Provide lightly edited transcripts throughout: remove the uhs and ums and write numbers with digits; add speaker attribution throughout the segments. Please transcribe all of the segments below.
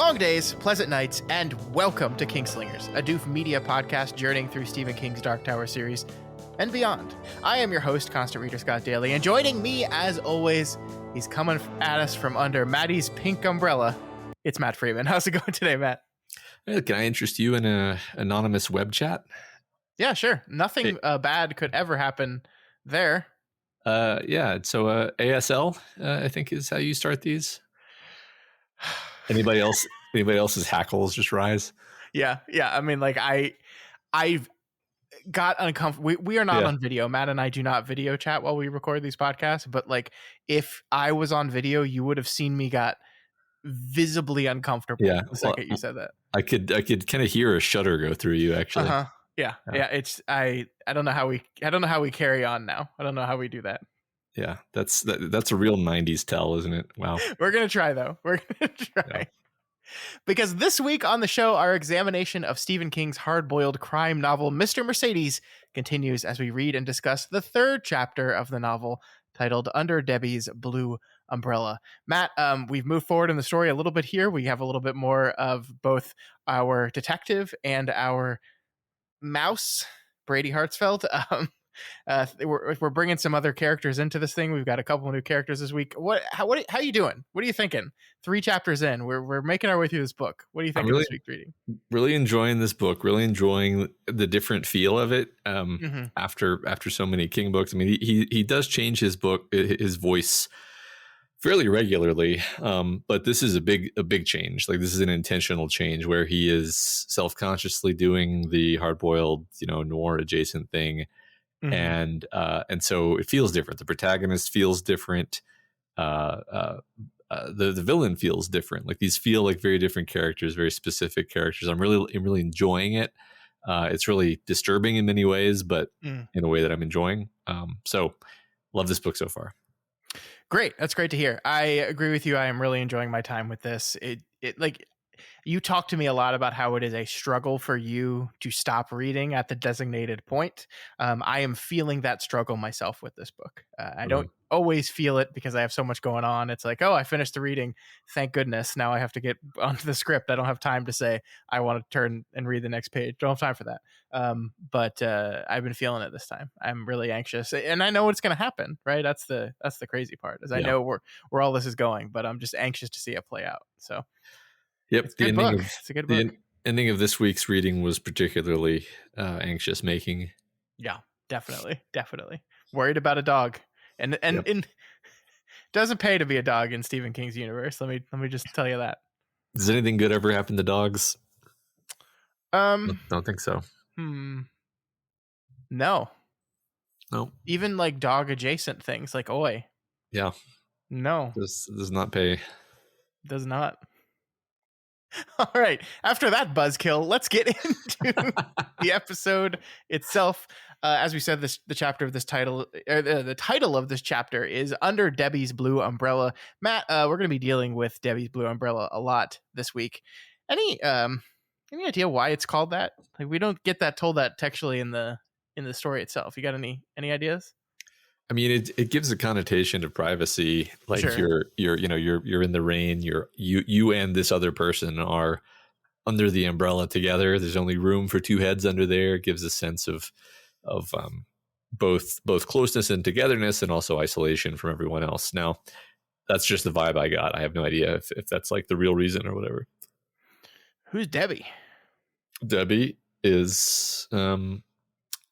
Speaker 1: Long days, pleasant nights, and welcome to Kingslingers, a Doof media podcast journeying through Stephen King's Dark Tower series and beyond. I am your host, Constant Reader Scott Daly, and joining me, as always, he's coming at us from under Maddie's pink umbrella. It's Matt Freeman. How's it going today, Matt?
Speaker 2: Hey, can I interest you in an anonymous web chat?
Speaker 1: Yeah, sure. Nothing bad could ever happen there.
Speaker 2: Yeah. So ASL, I think, is how you start these. Anybody else's hackles just rise?
Speaker 1: Yeah. I mean, like I've got uncomfortable. We are not on video. Matt and I do not video chat while we record these podcasts. But like, if I was on video, you would have seen me got visibly uncomfortable.
Speaker 2: Yeah.
Speaker 1: The second you said that,
Speaker 2: I could kind of hear a shudder go through you. Actually.
Speaker 1: Yeah. It's I don't know how we carry on now. I don't know how we do that.
Speaker 2: Yeah, that's a real 90s tell, isn't it? Wow.
Speaker 1: We're going to try, though. We're going to try. Yeah. Because this week on the show, our examination of Stephen King's hard-boiled crime novel, Mr. Mercedes, continues as we read and discuss the third chapter of the novel, titled Under Debbie's Blue Umbrella. Matt, we've moved forward in the story a little bit here. We have a little bit more of both our detective and our mouse, Brady Hartsfield. We're bringing some other characters into this thing. We've got a couple of new characters this week. How are you doing? What are you thinking? 3 chapters in, we're making our way through this book. What do you think of this week's reading?
Speaker 2: Really enjoying this book. Really enjoying the different feel of it. After so many King books, I mean, he does change his voice fairly regularly. But this is a big change. Like, this is an intentional change where he is self-consciously doing the hard-boiled, noir adjacent thing. And so it feels different. The protagonist feels different. The villain feels different. Like, these feel like very different characters, very specific characters. I'm really enjoying it. It's really disturbing in many ways, but in a way that I'm enjoying. So love this book so far.
Speaker 1: Great. That's great to hear. I agree with you. I am really enjoying my time with this. You talk to me a lot about how it is a struggle for you to stop reading at the designated point. I am feeling that struggle myself with this book. I don't always feel it because I have so much going on. It's like, oh, I finished the reading. Thank goodness. Now I have to get onto the script. I don't have time to say, I want to turn and read the next page. Don't have time for that. But I've been feeling it this time. I'm really anxious, and I know what's going to happen, right? That's the crazy part, is I know where all this is going, but I'm just anxious to see it play out. So.
Speaker 2: Yep,
Speaker 1: It's a good book.
Speaker 2: The ending of this week's reading was particularly anxious making.
Speaker 1: Yeah, definitely. Worried about a dog, and doesn't pay to be a dog in Stephen King's universe. Let me just tell you that.
Speaker 2: Does anything good ever happen to dogs? Don't think so.
Speaker 1: No.
Speaker 2: Even
Speaker 1: like dog adjacent things like Oi.
Speaker 2: Yeah.
Speaker 1: No.
Speaker 2: Does not pay.
Speaker 1: Does not. All right. After that buzzkill, let's get into the episode itself. As we said, the title of this chapter is Under Debbie's Blue Umbrella. Matt, we're going to be dealing with Debbie's Blue Umbrella a lot this week. Any idea why it's called that? Like, we don't get that told that textually in the story itself. You got any ideas?
Speaker 2: I mean, it gives a connotation of privacy, like sure. you're in the rain. You and this other person are under the umbrella together. There's only room for 2 heads under there. It gives a sense of both closeness and togetherness, and also isolation from everyone else. Now, that's just the vibe I got. I have no idea if that's like the real reason or whatever.
Speaker 1: Who's Debbie?
Speaker 2: Debbie is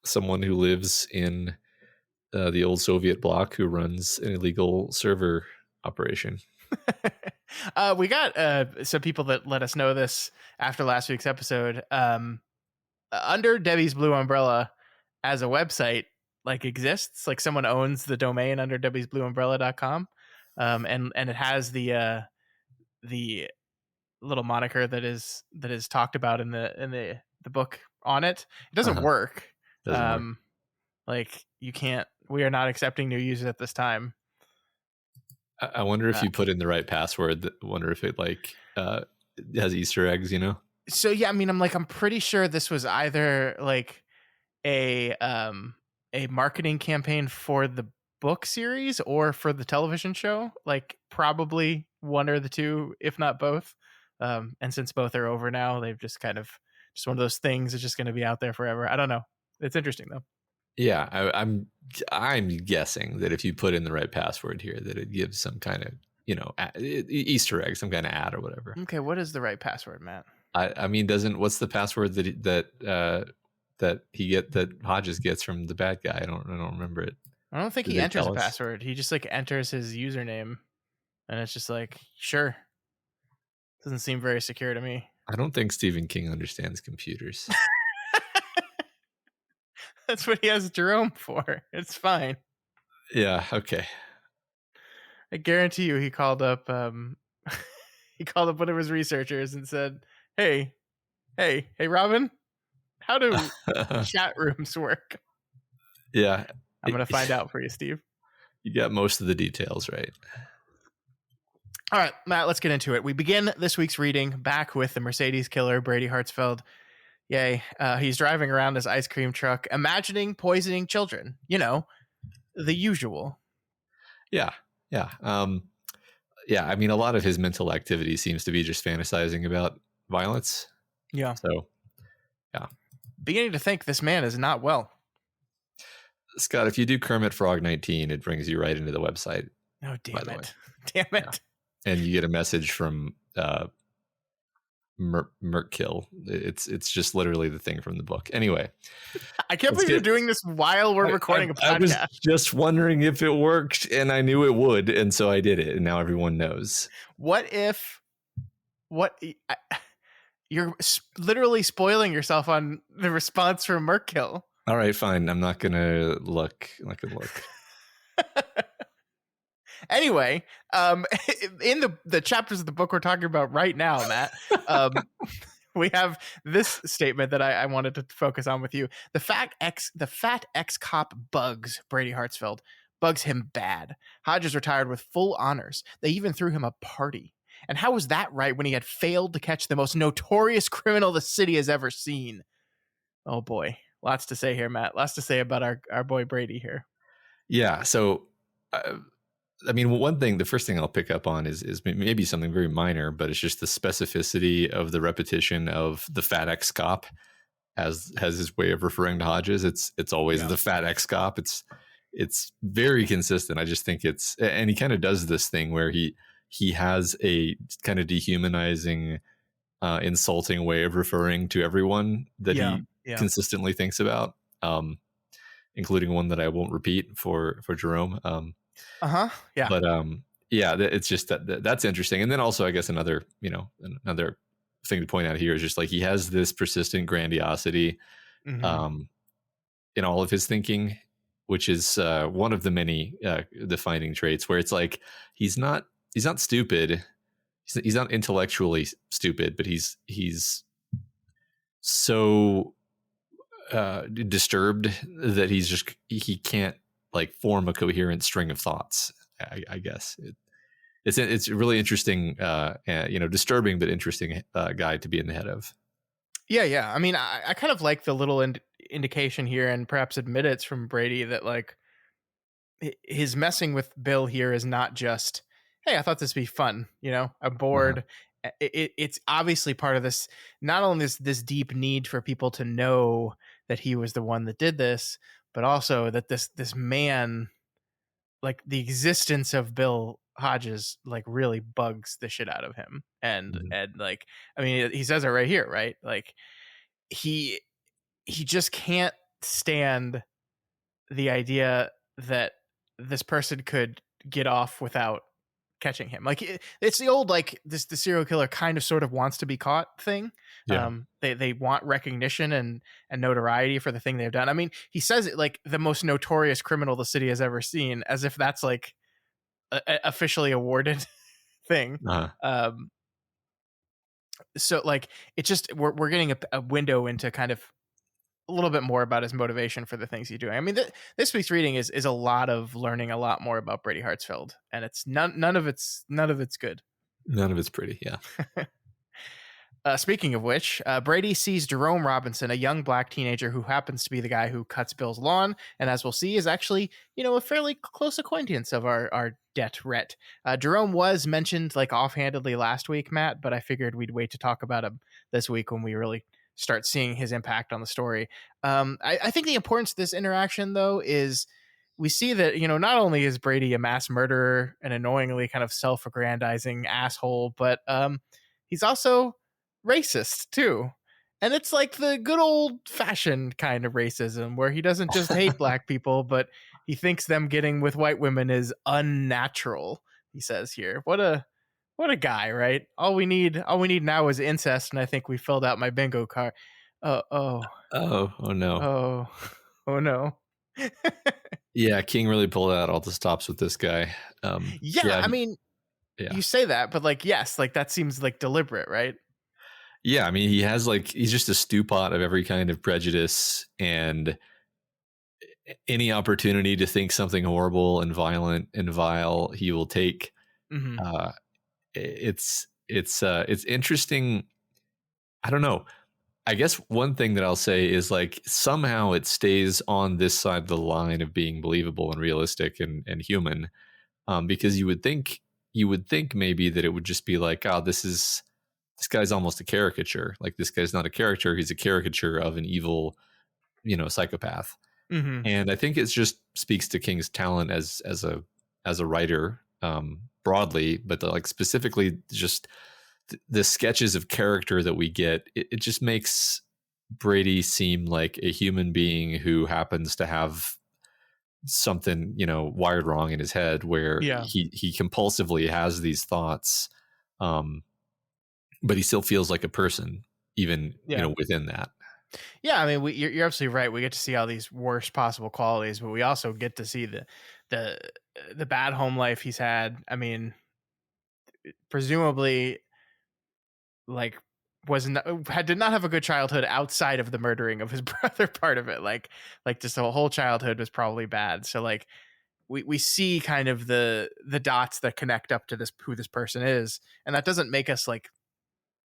Speaker 2: someone who lives in the old Soviet bloc, who runs an illegal server operation.
Speaker 1: We got some people that let us know this after last week's episode. Under Debbie's Blue Umbrella as a website exists. Like, someone owns the domain under debbiesblueumbrella.com. And it has the little moniker that is talked about in the book on it. It doesn't work. You can't. We are not accepting new users at this time.
Speaker 2: I wonder if you put in the right password. I wonder if it has Easter eggs,
Speaker 1: So yeah, I mean, I'm pretty sure this was either like a marketing campaign for the book series or for the television show. Like, probably one or the two, if not both. And since both are over now, they've just kind of just one of those things. It's just going to be out there forever. I don't know. It's interesting though.
Speaker 2: Yeah, I'm guessing that if you put in the right password here, that it gives some kind of Easter egg, some kind of ad or whatever.
Speaker 1: Okay, what is the right password, Matt?
Speaker 2: I mean, what's the password that Hodges gets from the bad guy? I don't remember it.
Speaker 1: I don't think
Speaker 2: Did
Speaker 1: he
Speaker 2: they
Speaker 1: enters
Speaker 2: tell
Speaker 1: a
Speaker 2: us?
Speaker 1: password. He just like enters his username, and it's just like, sure. Doesn't seem very secure to me.
Speaker 2: I don't think Stephen King understands computers.
Speaker 1: That's what he has Jerome for. It's fine.
Speaker 2: Yeah. Okay.
Speaker 1: I guarantee you, he called up. He called up one of his researchers and said, "Hey, Robin, how do chat rooms work?"
Speaker 2: Yeah.
Speaker 1: I'm gonna find out for you, Steve.
Speaker 2: You got most of the details right.
Speaker 1: All right, Matt, let's get into it. We begin this week's reading back with the Mercedes killer, Brady Hartsfield. Yay. He's driving around his ice cream truck, imagining poisoning children. You know, the usual.
Speaker 2: Yeah. Yeah. Yeah. I mean, a lot of his mental activity seems to be just fantasizing about violence.
Speaker 1: Yeah.
Speaker 2: So, yeah.
Speaker 1: Beginning to think this man is not well.
Speaker 2: Scott, if you do Kermit Frog 19, it brings you right into the website.
Speaker 1: Oh, damn it. Damn it.
Speaker 2: Yeah. And you get a message from Merkill. It's just literally the thing from the book. Anyway,
Speaker 1: I can't believe you're doing this while we're recording a podcast.
Speaker 2: I was just wondering if it worked, and I knew it would, and so I did it, and now everyone knows.
Speaker 1: You're literally spoiling yourself on the response from Merkill.
Speaker 2: All right, fine. I'm not gonna look.
Speaker 1: Anyway, in the chapters of the book we're talking about right now, Matt, we have this statement that I wanted to focus on with you. The fat ex-cop bugs Brady Hartsfield. Bugs him bad. Hodges retired with full honors. They even threw him a party. And how was that right when he had failed to catch the most notorious criminal the city has ever seen? Oh boy. Lots to say here, Matt. Lots to say about our boy Brady here.
Speaker 2: Yeah, so... I mean, the first thing I'll pick up on is maybe something very minor, but it's just the specificity of the repetition of the fat ex cop as his way of referring to Hodges. It's always the fat ex cop. It's very consistent. I just think and he kind of does this thing where he has a kind of dehumanizing, insulting way of referring to everyone that he consistently thinks about, including one that I won't repeat for Jerome.
Speaker 1: Yeah.
Speaker 2: But it's just that's interesting. And then also, I guess another thing to point out here is just like he has this persistent grandiosity in all of his thinking, which is one of the many defining traits where it's like he's not stupid. He's not intellectually stupid, but he's so disturbed that he can't like form a coherent string of thoughts. I guess it's a really interesting, disturbing but interesting guy to be in the head of.
Speaker 1: Yeah. I mean, I kind of like the little indication here, and perhaps admit it's from Brady, that like his messing with Bill here is not just, hey, I thought this would be fun. I'm bored. It's obviously part of this. Not only this deep need for people to know that he was the one that did this, but also that this man, like the existence of Bill Hodges, like really bugs the shit out of him. And like, I mean, he says it right here, right? Like he just can't stand the idea that this person could get off without catching him. Like it's the old, like the serial killer kind of sort of wants to be caught thing.
Speaker 2: Yeah.
Speaker 1: They want recognition and notoriety for the thing they've done. I mean, he says it like the most notorious criminal the city has ever seen, as if that's like a officially awarded thing. So like it just we're getting a window into kind of a little bit more about his motivation for the things he's doing. I mean, this week's reading is a lot of learning a lot more about Brady Hartsfield, and it's none of it's good.
Speaker 2: None of it's pretty. Yeah.
Speaker 1: Speaking of which, Brady sees Jerome Robinson, a young black teenager who happens to be the guy who cuts Bill's lawn, and as we'll see, is actually, a fairly close acquaintance of our debt Rhett. Jerome was mentioned like offhandedly last week, Matt, but I figured we'd wait to talk about him this week when we really start seeing his impact on the story. I think the importance of this interaction, though, is we see that, not only is Brady a mass murderer, an annoyingly kind of self-aggrandizing asshole, but he's also racist too. And it's like the good old fashioned kind of racism where he doesn't just hate black people, but he thinks them getting with white women is unnatural. He says here, what a guy, right? All we need now is incest, and I think we filled out my bingo card. Oh, oh,
Speaker 2: Oh no.
Speaker 1: oh, oh no.
Speaker 2: Yeah, King really pulled out all the stops with this guy.
Speaker 1: Yeah, I mean,
Speaker 2: yeah.
Speaker 1: you say that, but like, yes, like that seems like deliberate, right?
Speaker 2: Yeah, I mean, he's just a stew pot of every kind of prejudice, and any opportunity to think something horrible and violent and vile, he will take.
Speaker 1: Mm-hmm.
Speaker 2: It's interesting. I don't know. I guess one thing that I'll say is like somehow it stays on this side of the line of being believable and realistic and human, because you would think maybe that it would just be like, oh, this guy's almost a caricature. Like this guy's not a character; he's a caricature of an evil, psychopath.
Speaker 1: Mm-hmm.
Speaker 2: And I think it just speaks to King's talent as a writer, broadly, but like specifically just the sketches of character that we get. It just makes Brady seem like a human being who happens to have something wired wrong in his head, where
Speaker 1: Yeah.
Speaker 2: he compulsively has these thoughts, but he still feels like a person, even
Speaker 1: Yeah.
Speaker 2: within that.
Speaker 1: Yeah, I mean, you're absolutely right. We get to see all these worst possible qualities, but we also get to see the the bad home life he's had. I mean, presumably, like, did not have a good childhood outside of the murdering of his brother. Part of it, like just the whole childhood was probably bad. So like, we see kind of the dots that connect up to this who this person is, and that doesn't make us like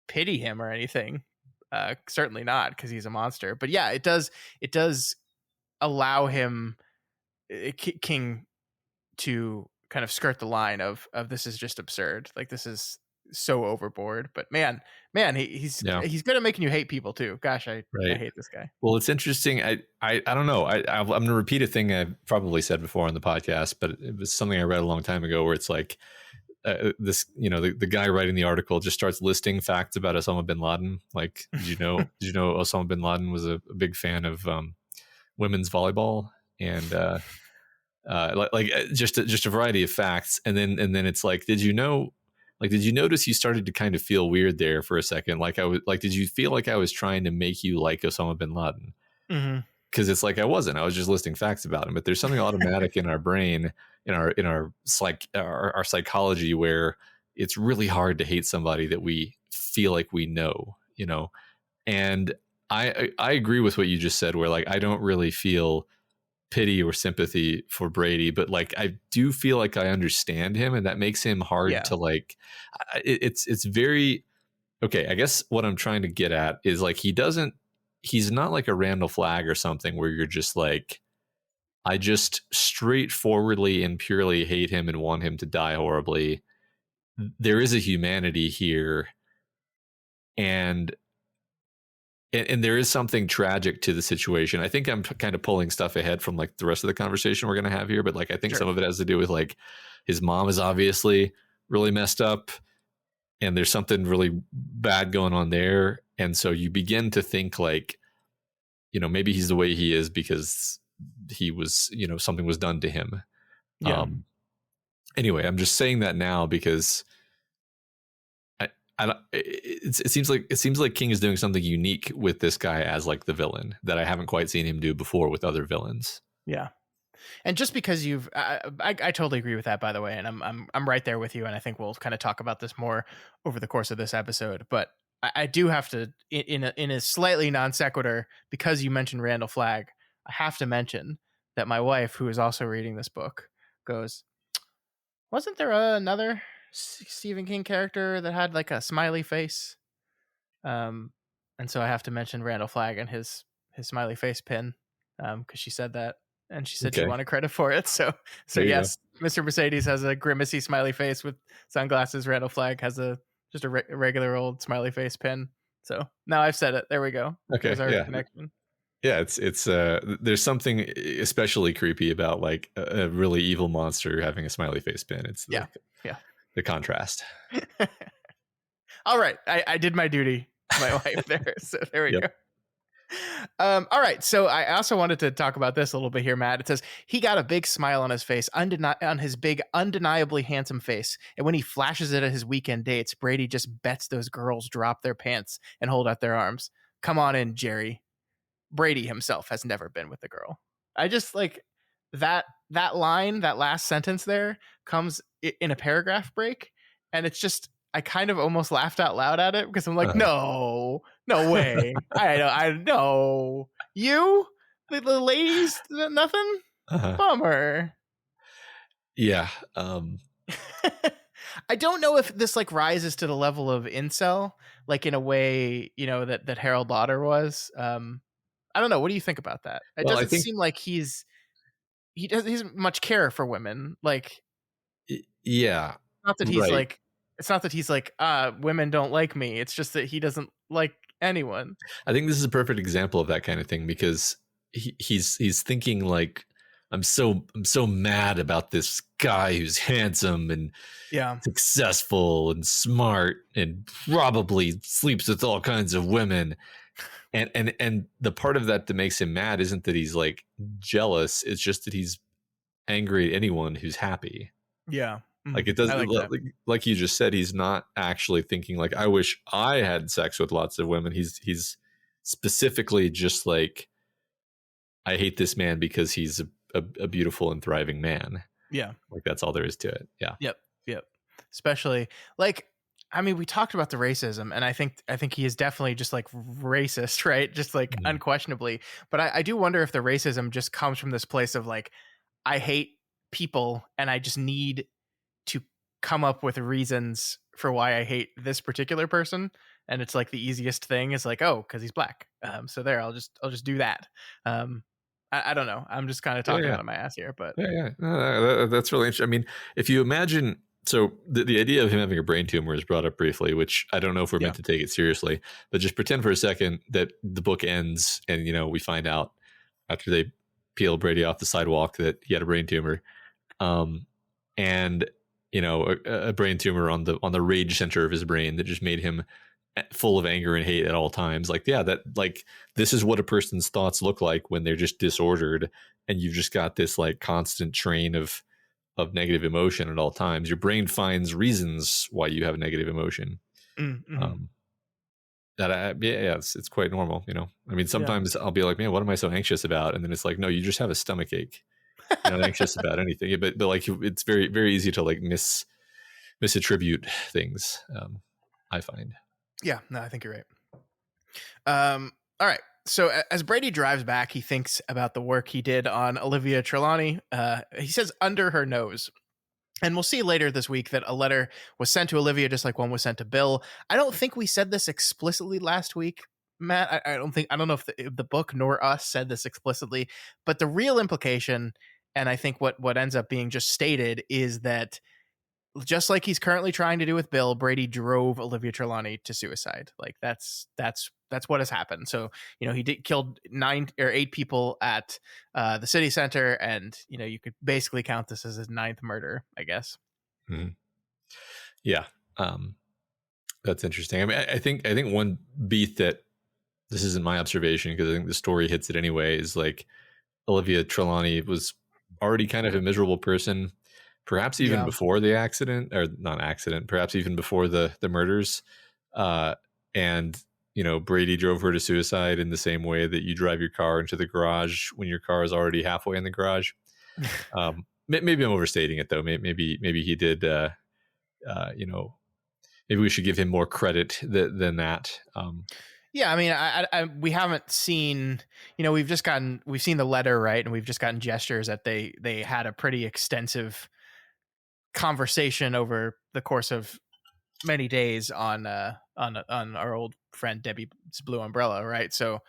Speaker 1: pity him or anything. Certainly not, because he's a monster. But yeah, it does allow him, King, to kind of skirt the line of this is just absurd. Like this is so overboard. But man,
Speaker 2: Yeah,
Speaker 1: he's good at making you hate people too. Gosh, I
Speaker 2: right.
Speaker 1: hate this guy.
Speaker 2: Well, it's interesting. I don't know. I'm going to repeat a thing I've probably said before on the podcast, but it was something I read a long time ago, where it's like, this, the guy writing the article just starts listing facts about Osama bin Laden. Like, did you know Osama bin Laden was a big fan of women's volleyball, and just a variety of facts. And then it's like, did you know? Like, did you notice you started to kind of feel weird there for a second? Like, I was like, did you feel like I was trying to make you like Osama bin Laden?
Speaker 1: Mm-hmm.
Speaker 2: Because it's like I wasn't. I was just listing facts about him. But there's something automatic in our brain, in our psychology, where it's really hard to hate somebody that we feel like we know. And I agree with what you just said, where like I don't really feel pity or sympathy for Brady, but like I do feel like I understand him, and that makes him hard
Speaker 1: Yeah.
Speaker 2: to like. It's very okay. I guess what I'm trying to get at is like he's not like a Randall Flagg or something, where you're just like, I just straightforwardly and purely hate him and want him to die horribly. There is a humanity here, and there is something tragic to the situation. I think I'm kind of pulling stuff ahead from like the rest of the conversation we're going to have here, but like I think
Speaker 1: Sure.
Speaker 2: some of it has to do with like his mom is obviously really messed up, and there's something really bad going on there. And so you begin to think like, maybe he's the way he is because he was, something was done to him.
Speaker 1: Yeah.
Speaker 2: Um, anyway, I'm just saying that now because I don't, it seems like King is doing something unique with this guy as like the villain that I haven't quite seen him do before with other villains.
Speaker 1: Yeah. And just because I totally agree with that, by the way, and I'm right there with you, and I think we'll kind of talk about this more over the course of this episode. But I do have to, in a slightly non sequitur, because you mentioned Randall Flagg, I have to mention that my wife, who is also reading this book, goes, "Wasn't there another Stephen King character that had like a smiley face?" And so I have to mention Randall Flagg and his smiley face pin, because she said that, and she said she
Speaker 2: Okay,
Speaker 1: wanted credit for it. So
Speaker 2: there you go.
Speaker 1: yes, Mr. Mercedes has a grimacy smiley face with sunglasses. Randall Flagg has a just a regular old smiley face pin. So now I've said it. There we go.
Speaker 2: Okay,
Speaker 1: There's our
Speaker 2: yeah,
Speaker 1: connection.
Speaker 2: yeah. It's there's something especially creepy about like a really evil monster having a smiley face pin. It's
Speaker 1: Yeah, yeah.
Speaker 2: the contrast.
Speaker 1: All right, I did my duty to my wife there. So there we
Speaker 2: Yep.
Speaker 1: go. All right. So I also wanted to talk about this a little bit here, Matt. It says he got a big smile on his face, on his big, undeniably handsome face. And when he flashes it at his weekend dates, Brady just bets those girls drop their pants and hold out their arms. Come on in, Jerry. Brady himself has never been with a girl. I just like that line, that last sentence there comes in a paragraph break, and it's just I kind of almost laughed out loud at it because I'm like,
Speaker 2: Uh-huh.
Speaker 1: no way, I know you, the ladies, nothing,
Speaker 2: Uh-huh.
Speaker 1: bummer.
Speaker 2: Yeah.
Speaker 1: I don't know if this like rises to the level of incel, like in a way, that Harold Lauder was. I don't know. What do you think about that? It
Speaker 2: Well, I
Speaker 1: doesn't
Speaker 2: think
Speaker 1: seem like he doesn't much care for women. Like,
Speaker 2: yeah,
Speaker 1: not that he's
Speaker 2: right.
Speaker 1: like, it's not that he's like, women don't like me. It's just that he doesn't like anyone.
Speaker 2: I think this is a perfect example of that kind of thing because he's thinking like I'm so mad about this guy who's handsome and
Speaker 1: Yeah.
Speaker 2: successful and smart and probably sleeps with all kinds of women. And the part of that that makes him mad isn't that he's like jealous, it's just that he's angry at anyone who's happy.
Speaker 1: Yeah.
Speaker 2: Like it does
Speaker 1: I like that.
Speaker 2: like you just said, he's not actually thinking like I wish I had sex with lots of women. He's specifically just like I hate this man because he's a beautiful and thriving man.
Speaker 1: Yeah.
Speaker 2: Like that's all there is to it. Yeah.
Speaker 1: Yep. Yep. Especially like, I mean, we talked about the racism, and I think he is definitely just like racist, right? Just like
Speaker 2: Mhm.
Speaker 1: unquestionably. But I do wonder if the racism just comes from this place of like, I hate people, and I just need to come up with reasons for why I hate this particular person. And it's like the easiest thing is like, oh, because he's black. So there, I'll just do that. I don't know. I'm just kind of
Speaker 2: Yeah,
Speaker 1: talking
Speaker 2: yeah.
Speaker 1: out of my ass here, but
Speaker 2: Yeah, yeah. That's really interesting. I mean, if you imagine, so the idea of him having a brain tumor is brought up briefly, which I don't know if we're
Speaker 1: yeah.
Speaker 2: meant to take it seriously, but just pretend for a second that the book ends and, we find out after they peel Brady off the sidewalk that he had a brain tumor. Um, and, a brain tumor on the rage center of his brain that just made him full of anger and hate at all times. Like, yeah, that like this is what a person's thoughts look like when they're just disordered, and you've just got this like constant train of negative emotion at all times. Your brain finds reasons why you have negative emotion.
Speaker 1: Mm-hmm.
Speaker 2: Um, yeah, it's quite normal. I mean,
Speaker 1: Yeah.
Speaker 2: sometimes I'll be like, man, what am I so anxious about? And then it's like, no, you just have a stomach ache. You're not anxious about anything. But like, it's very very easy to like misattribute things. I find.
Speaker 1: Yeah. No, I think you're right. All right. So as Brady drives back, he thinks about the work he did on Olivia Trelawney. He says under her nose. And we'll see later this week that a letter was sent to Olivia, just like one was sent to Bill. I don't think we said this explicitly last week, Matt. I don't know if the book nor us said this explicitly, but the real implication, and I think what ends up being just stated, is that just like he's currently trying to do with Bill, Brady drove Olivia Trelawney to suicide. Like that's what has happened. So he did killed 9 or 8 people at the city center, and you could basically count this as his 9th murder, I guess.
Speaker 2: Mhm. Yeah, that's interesting. I mean, I think one beat that this isn't my observation because I think the story hits it anyway is like Olivia Trelawney was already kind of a miserable person, perhaps even
Speaker 1: Yeah.
Speaker 2: before the accident or not accident, perhaps even before the murders. And Brady drove her to suicide in the same way that you drive your car into the garage when your car is already halfway in the garage. Maybe I'm overstating it though. Maybe he did. Maybe we should give him more credit than that.
Speaker 1: Yeah, I mean, we haven't seen, we've seen the letter, right, and we've just gotten gestures that they had a pretty extensive conversation over the course of many days on our old friend Debbie's blue umbrella, right? So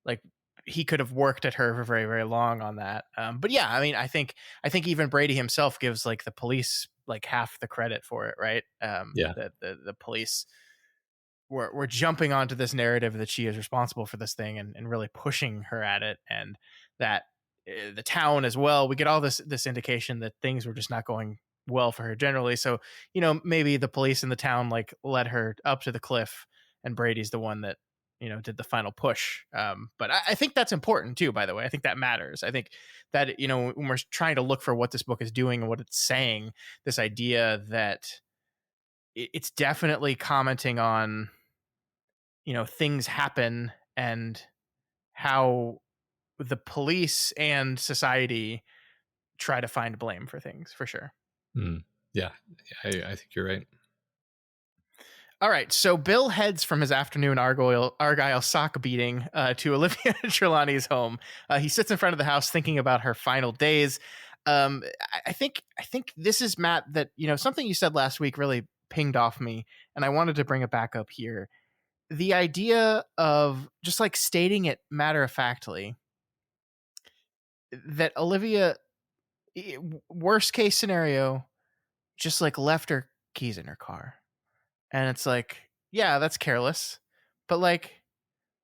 Speaker 1: like he could have worked at her for very very long on that. But yeah, I mean, I think even Brady himself gives like the police like half the credit for it, right?
Speaker 2: Yeah.
Speaker 1: The police we're jumping onto this narrative that she is responsible for this thing, and really pushing her at it, and that the town as well, we get all this indication that things were just not going well for her generally. So maybe the police in the town like led her up to the cliff, and Brady's the one that did the final push. But I think that's important too, by the way. I think that matters. I think that when we're trying to look for what this book is doing and what it's saying, this idea that it's definitely commenting on things happen, and how the police and society try to find blame for things, for sure.
Speaker 2: Mm. Yeah, I think you're right.
Speaker 1: All right, so Bill heads from his afternoon Argyle sock beating to Olivia Trelawney's home. He sits in front of the house thinking about her final days. I think this is, Matt, that something you said last week really pinged off me, and I wanted to bring it back up here. The idea of just like stating it matter of factly that Olivia, worst case scenario, just like left her keys in her car. And it's like, yeah, that's careless, but like,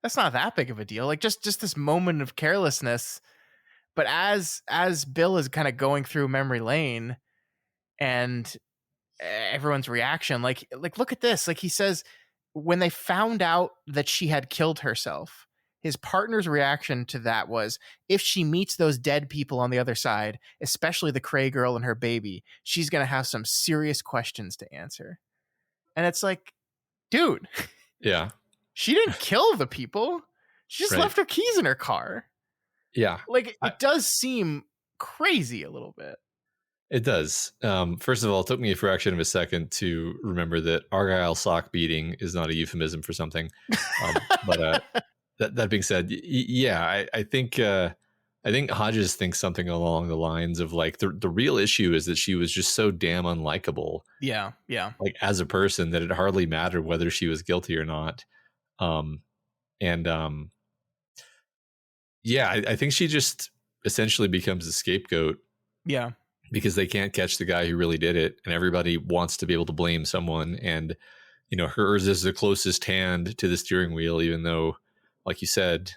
Speaker 1: that's not that big of a deal. Like just this moment of carelessness. But as Bill is kind of going through memory lane, and everyone's reaction, like look at this. Like he says, when they found out that she had killed herself, his partner's reaction to that was, if she meets those dead people on the other side, especially the Cray girl and her baby, she's going to have some serious questions to answer. And it's like, dude,
Speaker 2: Yeah.
Speaker 1: she didn't kill the people. She just
Speaker 2: Right.
Speaker 1: left her keys in her car.
Speaker 2: Yeah.
Speaker 1: Like, it does seem crazy a little bit.
Speaker 2: It does. First of all, it took me a fraction of a second to remember that Argyle sock beating is not a euphemism for something. But that being said, yeah, I think Hodges thinks something along the lines of like the real issue is that she was just so damn unlikable.
Speaker 1: Yeah.
Speaker 2: Like as a person, that it hardly mattered whether she was guilty or not. Yeah, I think she just essentially becomes a scapegoat.
Speaker 1: Yeah.
Speaker 2: Because they can't catch the guy who really did it, and everybody wants to be able to blame someone. And hers is the closest hand to the steering wheel, even though, like you said,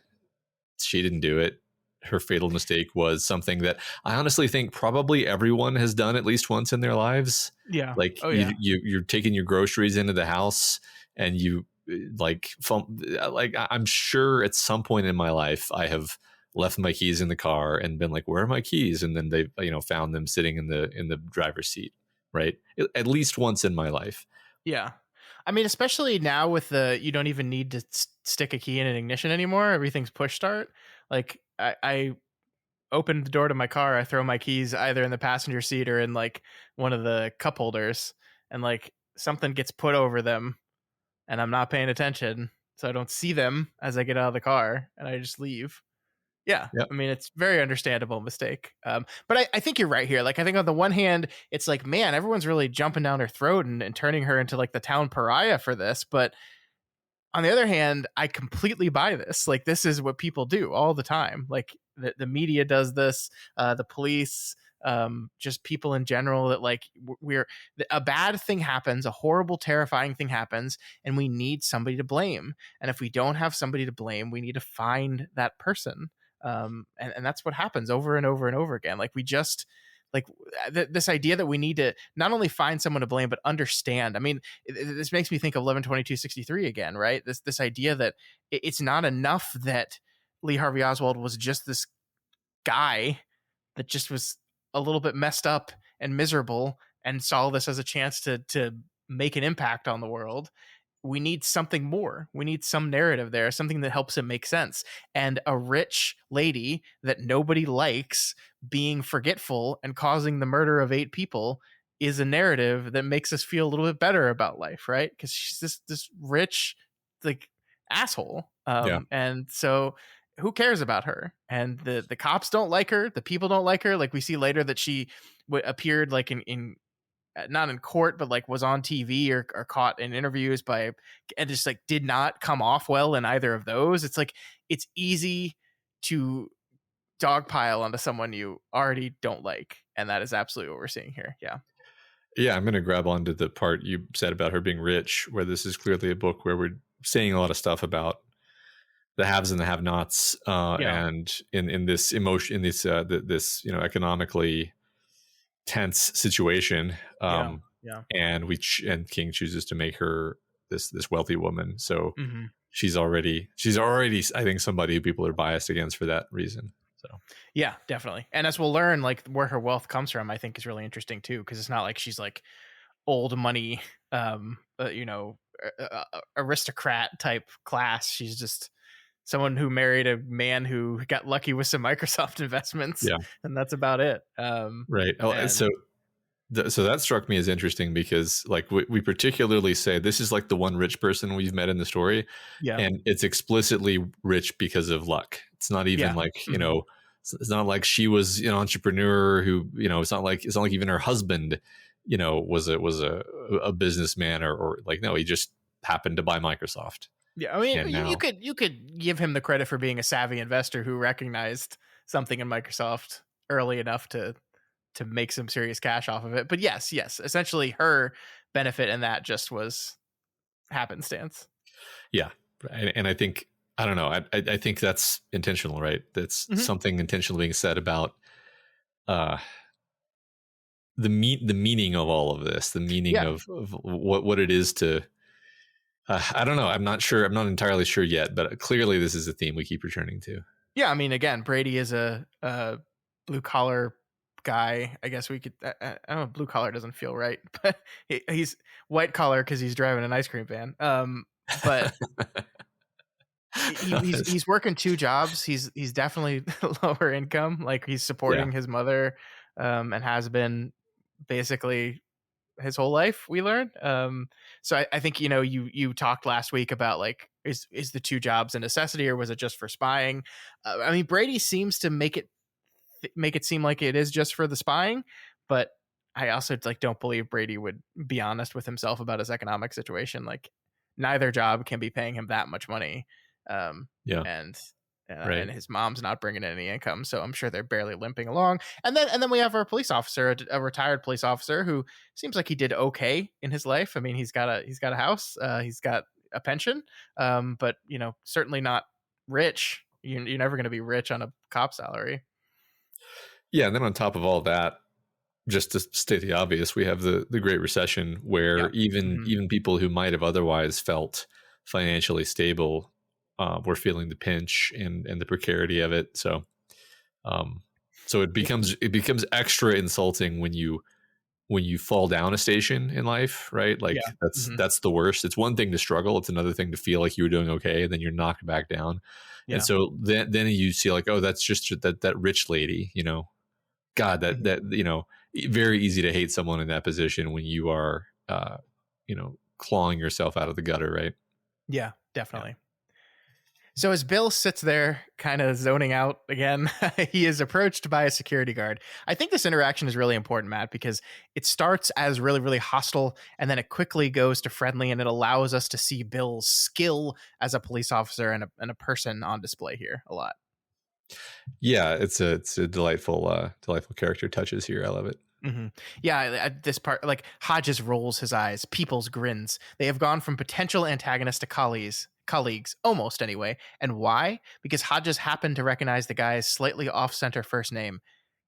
Speaker 2: she didn't do it. Her fatal mistake was something that I honestly think probably everyone has done at least once in their lives.
Speaker 1: Yeah.
Speaker 2: Like you're taking your groceries into the house, and you like I'm sure at some point in my life I have left my keys in the car and been like, where are my keys? And then they found them sitting in the driver's seat, right? At least once in my life.
Speaker 1: Yeah. I mean, especially now with you don't even need to stick a key in an ignition anymore. Everything's push start. Like I open the door to my car, I throw my keys either in the passenger seat or in like one of the cup holders, and like something gets put over them and I'm not paying attention, so I don't see them as I get out of the car, and I just leave. Yeah.
Speaker 2: Yep.
Speaker 1: I mean, it's very understandable mistake. But I think you're right here. Like, I think on the one hand, it's like, man, everyone's really jumping down her throat and turning her into like the town pariah for this. But on the other hand, I completely buy this. Like, this is what people do all the time. Like the media does this, the police, just people in general, that like a bad thing happens, a horrible, terrifying thing happens, and we need somebody to blame. And if we don't have somebody to blame, we need to find that person. And that's what happens over and over and over again. Like we just like this idea that we need to not only find someone to blame, but understand. I mean, this makes me think of 11/22/63 again, right? This idea that it's not enough that Lee Harvey Oswald was just this guy that just was a little bit messed up and miserable and saw this as a chance to make an impact on the world. We need something more. We need some narrative there, something that helps it make sense. And a rich lady that nobody likes being forgetful and causing the murder of 8 people is a narrative that makes us feel a little bit better about life, right? Because she's this rich, like, asshole.
Speaker 2: Yeah.
Speaker 1: And so who cares about her? And the cops don't like her. The people don't like her. Like we see later that she appeared like in not in court, but like was on TV or caught in interviews by, and just like did not come off well in either of those. It's like, it's easy to dogpile onto someone you already don't like. And that is absolutely what we're seeing here. Yeah.
Speaker 2: Yeah, I'm going to grab onto the part you said about her being rich, where this is clearly a book where we're saying a lot of stuff about the haves and the have-nots,
Speaker 1: Yeah.
Speaker 2: and in this emotion, in this this economically tense situation,
Speaker 1: Yeah. Yeah.
Speaker 2: and and King chooses to make her this wealthy woman. So
Speaker 1: Mm-hmm.
Speaker 2: she's already I think somebody who people are biased against for that reason. So
Speaker 1: Yeah, definitely. And as we'll learn, like where her wealth comes from, I think is really interesting too, because it's not like she's like old money, aristocrat type class. She's just someone who married a man who got lucky with some Microsoft investments,
Speaker 2: yeah,
Speaker 1: and that's about it.
Speaker 2: right. Oh, and
Speaker 1: And
Speaker 2: so that struck me as interesting because like we particularly say this is like the one rich person we've met in the story,
Speaker 1: yeah,
Speaker 2: and it's explicitly rich because of luck. It's not even
Speaker 1: yeah,
Speaker 2: like
Speaker 1: mhm,
Speaker 2: it's not like she was an entrepreneur who it's not like even her husband was a businessman, or like, no, he just happened to buy Microsoft.
Speaker 1: yeah. I mean,
Speaker 2: And
Speaker 1: you
Speaker 2: now,
Speaker 1: could give him the credit for being a savvy investor who recognized something in Microsoft early enough to make some serious cash off of it. But yes, essentially her benefit in that just was happenstance.
Speaker 2: yeah, and I think, I don't know, I think that's intentional, right? That's
Speaker 1: Hmm.
Speaker 2: something intentional being said about uh the meaning of all of this, the meaning
Speaker 1: Yeah,
Speaker 2: of what it is to I don't know, I'm not sure, I'm not entirely sure yet, but clearly this is a theme we keep returning to.
Speaker 1: yeah. I mean, again, Brady is a blue collar guy. I guess we could. I don't know. Blue collar doesn't feel right, but he's white collar because he's driving an ice cream van. But he's working two jobs. He's definitely lower income. Like he's
Speaker 2: Yeah,
Speaker 1: supporting his mother, and has been basically his whole life. We learned. So I think you talked last week about like is the two jobs a necessity or was it just for spying? I mean, Brady seems to make it seem like it is just for the spying, but I also like don't believe Brady would be honest with himself about his economic situation. Like neither job can be paying him that much money, um,
Speaker 2: yeah,
Speaker 1: and
Speaker 2: right.
Speaker 1: and his mom's not bringing in any income, so I'm sure they're barely limping along. And then we have our police officer, a retired police officer who seems like he did okay in his life. I mean, he's got a house, he's got a pension, but certainly not rich. You're never going to be rich on a cop salary.
Speaker 2: Yeah, and then on top of all that, just to state the obvious, we have the Great Recession,
Speaker 1: Yeah.
Speaker 2: where
Speaker 1: Hmm.
Speaker 2: even people who might have otherwise felt financially stable were feeling the pinch and the precarity of it. Um, so
Speaker 1: Yeah.
Speaker 2: it becomes extra insulting when you fall down a station in life, right? Like
Speaker 1: Yeah. Hmm.
Speaker 2: that's the worst. It's one thing to struggle; it's another thing to feel like you were doing okay, and then you're knocked back down. And
Speaker 1: Yeah.
Speaker 2: so then you see like, oh, that's just that rich lady, God,
Speaker 1: Hmm.
Speaker 2: very easy to hate someone in that position when you are, clawing yourself out of the gutter, right?
Speaker 1: Yeah,
Speaker 2: Yeah.
Speaker 1: definitely. So as Bill sits there kind of zoning out again, he is approached by a security guard. I think this interaction is really important, Matt, because it starts as really, really hostile and then it quickly goes to friendly, and it allows us to see Bill's skill as a police officer and a person on display here a lot.
Speaker 2: Yeah, it's a delightful character touches here. I love it.
Speaker 1: Hmm. Yeah, this part, like Hodges rolls his eyes, Peoples grins. They have gone from potential antagonists to colleagues, almost anyway. And why? Because Hodges happened to recognize the guy's slightly off-center first name.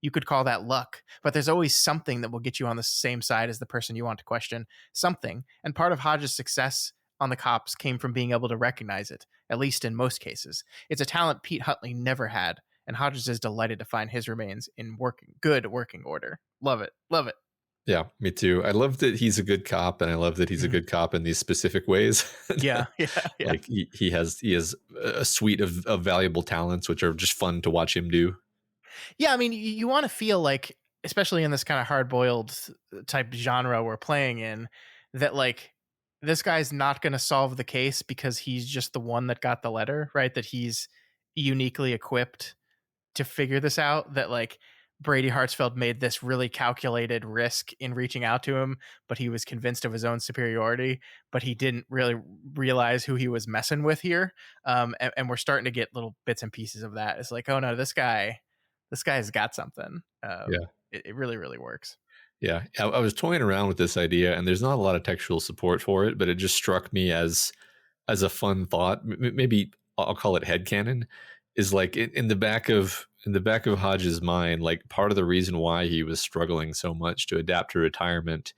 Speaker 1: You could call that luck, but there's always something that will get you on the same side as the person you want to question. Something, and part of Hodges' success on the cops came from being able to recognize it, at least in most cases. It's a talent Pete Huntley never had, and Hodges is delighted to find his remains in good working order. Love it. Love it.
Speaker 2: Yeah, me too. I love that he's a good cop, and I love that he's a
Speaker 1: Mhm.
Speaker 2: good cop in these specific ways.
Speaker 1: Yeah, yeah, yeah.
Speaker 2: Like he has a suite of valuable talents, which are just fun to watch him do.
Speaker 1: Yeah, I mean, you want to feel like, especially in this kind of hard boiled type genre we're playing in, that like this guy's not going to solve the case because he's just the one that got the letter, right? That he's uniquely equipped to figure this out. That like Brady Hartsfield made this really calculated risk in reaching out to him, but he was convinced of his own superiority, but he didn't really realize who he was messing with here. And we're starting to get little bits and pieces of that. It's like, oh no, this guy's got something.
Speaker 2: Yeah.
Speaker 1: It really, really works.
Speaker 2: Yeah. I was toying around with this idea, and there's not a lot of textual support for it, but it just struck me as a fun thought. Maybe I'll call it headcanon. Is like in the back of Hodge's mind, like part of the reason why he was struggling so much to adapt to retirement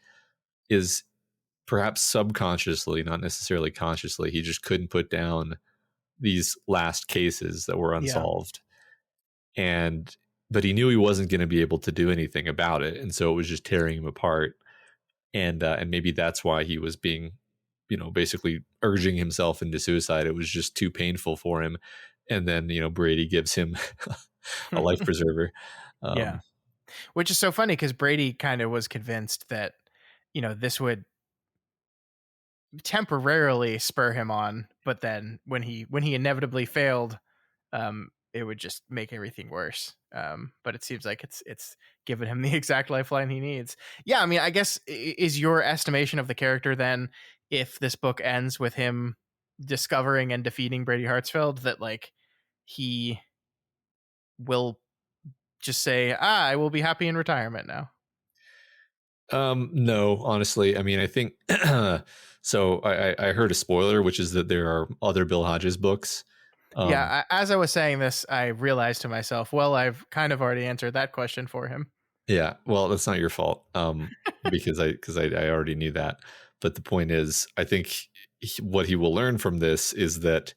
Speaker 2: is perhaps subconsciously, not necessarily consciously, he just couldn't put down these last cases that were
Speaker 1: Yeah.
Speaker 2: unsolved. And but he knew he wasn't going to be able to do anything about it, and so it was just tearing him apart. And maybe that's why he was being, basically urging himself into suicide. It was just too painful for him. And then Brady gives him a life preserver.
Speaker 1: Yeah. Which is so funny because Brady kind of was convinced that, this would temporarily spur him on, but then when he inevitably failed, it would just make everything worse. But it seems like it's given him the exact lifeline he needs. Yeah, I mean, I guess is your estimation of the character then, if this book ends with him discovering and defeating Brady Hartsfield, that like he will just say, I will be happy in retirement now.
Speaker 2: No, honestly, I mean, I think so. I heard a spoiler, which is that there are other Bill Hodges books.
Speaker 1: Yeah, as I was saying this, I realized to myself, well, I've kind of already answered that question for him.
Speaker 2: Yeah, well, that's not your fault, because I already knew that. But the point is, I think what he will learn from this is that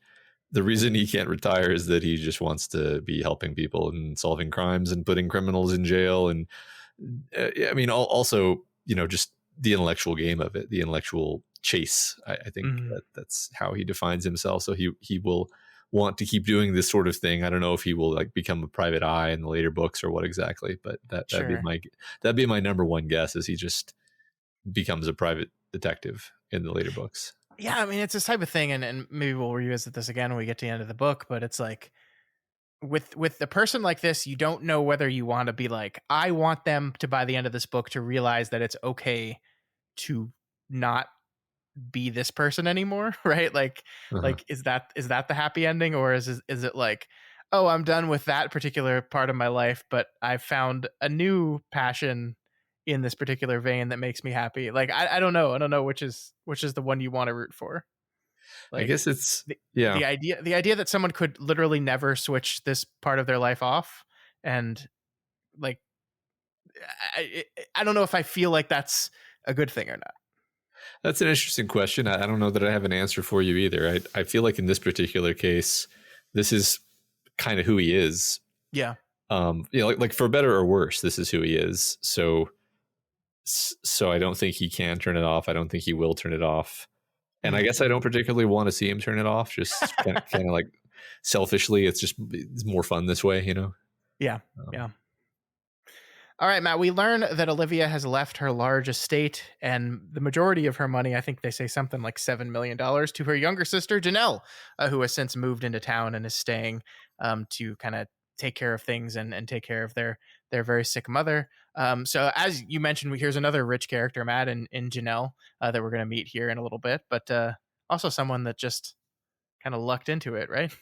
Speaker 2: the reason he can't retire is that he just wants to be helping people and solving crimes and putting criminals in jail. And I mean, also, just the intellectual game of it, the intellectual chase. I think that's how he defines himself. So he will want to keep doing this sort of thing. I don't know if he will like become a private eye in the later books or what exactly, but that'd be my number one guess, is he just becomes a private detective in the later books.
Speaker 1: Yeah, I mean, it's this type of thing, and maybe we'll revisit this again when we get to the end of the book, but it's like with a person like this, you don't know whether you want to be like, I want them to, by the end of this book, to realize that it's okay to not be this person anymore, right? Like is that the happy ending, or is it like, oh, I'm done with that particular part of my life, but I've found a new passion in this particular vein that makes me happy? Like I don't know which is the one you want to root for.
Speaker 2: I
Speaker 1: Like
Speaker 2: guess it's
Speaker 1: the,
Speaker 2: yeah.
Speaker 1: the idea that someone could literally never switch this part of their life off, and like I don't know if I feel like that's a good thing or not.
Speaker 2: That's an interesting question. I don't know that I have an answer for you either. I feel like in this particular case, this is kind of who he is.
Speaker 1: Yeah.
Speaker 2: Like for better or worse, this is who he is. So I don't think he can turn it off. I don't think he will turn it off. And I guess I don't particularly want to see him turn it off. Just kind of like selfishly, it's more fun this way,
Speaker 1: Yeah. Yeah. All right, Matt, we learn that Olivia has left her large estate and the majority of her money, I think they say something like $7 million, to her younger sister, Janelle, who has since moved into town and is staying to kind of take care of things and take care of their very sick mother. So as you mentioned, here's another rich character, Matt, in Janelle, that we're going to meet here in a little bit, but also someone that just kind of lucked into it, right?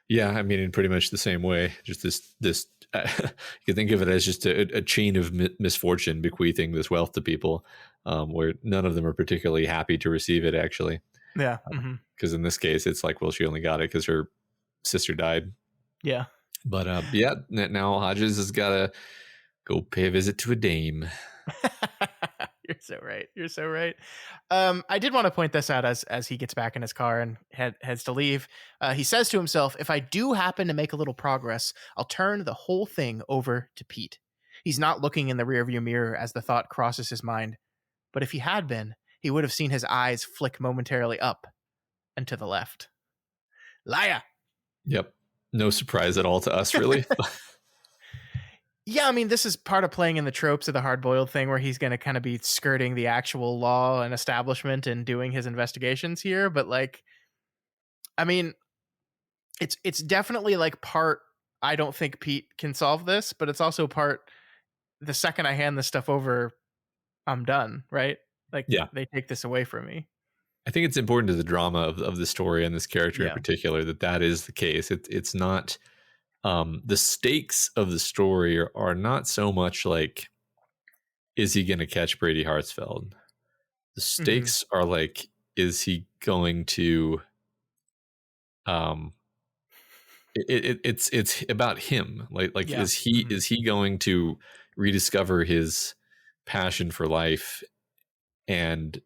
Speaker 2: Yeah, I mean, in pretty much the same way. Just this you can think of it as just a chain of misfortune bequeathing this wealth to people, where none of them are particularly happy to receive it, actually.
Speaker 1: Yeah.
Speaker 2: Because in this case, it's like, well, she only got it because her sister died.
Speaker 1: Yeah.
Speaker 2: But yeah, now Hodges has got to go pay a visit to a dame.
Speaker 1: You're so right. You're so right. I did want to point this out as he gets back in his car and heads to leave. He says to himself, if I do happen to make a little progress, I'll turn the whole thing over to Pete. He's not looking in the rearview mirror as the thought crosses his mind. But if he had been, he would have seen his eyes flick momentarily up and to the left. Liar!
Speaker 2: Yep. No surprise at all to us, really.
Speaker 1: Yeah, I mean, this is part of playing in the tropes of the hard-boiled thing, where he's going to kind of be skirting the actual law and establishment and doing his investigations here. But like, I mean, it's definitely like part I don't think Pete can solve this, but it's also part the second I hand this stuff over, I'm done, right? Like
Speaker 2: Yeah.
Speaker 1: they take this away from me.
Speaker 2: I think it's important to the drama of the story and this character in
Speaker 1: Yeah.
Speaker 2: particular that is the case. It's not the stakes of the story are not so much like, is he going to catch Brady Hartsfield? The
Speaker 1: Hmm.
Speaker 2: stakes are like, is he going to um it's about him, like
Speaker 1: Yeah.
Speaker 2: is he going to rediscover his passion for life and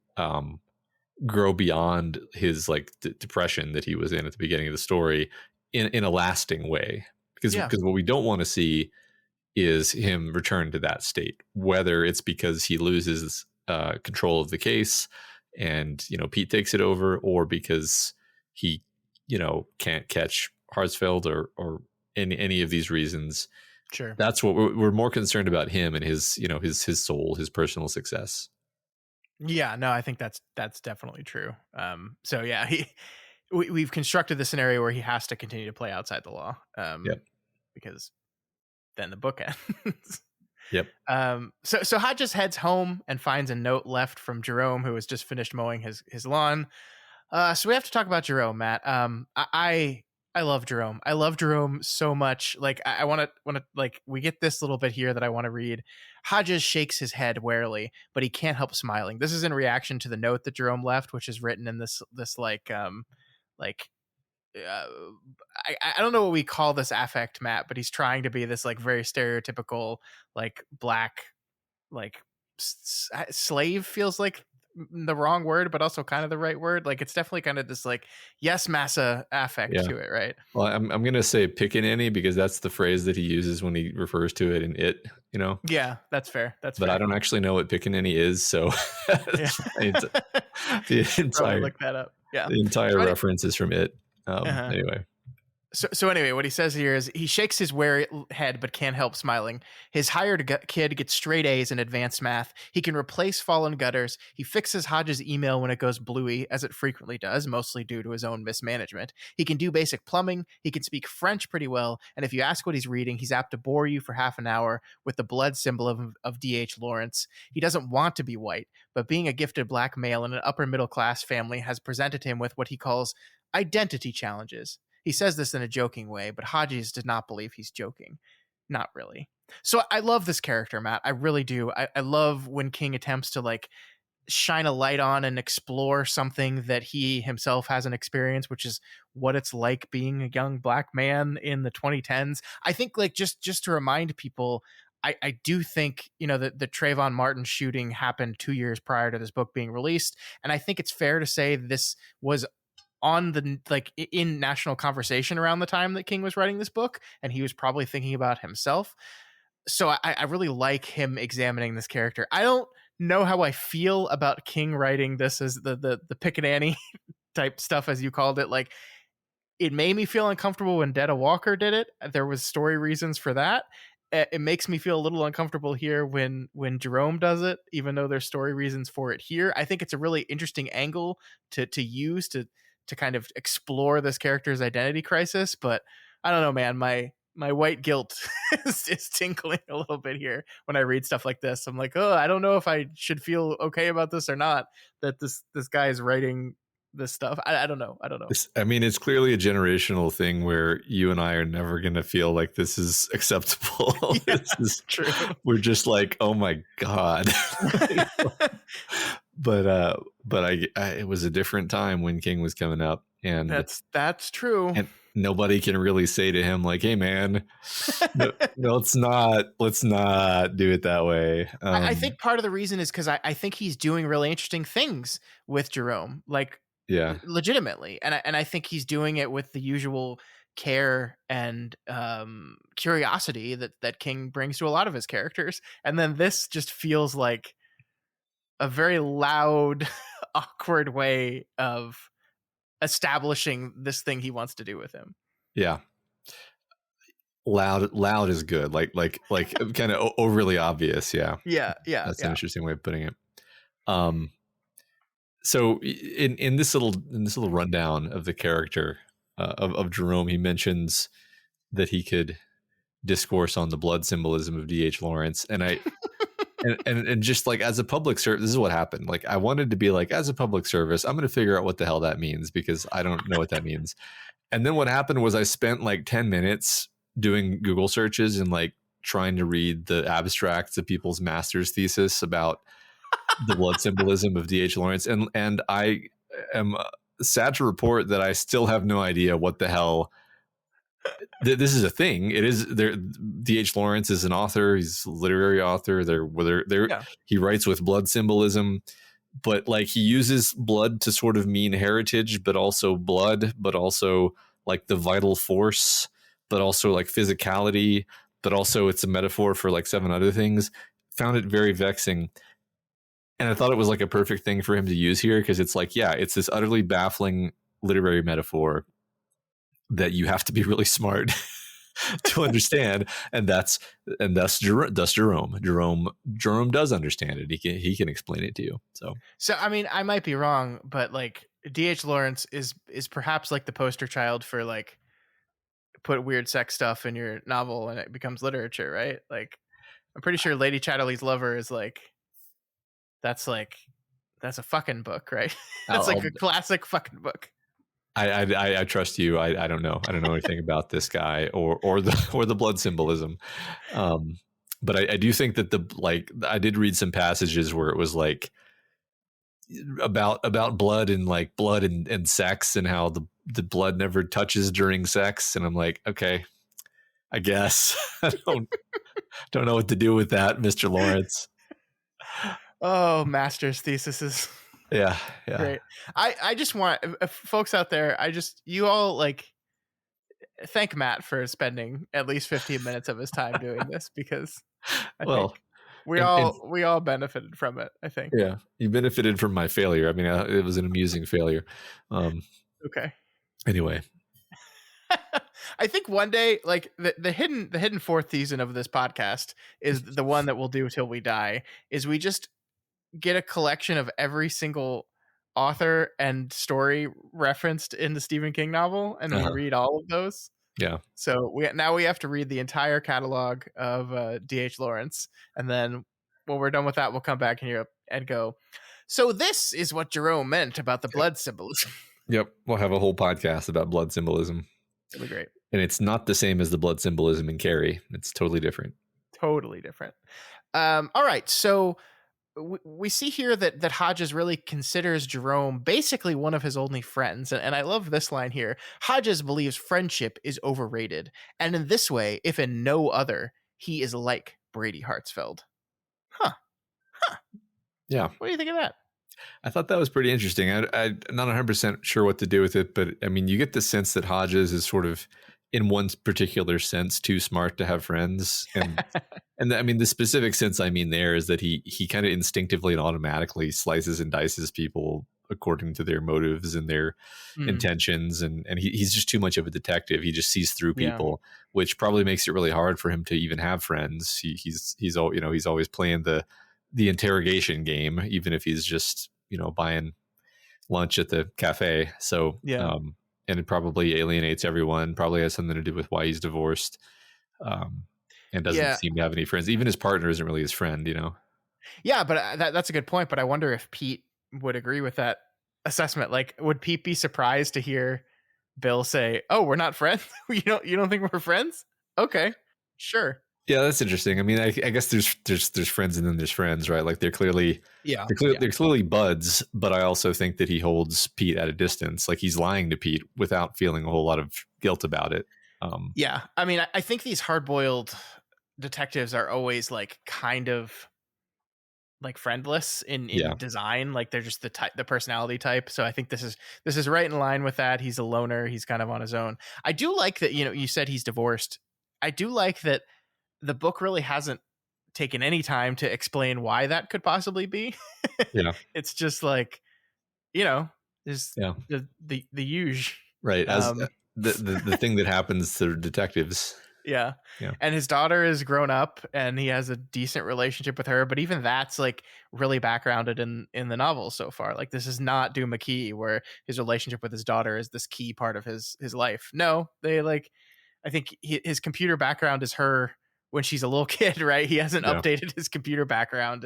Speaker 2: grow beyond his like depression that he was in at the beginning of the story in a lasting way,
Speaker 1: Yeah.
Speaker 2: because what we don't want to see is him return to that state, whether it's because he loses control of the case and Pete takes it over, or because he can't catch Hartsfield, or any of these reasons.
Speaker 1: Sure.
Speaker 2: That's what we're more concerned about, him and his his soul, his personal success.
Speaker 1: Yeah, no, I think that's definitely true. So yeah, we've constructed the scenario where he has to continue to play outside the law,
Speaker 2: Yep.
Speaker 1: because then the book ends.
Speaker 2: Yep.
Speaker 1: So Hodges heads home and finds a note left from Jerome, who has just finished mowing his lawn. So we have to talk about Jerome, Matt. I love Jerome. I love Jerome so much. Like I want to like we get this little bit here that I want to read. Hodges shakes his head warily, but he can't help smiling. This is in reaction to the note that Jerome left, which is written in this like uh, I don't know what we call this affect, Matt, but he's trying to be this like very stereotypical like black like slave feels like the wrong word, but also kind of the right word. Like it's definitely kind of this like yes massa affect
Speaker 2: Yeah.
Speaker 1: to it, right?
Speaker 2: Well, I'm gonna say pickaninny because that's the phrase that he uses when he refers to it in it.
Speaker 1: Yeah, that's fair. That's
Speaker 2: But I
Speaker 1: fair.
Speaker 2: don't actually know what pickaninny is, so
Speaker 1: Yeah.
Speaker 2: the
Speaker 1: Should probably
Speaker 2: entire
Speaker 1: look that up. Yeah.
Speaker 2: the entire
Speaker 1: So
Speaker 2: reference is from it.
Speaker 1: uh
Speaker 2: Anyway,
Speaker 1: So anyway, what he says here is he shakes his weary head but can't help smiling. His hired kid gets straight A's in advanced math. He can replace fallen gutters. He fixes Hodges' email when it goes bluey, as it frequently does, mostly due to his own mismanagement. He can do basic plumbing. He can speak French pretty well. And if you ask what he's reading, he's apt to bore you for half an hour with the blood symbol of D.H. Lawrence. He doesn't want to be white, but being a gifted black male in an upper middle class family has presented him with what he calls identity challenges. He says this in a joking way, but Hodges does not believe he's joking. Not really. So I love this character, Matt. I really do. I love when King attempts to like shine a light on and explore something that he himself hasn't experienced, which is what it's like being a young black man in the 2010s. I think like just to remind people, I do think, that the Trayvon Martin shooting happened 2 years prior to this book being released. And I think it's fair to say this was on the like in national conversation around the time that King was writing this book, and he was probably thinking about himself. So I really like him examining this character. I don't know how I feel about King writing this as the Pickaninny type stuff, as you called it. Like it made me feel uncomfortable when Detta Walker did it. There was story reasons for that. It makes me feel a little uncomfortable here when Jerome does it, even though there's story reasons for it here. I think it's a really interesting angle to use to kind of explore this character's identity crisis. But I don't know, man. My white guilt is tinkling a little bit here when I read stuff like this. I'm like, oh, I don't know if I should feel okay about this or not. That this guy is writing this stuff. I don't know. I don't know.
Speaker 2: I mean, it's clearly a generational thing where you and I are never going to feel like this is acceptable.
Speaker 1: Yeah,
Speaker 2: This is
Speaker 1: true.
Speaker 2: We're just like, oh my god. But it was a different time when King was coming up, and
Speaker 1: That's true.
Speaker 2: and nobody can really say to him like, hey man, no, let's not do it that way.
Speaker 1: I think part of the reason is because I think he's doing really interesting things with Jerome, like
Speaker 2: Yeah.
Speaker 1: legitimately, and I think he's doing it with the usual care and curiosity that King brings to a lot of his characters, and then this just feels like a very loud, awkward way of establishing this thing he wants to do with him.
Speaker 2: Yeah. Loud is good. Like kind of overly obvious. Yeah.
Speaker 1: Yeah,
Speaker 2: That's an interesting way of putting it. So in this little rundown of the character of Jerome, he mentions that he could discourse on the blood symbolism of D.H. Lawrence. And and just like as a public service, this is what happened. Like I wanted to be like, as a public service, I'm going to figure out what the hell that means because I don't know what that means. And then what happened was I spent like 10 minutes doing Google searches and like trying to read the abstracts of people's master's thesis about the blood symbolism of D.H. Lawrence. And I am sad to report that I still have no idea what the hell this is a thing. It is there. D.H. Lawrence is an author. He's a literary author. He writes with blood symbolism, but like he uses blood to sort of mean heritage, but also blood, but also like the vital force, but also like physicality, but also it's a metaphor for like 7 other things. Found it very vexing. And I thought it was like a perfect thing for him to use here because it's like, yeah, it's this utterly baffling literary metaphor that you have to be really smart to understand, and that's Jerome. Jerome does understand it. He can explain it to you. So
Speaker 1: I mean, I might be wrong, but like D.H. Lawrence is perhaps like the poster child for like put weird sex stuff in your novel and it becomes literature, right? Like I'm pretty sure Lady Chatterley's Lover is like that's a fucking book, right? That's like a classic fucking book.
Speaker 2: I trust you. I don't know. I don't know anything about this guy or the blood symbolism. But I do think that I did read some passages where it was like about blood and like blood and sex and how the blood never touches during sex. And I'm like, okay, I guess I don't know what to do with that, Mr. Lawrence.
Speaker 1: Oh, master's theses.
Speaker 2: Yeah.
Speaker 1: Great. I just want folks out there. You all like thank Matt for spending at least 15 minutes of his time doing this because I think we all benefited from it. I think.
Speaker 2: Yeah, you benefited from my failure. I mean, it was an amusing failure.
Speaker 1: Okay.
Speaker 2: Anyway,
Speaker 1: I think one day, like the hidden fourth season of this podcast is the one that we'll do till we die. Is we just get a collection of every single author and story referenced in the Stephen King novel, and we read all of those.
Speaker 2: Yeah.
Speaker 1: So we have to read the entire catalog of D.H. Lawrence, and then when we're done with that, we'll come back in here and go. So this is what Jerome meant about the blood symbolism.
Speaker 2: Yep, we'll have a whole podcast about blood symbolism.
Speaker 1: It'll be great,
Speaker 2: and it's not the same as the blood symbolism in Carrie. It's totally different.
Speaker 1: Totally different. All right, so. We see here that Hodges really considers Jerome basically one of his only friends. And I love this line here. Hodges believes friendship is overrated. And in this way, if in no other, he is like Brady Hartsfield. Huh.
Speaker 2: Yeah.
Speaker 1: What do you think of that?
Speaker 2: I thought that was pretty interesting. I'm not 100% sure what to do with it. But I mean, you get the sense that Hodges is sort of, in one particular sense, too smart to have friends. And I mean, the specific sense I mean there is that he kind of instinctively and automatically slices and dices people according to their motives and their intentions. And he's just too much of a detective. He just sees through people, which probably makes it really hard for him to even have friends. He's always playing the interrogation game, even if he's just, buying lunch at the cafe. So, and it probably alienates everyone, probably has something to do with why he's divorced. And doesn't seem to have any friends. Even his partner isn't really his friend,
Speaker 1: Yeah, but that's a good point. But I wonder if Pete would agree with that assessment. Like, would Pete be surprised to hear Bill say, "Oh, we're not friends. you don't think we're friends? Okay, sure."
Speaker 2: Yeah, that's interesting. I mean, I guess there's friends and then there's friends, right? Like they're clearly they're clearly buds. But I also think that he holds Pete at a distance. Like he's lying to Pete without feeling a whole lot of guilt about it.
Speaker 1: Yeah, I mean, I think these hard-boiled detectives are always like kind of like friendless in design. Like they're just the personality type. So I think this is right in line with that. He's a loner. He's kind of on his own. I do like that. You said he's divorced. I do like that the book really hasn't taken any time to explain why that could possibly be.
Speaker 2: Yeah,
Speaker 1: it's just like, there's the huge
Speaker 2: right as the thing that happens to detectives.
Speaker 1: Yeah. And his daughter is grown up and he has a decent relationship with her. But even that's like really backgrounded in the novel so far. Like this is not Doom McKee where his relationship with his daughter is this key part of his life. No, they like I think his computer background is her when she's a little kid, right? He hasn't
Speaker 2: Yeah,
Speaker 1: updated his computer background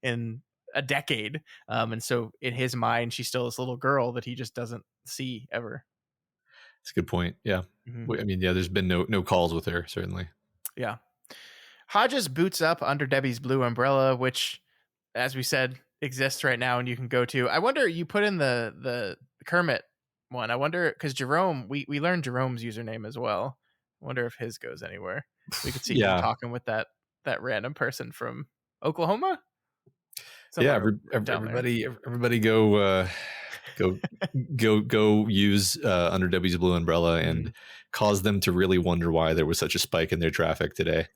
Speaker 1: in a decade, and so in his mind, she's still this little girl that he just doesn't see ever.
Speaker 2: that's a good point. Yeah,
Speaker 1: Mm-hmm.
Speaker 2: I mean, yeah, there's been no calls with her certainly.
Speaker 1: Yeah. Hodges boots up under Debbie's blue umbrella, which, as we said, exists right now and you can go to. I wonder, you put in the Kermit one. I wonder, because Jerome, we learned Jerome's username as well. I wonder if his goes anywhere. We could see him
Speaker 2: Yeah,
Speaker 1: talking with that random person from Oklahoma,
Speaker 2: yeah.
Speaker 1: somewhere down there.
Speaker 2: Everybody go go use under Debbie's blue umbrella and cause them to really wonder why there was such a spike in their traffic today.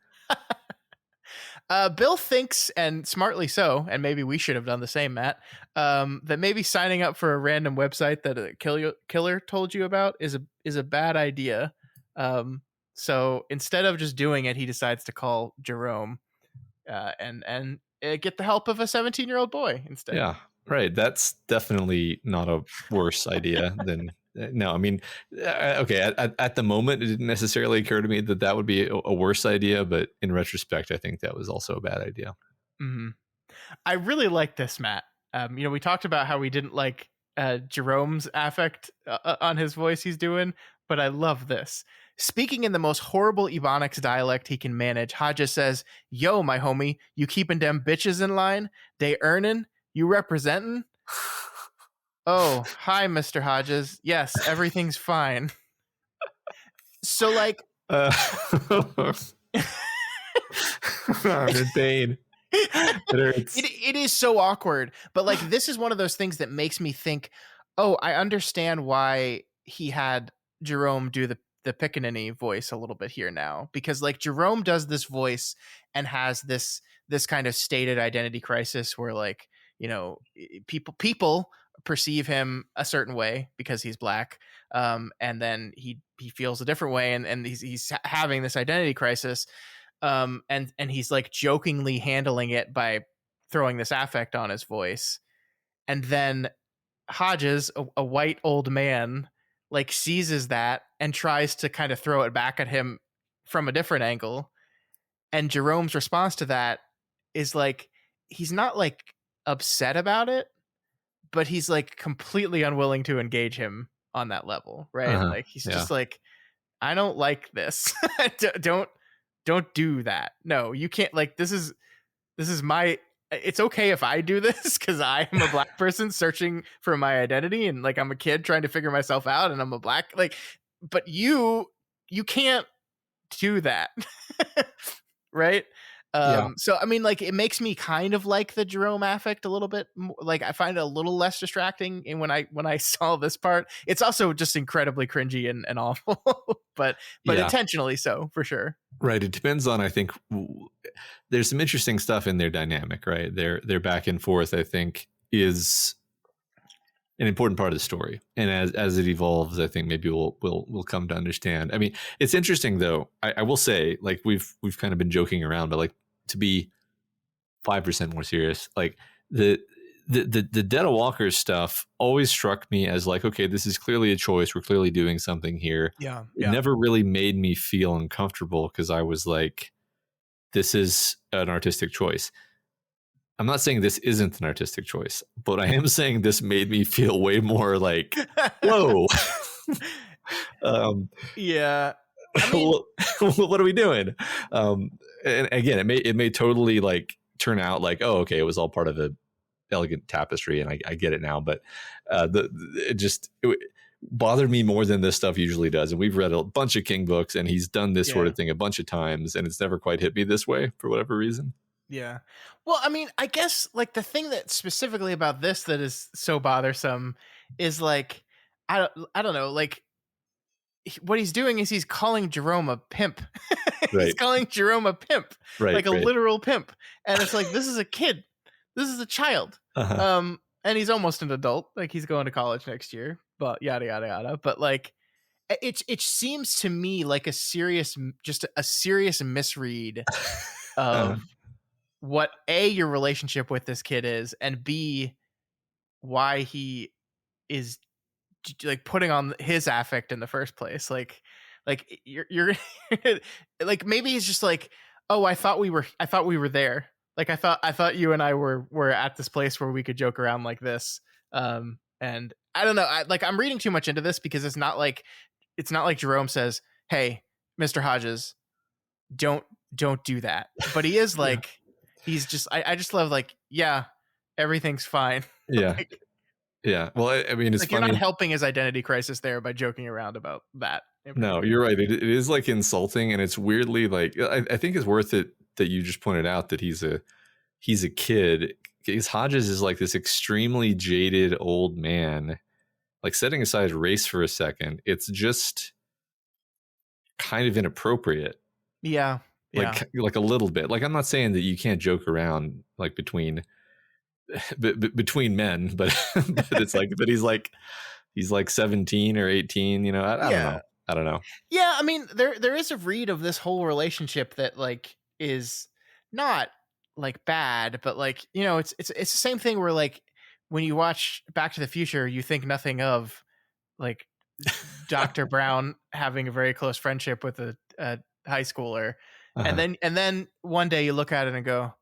Speaker 1: Bill thinks, and smartly so, and maybe we should have done the same, Matt, that maybe signing up for a random website that a killer told you about is a bad idea. So instead of just doing it, he decides to call Jerome and get the help of a 17-year-old boy instead.
Speaker 2: Yeah, right. That's definitely not a worse idea than. No, I mean, okay. At the moment, it didn't necessarily occur to me that would be a worse idea, but in retrospect, I think that was also a bad idea.
Speaker 1: Mm-hmm. I really like this, Matt. We talked about how we didn't like Jerome's affect on his voice he's doing, but I love this. Speaking in the most horrible Ebonics dialect he can manage, Hodges says, "Yo, my homie, you keeping them bitches in line? They earning? You representing?" "Oh, hi, Mr. Hodges. Yes, everything's fine." So, like,
Speaker 2: I'm in pain. It hurts.
Speaker 1: It is so awkward, but like this is one of those things that makes me think, oh, I understand why he had Jerome do the Pickaninny voice a little bit here now, because like Jerome does this voice and has this kind of stated identity crisis where like, people perceive him a certain way because he's black, and then he feels a different way, and he's having this identity crisis, and he's like jokingly handling it by throwing this affect on his voice, and then Hodges, a white old man, like seizes that and tries to kind of throw it back at him from a different angle, and Jerome's response to that is like, he's not like upset about it, but he's like completely unwilling to engage him on that level, right? Like he's just like, I don't like this. Don't do that. No, you can't. Like this is my. It's okay if I do this because I am a black person searching for my identity, and like I'm a kid trying to figure myself out, and I'm a black but you can't do that, right? So I mean, like it makes me kind of like the Jerome affect a little bit more. Like I find it a little less distracting, and when I saw this part, it's also just incredibly cringy and awful, but intentionally so, for sure.
Speaker 2: Right. It depends on, I think, there's some interesting stuff in their dynamic, right? Their back and forth, I think, is an important part of the story. And as it evolves, I think maybe we'll come to understand. I mean, it's interesting though. I will say, like we've kind of been joking around, but like to be 5% more serious, like the Detta Walker stuff always struck me as like, okay, this is clearly a choice. We're clearly doing something here.
Speaker 1: Yeah.
Speaker 2: It never really made me feel uncomfortable because I was like, this is an artistic choice. I'm not saying this isn't an artistic choice, but I am saying this made me feel way more like, whoa.
Speaker 1: Yeah. I mean,
Speaker 2: what are we doing? And again, it may totally like turn out like, oh, okay, it was all part of a elegant tapestry, and I get it now, but it bothered me more than this stuff usually does. And we've read a bunch of King books, and he's done this sort of thing a bunch of times, and it's never quite hit me this way for whatever reason.
Speaker 1: Yeah. Well, I mean, I guess like the thing that specifically about this that is so bothersome is like, I don't know, like what he's doing is he's calling Jerome a pimp. He's calling Jerome a pimp, like a literal pimp. And it's like, this is a kid. This is a child. And he's almost an adult. Like he's going to college next year, but yada, yada, yada. But like, it seems to me like a serious misread of what your relationship with this kid is, and B, why he is like putting on his affect in the first place. Like Like you're like maybe he's just like, oh, I thought we were there. Like I thought you and I were at this place where we could joke around like this. And I don't know. I'm reading too much into this because it's not like Jerome says, "Hey, Mr. Hodges, don't do that." But he is
Speaker 2: Yeah.
Speaker 1: like, he's just I just love like, yeah, everything's fine.
Speaker 2: Yeah.
Speaker 1: Like,
Speaker 2: Yeah. Well, I mean, it's
Speaker 1: like you're
Speaker 2: funny.
Speaker 1: not helping his identity crisis there by joking around about that.
Speaker 2: No, you're right. It is like insulting, and it's weirdly like I think it's worth it that you just pointed out that he's a kid. Because Hodges is like this extremely jaded old man. Like, setting aside race for a second, it's just kind of inappropriate.
Speaker 1: Yeah. Yeah.
Speaker 2: Like a little bit. Like, I'm not saying that you can't joke around like between men, but but it's like, but he's like 17 or 18. You know, I don't know. I don't know.
Speaker 1: Yeah, I mean, there is a read of this whole relationship that like is not like bad, but like, you know, it's the same thing where like when you watch Back to the Future, you think nothing of like Dr. Brown having a very close friendship with a high schooler,
Speaker 2: Uh-huh.
Speaker 1: and then one day you look at it and go,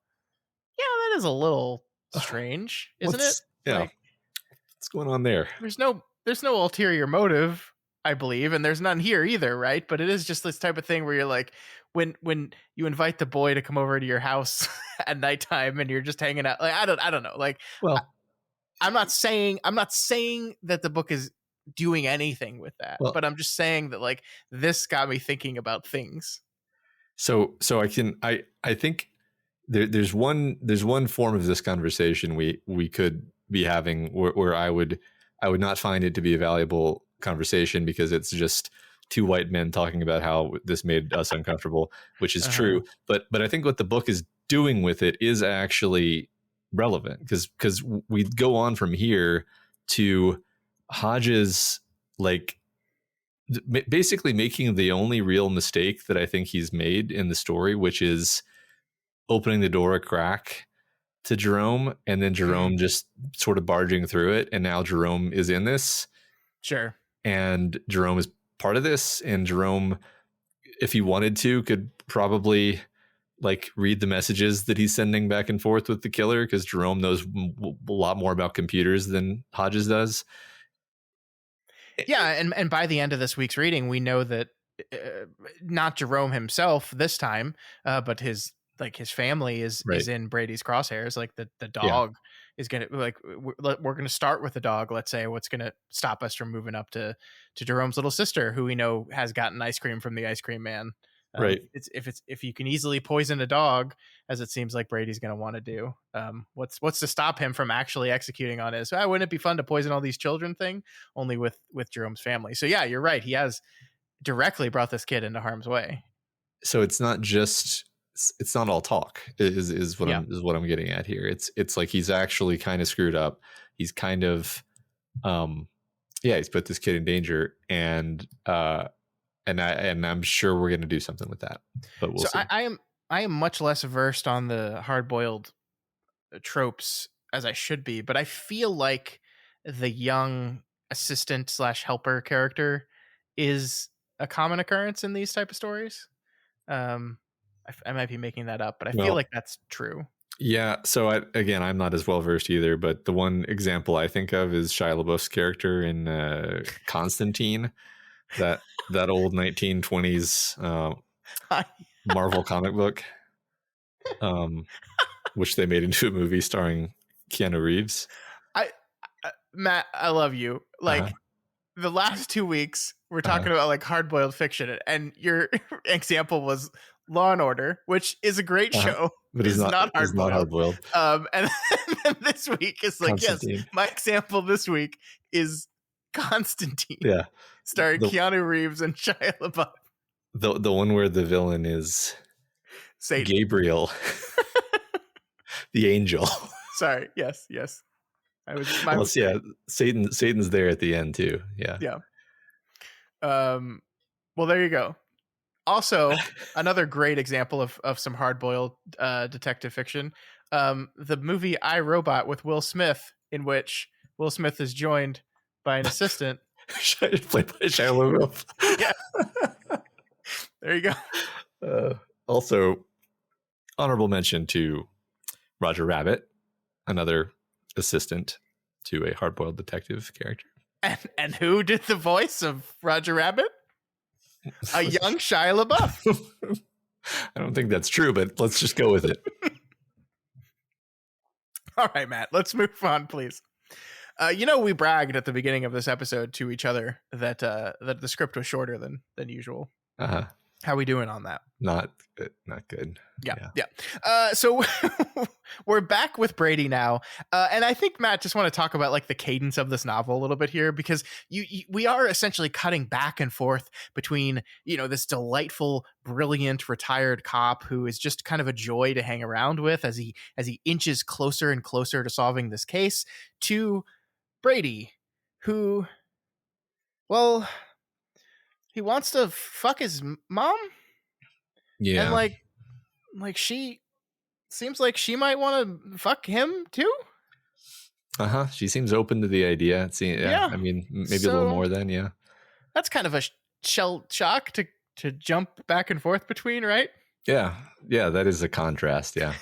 Speaker 1: yeah, that is a little strange, isn't it?
Speaker 2: Yeah.
Speaker 1: Like,
Speaker 2: what's going on there?
Speaker 1: there's no ulterior motive, I believe, and there's none here either, right? But it is just this type of thing where you're like, when you invite the boy to come over to your house at nighttime and you're just hanging out, like I don't know, like
Speaker 2: Well,
Speaker 1: I'm not saying that the book is doing anything with that,
Speaker 2: well,
Speaker 1: but I'm just saying that like this got me thinking about things.
Speaker 2: so I think there's one form of this conversation we could be having where I would not find it to be a valuable conversation because it's just two white men talking about how this made us uncomfortable, which is true. But I think what the book is doing with it is actually relevant because we go on from here to Hodges like basically making the only real mistake that I think he's made in the story, which is opening the door a crack to Jerome, and then Jerome just sort of barging through it, and now Jerome is in this.
Speaker 1: Sure.
Speaker 2: And Jerome is part of this, and Jerome, if he wanted to, could probably like read the messages that he's sending back and forth with the killer, because Jerome knows a lot more about computers than Hodges does.
Speaker 1: Yeah, and by the end of this week's reading, we know that not Jerome himself this time, but his family is in Brady's crosshairs. Like the dog is gonna, like we're gonna start with the dog. Let's say what's gonna stop us from moving up to Jerome's little sister, who we know has gotten ice cream from the ice cream man.
Speaker 2: Right.
Speaker 1: If you can easily poison a dog, as it seems like Brady's going to want to do, what's to stop him from actually executing on his, wouldn't it be fun to poison all these children thing, only with Jerome's family. So yeah, you're right. He has directly brought this kid into harm's way.
Speaker 2: So it's not all talk is what I'm getting at here. It's like he's actually kind of screwed up. He's kind of, he's put this kid in danger, and I'm sure we're going to do something with that, but we'll see.
Speaker 1: I am much less versed on the hard-boiled tropes as I should be, but I feel like the young assistant / helper character is a common occurrence in these type of stories. I might be making that up, but I feel like that's true. Yeah.
Speaker 2: So I'm not as well versed either, but the one example I think of is Shia LaBeouf's character in Constantine. That old 1920s Marvel comic book, which they made into a movie starring Keanu Reeves.
Speaker 1: Matt, I love you. Like the last 2 weeks, we're talking about like hard-boiled fiction, and your example was Law and Order, which is a great show,
Speaker 2: but it's not hard-boiled.
Speaker 1: And then this week is like, yes, my example this week is Constantine.
Speaker 2: Yeah.
Speaker 1: Starring Keanu Reeves and Shia LaBeouf.
Speaker 2: The one where the villain is
Speaker 1: Satan.
Speaker 2: Gabriel, the angel.
Speaker 1: Sorry. Yes.
Speaker 2: Satan's there at the end too. Yeah.
Speaker 1: Yeah. Well, there you go. Also, another great example of some hard-boiled detective fiction. The movie I, Robot with Will Smith, in which Will Smith is joined by an assistant
Speaker 2: played by Shia LaBeouf.
Speaker 1: Yeah. There you go.
Speaker 2: Also, honorable mention to Roger Rabbit, another assistant to a hard-boiled detective character.
Speaker 1: And who did the voice of Roger Rabbit? A young Shia LaBeouf.
Speaker 2: I don't think that's true, but let's just go with it.
Speaker 1: All right, Matt, let's move on, please. We bragged at the beginning of this episode to each other that that the script was shorter than usual.
Speaker 2: Uh-huh.
Speaker 1: How are we doing on that?
Speaker 2: Not good.
Speaker 1: Yeah. So we're back with Brady now, and I think, Matt, just want to talk about like the cadence of this novel a little bit here, because we are essentially cutting back and forth between this delightful, brilliant retired cop who is just kind of a joy to hang around with as he inches closer and closer to solving this case, to Brady, who, well, he wants to fuck his mom.
Speaker 2: Yeah.
Speaker 1: And like she seems like she might want to fuck him too.
Speaker 2: She seems open to the idea.
Speaker 1: Yeah.
Speaker 2: I mean, maybe a little more than, yeah.
Speaker 1: That's kind of a shell shock to jump back and forth between, right?
Speaker 2: Yeah, that is a contrast. Yeah.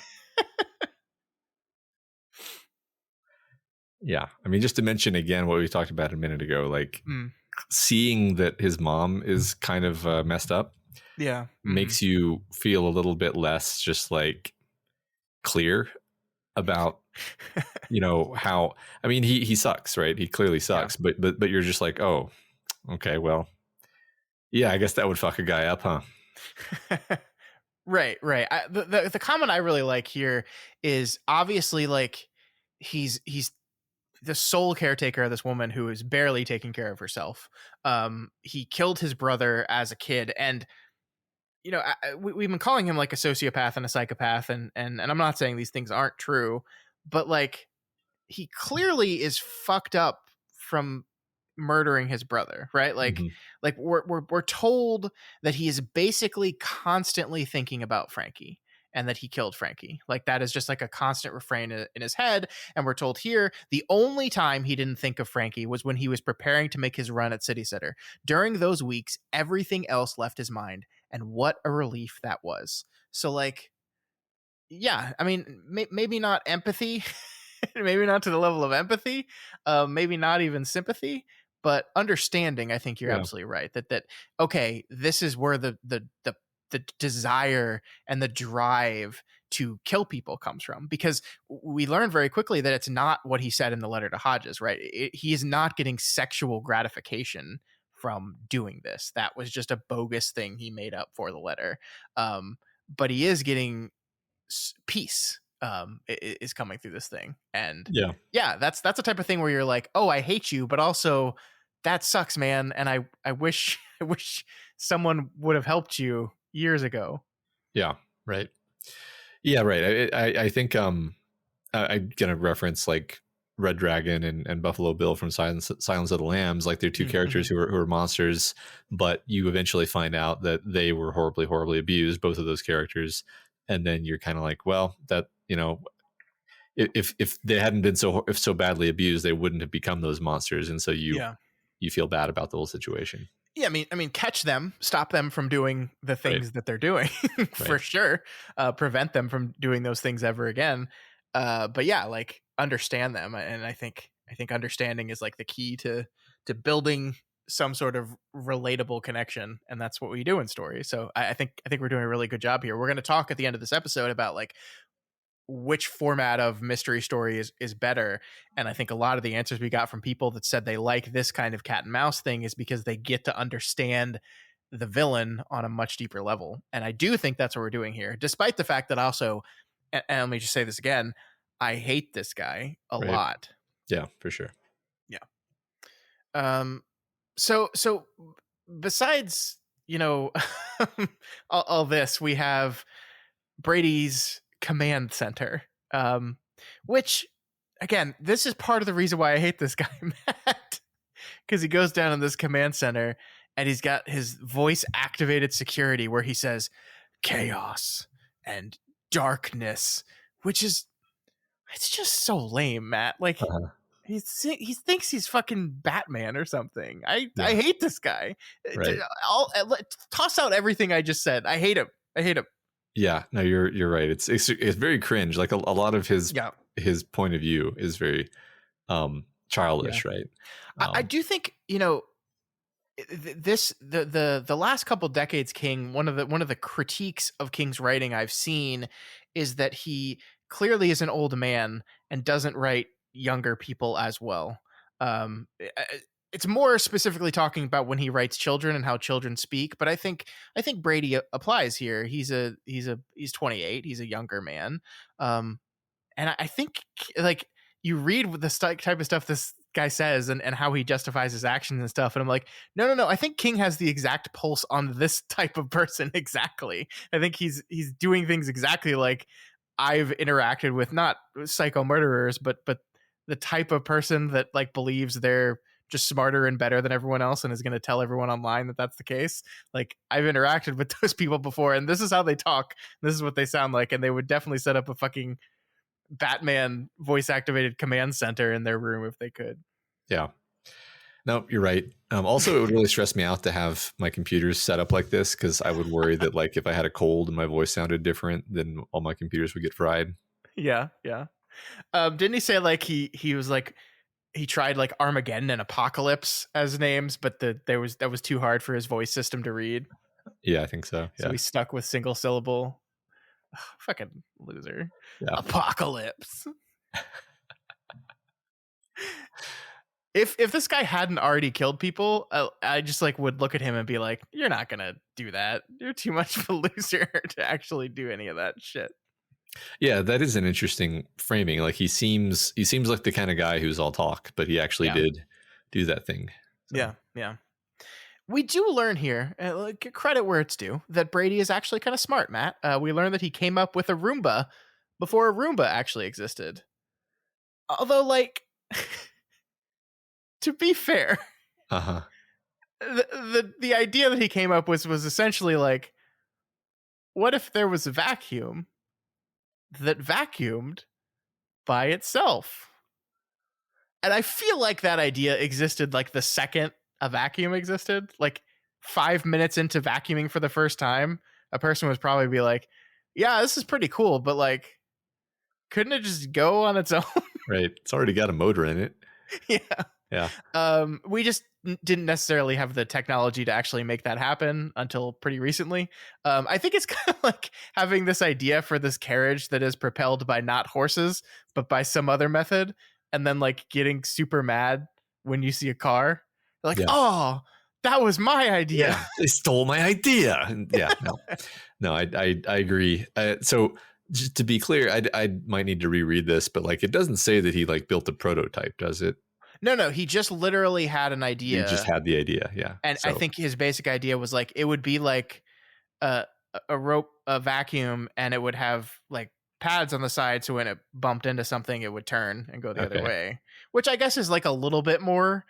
Speaker 2: Yeah, I mean, just to mention again what we talked about a minute ago, like seeing that his mom is kind of messed up, makes you feel a little bit less just like clear about how, I mean, he sucks, right? He clearly sucks, but you're just like, oh, okay, well, yeah, I guess that would fuck a guy up, huh?
Speaker 1: Right. The comment I really like here is obviously like he's the sole caretaker of this woman who is barely taking care of herself. He killed his brother as a kid, and we've been calling him like a sociopath and a psychopath, and I'm not saying these things aren't true, but like he clearly is fucked up from murdering his brother, right? Like like we're told that he is basically constantly thinking about Frankie and that he killed Frankie. Like that is just like a constant refrain in his head. And we're told here the only time he didn't think of Frankie was when he was preparing to make his run at City Sitter. During those weeks, everything else left his mind, and what a relief that was. So like, yeah, I mean, maybe not empathy, maybe not to the level of empathy, maybe not even sympathy, but understanding. I think you're absolutely right that okay, this is where the desire and the drive to kill people comes from, because we learn very quickly that it's not what he said in the letter to Hodges, right? He is not getting sexual gratification from doing this. That was just a bogus thing he made up for the letter. But he is getting peace is coming through this thing. And that's the type of thing where you're like, oh, I hate you, but also that sucks, man. And I wish someone would have helped you years ago.
Speaker 2: Yeah, right. I think I'm gonna reference like Red Dragon and Buffalo Bill from Silence of the Lambs. Like they're two characters who are monsters, but you eventually find out that they were horribly abused, both of those characters. And then you're kind of like, well, that, if they hadn't been so badly abused, they wouldn't have become those monsters. And so you feel bad about the whole situation.
Speaker 1: Yeah, I mean, catch them, stop them from doing the things that they're doing, for sure. Prevent them from doing those things ever again. But yeah, like understand them, and I think understanding is like the key to building some sort of relatable connection, and that's what we do in stories. So I think we're doing a really good job here. We're going to talk at the end of this episode about like which format of mystery story is better. And I think a lot of the answers we got from people that said they like this kind of cat and mouse thing is because they get to understand the villain on a much deeper level. And I do think that's what we're doing here, despite the fact that also, and let me just say this again, I hate this guy a lot.
Speaker 2: Yeah, for sure.
Speaker 1: Yeah. So besides, all this, we have Brady's command center, which again, this is part of the reason why I hate this guy, Matt, because he goes down in this command center and he's got his voice activated security where he says chaos and darkness, which is, it's just so lame, Matt. Like He thinks he's fucking Batman or something. I
Speaker 2: Yeah,
Speaker 1: hate this guy.
Speaker 2: right.
Speaker 1: Toss out everything I just said. I hate him. I hate him.
Speaker 2: Yeah, no, you're right. It's very cringe. Like a lot of
Speaker 1: Yeah.
Speaker 2: his point of view is very
Speaker 1: Yeah.
Speaker 2: childish, right?
Speaker 1: I do think, the last couple decades King, one of the critiques of King's writing I've seen is that he clearly is an old man and doesn't write younger people as well. It's more specifically talking about when he writes children and how children speak, but I think Brady applies here. He's 28, he's a younger man. And I think, like, you read the type of stuff this guy says and how he justifies his actions and stuff, and I'm like, no, I think King has the exact pulse on this type of person. Exactly. I think he's doing things exactly like I've interacted with, not psycho murderers, but the type of person that, like, believes they're just smarter and better than everyone else and is going to tell everyone online that that's the case. Like, I've interacted with those people before, and this is how they talk, this is what they sound like, and they would definitely set up a fucking Batman voice activated command center in their room if they could.
Speaker 2: Yeah. No, you're right. Also, it would really stress me out to have my computers set up like this, because I would worry that, like, if I had a cold and my voice sounded different, then all my computers would get fried.
Speaker 1: Yeah. Didn't he say, like, he was like, he tried like Armageddon and Apocalypse as names, but that was too hard for his voice system to read.
Speaker 2: Yeah, I think so.
Speaker 1: So
Speaker 2: Yeah.
Speaker 1: he stuck with single syllable. Ugh, fucking loser.
Speaker 2: Yeah.
Speaker 1: Apocalypse. If this guy hadn't already killed people, I just, like, would look at him and be like, you're not gonna do that. You're too much of a loser to actually do any of that shit.
Speaker 2: Yeah, that is an interesting framing. Like, he seems like the kind of guy who's all talk, but he actually
Speaker 1: Yeah.
Speaker 2: did do that thing. So
Speaker 1: Yeah. We do learn here, like, credit where it's due, that Brady is actually kind of smart, Matt. We learned that he came up with a Roomba before a Roomba actually existed. Although, like, to be fair,
Speaker 2: uh-huh.
Speaker 1: the idea that he came up with was essentially like, what if there was a vacuum that vacuumed by itself? And I feel like that idea existed like the second a vacuum existed. Like 5 minutes into vacuuming for the first time, a person would probably be like, yeah, this is pretty cool, but, like, couldn't it just go on its own?
Speaker 2: Right. It's already got a motor in it.
Speaker 1: Yeah.
Speaker 2: Yeah.
Speaker 1: We just didn't necessarily have the technology to actually make that happen until pretty recently. I think it's kind of like having this idea for this carriage that is propelled by not horses, but by some other method, and then, like, getting super mad when you see a car. Like,
Speaker 2: Yeah.
Speaker 1: oh, that was my idea.
Speaker 2: Yeah. They stole my idea. And yeah. No, I agree. So just to be clear, I might need to reread this, but, like, it doesn't say that he, like, built a prototype, does it?
Speaker 1: No, he just literally had an
Speaker 2: He just
Speaker 1: idea.
Speaker 2: had the idea. Yeah.
Speaker 1: And I
Speaker 2: So,
Speaker 1: think his basic idea was, like, it would be like a a rope, a vacuum, and it would have, like, pads on the side, so when it bumped into something, it would turn and go the other
Speaker 2: okay.
Speaker 1: way. Which I guess is, like, a little bit more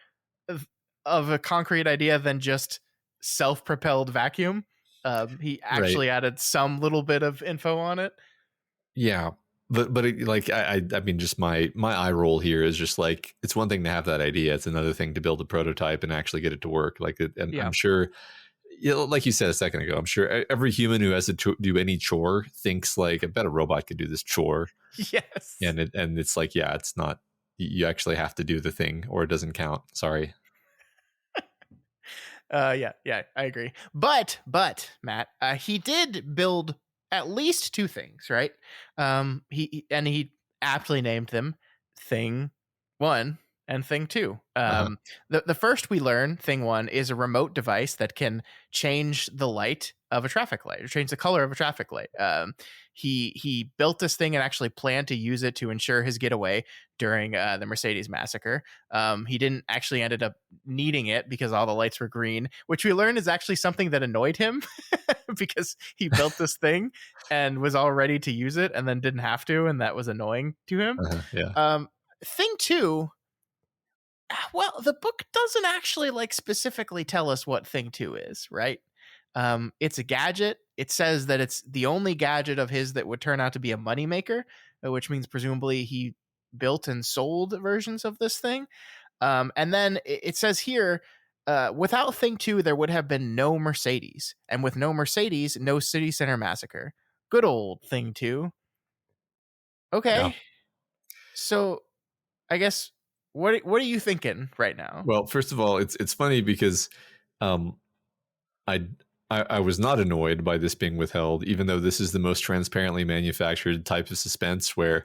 Speaker 1: of a concrete idea than just self-propelled vacuum. He
Speaker 2: Right.
Speaker 1: actually added some little bit of info on it.
Speaker 2: Yeah. But like, I mean, just my eye roll here is just like, it's one thing to have that idea. It's another thing to build a prototype and actually get it to work. Like, and
Speaker 1: Yeah.
Speaker 2: I'm sure, like you said a second ago, I'm sure every human who has to do any chore thinks, like, I bet a robot could do this chore.
Speaker 1: Yes.
Speaker 2: And it's like, yeah, it's not, you actually have to do the thing or it doesn't count. Sorry.
Speaker 1: Yeah, I agree. But Matt, he did build at least two things, right? He aptly named them Thing One and Thing Two.
Speaker 2: Uh-huh.
Speaker 1: The first we learn, Thing One, is a remote device that can change the light of a traffic light or change the color of a traffic light. He built this thing and actually planned to use it to ensure his getaway during the Mercedes massacre. He didn't actually ended up needing it because all the lights were green, which we learned is actually something that annoyed him because he built this thing and was all ready to use it and then didn't have to, and that was annoying to him.
Speaker 2: Yeah.
Speaker 1: Thing two, well, the book doesn't actually, like, specifically tell us what Thing Two is, right? It's a gadget. It says that it's the only gadget of his that would turn out to be a moneymaker, which means presumably he built and sold versions of this thing. And then it says here, without Thing 2, there would have been no Mercedes. And with no Mercedes, no City Center Massacre. Good old Thing 2.
Speaker 2: Yeah.
Speaker 1: Okay. So I guess what are you thinking right now?
Speaker 2: Well, first of all, it's funny because um, I, I was not annoyed by this being withheld, even though this is the most transparently manufactured type of suspense where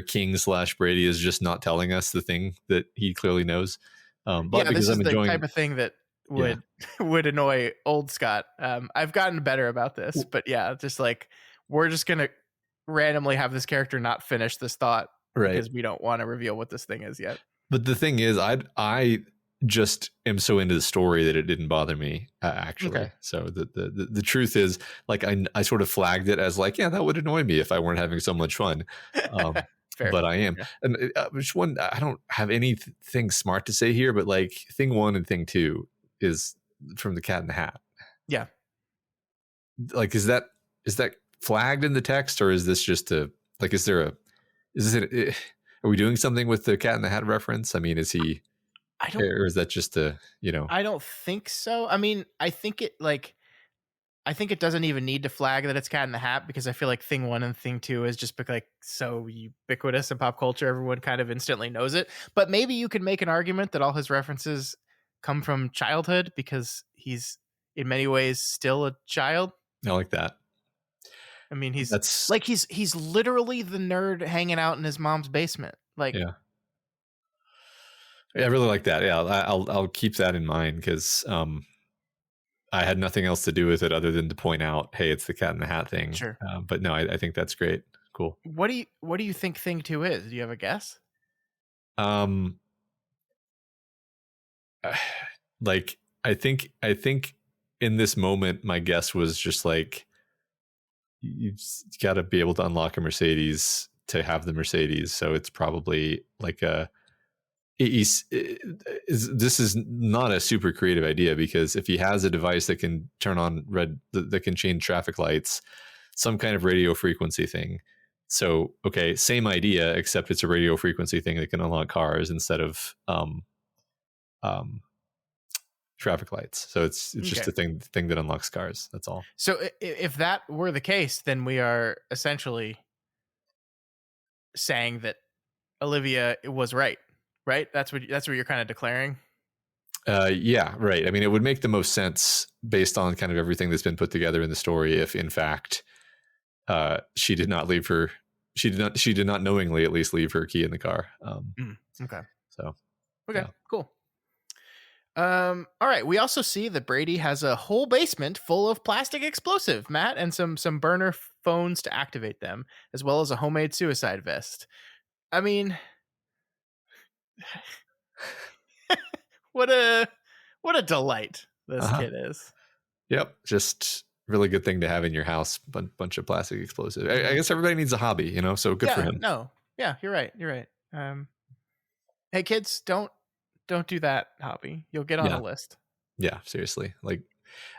Speaker 2: King/Brady is just not telling us the thing that he clearly knows. But
Speaker 1: Yeah,
Speaker 2: because
Speaker 1: this
Speaker 2: I'm
Speaker 1: is the
Speaker 2: enjoying,
Speaker 1: type of thing that
Speaker 2: yeah,
Speaker 1: would annoy old Scott. I've gotten better about this, but yeah, just like we're just gonna randomly have this character not finish this thought
Speaker 2: right.
Speaker 1: because we don't want to reveal what this thing is yet.
Speaker 2: But the thing is, I just am so into the story that it didn't bother me actually.
Speaker 1: Okay.
Speaker 2: So the truth is, like, I sort of flagged it as like, yeah, that would annoy me if I weren't having so much fun.
Speaker 1: Fair.
Speaker 2: But I am.
Speaker 1: Yeah.
Speaker 2: And which one? I don't have anything smart to say here, but like Thing 1 and Thing 2 is from the Cat in the Hat.
Speaker 1: Yeah.
Speaker 2: Like, is that flagged in the text, or is this just a like? Is this are we doing something with the Cat in the Hat reference? I mean, is he?
Speaker 1: I don't
Speaker 2: Or is that just a,
Speaker 1: I don't think so. I mean, I think it doesn't even need to flag that it's Cat in the Hat because I feel like Thing 1 and Thing 2 is just like so ubiquitous in pop culture, everyone kind of instantly knows it. But maybe you could make an argument that all his references come from childhood because he's in many ways still a child.
Speaker 2: I like that.
Speaker 1: I mean,
Speaker 2: That's
Speaker 1: he's literally the nerd hanging out in his mom's basement. Like,
Speaker 2: yeah. I really like that. Yeah, I'll keep that in mind because I had nothing else to do with it other than to point out, hey, it's the Cat in the Hat thing.
Speaker 1: sure.
Speaker 2: But no, I think that's great. Cool.
Speaker 1: What do you think Thing 2 is? Do you have a guess?
Speaker 2: Um, like I think in this moment, my guess was just like you've got to be able to unlock a Mercedes to have the Mercedes. So it's probably like this is not a super creative idea because if he has a device that can turn on red, that can change traffic lights, some kind of radio frequency thing. So, okay, same idea, except it's a radio frequency thing that can unlock cars instead of traffic lights. So it's just a thing that unlocks cars. That's all.
Speaker 1: So if that were the case, then we are essentially saying that Olivia was right. Right? That's what you're kind of declaring.
Speaker 2: Yeah, right. I mean, it would make the most sense based on kind of everything that's been put together in the story if, in fact, she did not leave her. She did not knowingly, at least, leave her key in the car.
Speaker 1: Okay.
Speaker 2: So.
Speaker 1: Okay.
Speaker 2: Yeah.
Speaker 1: Cool. All right. We also see that Brady has a whole basement full of plastic explosive, Matt, and some burner phones to activate them, as well as a homemade suicide vest. I mean, what a delight this kid is.
Speaker 2: Yep, just really good thing to have in your house. Bunch of plastic explosive. I guess everybody needs a hobby, so good for him.
Speaker 1: No, yeah, you're right. Hey kids, don't do that hobby. You'll get on a list.
Speaker 2: Yeah, seriously. Like,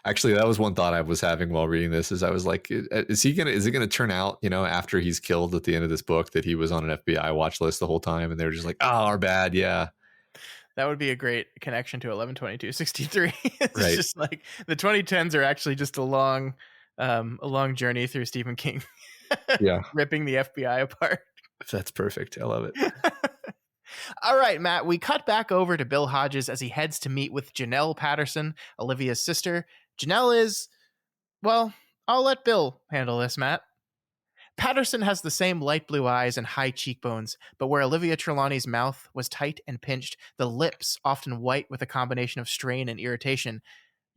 Speaker 2: actually, that was one thought I was having while reading this. Is I was like, is it gonna turn out, after he's killed at the end of this book, that he was on an FBI watch list the whole time, and they were just like, oh, our bad, yeah.
Speaker 1: That would be a great connection to 11/22/63. It's
Speaker 2: right.
Speaker 1: just like the 2010s are actually just a long journey through Stephen King.
Speaker 2: Yeah,
Speaker 1: ripping the FBI apart.
Speaker 2: That's perfect. I love it.
Speaker 1: All right, Matt, we cut back over to Bill Hodges as he heads to meet with Janelle Patterson, Olivia's sister. Janelle is, well, I'll let Bill handle this, Matt. Patterson has the same light blue eyes and high cheekbones, but where Olivia Trelawney's mouth was tight and pinched, the lips often white with a combination of strain and irritation,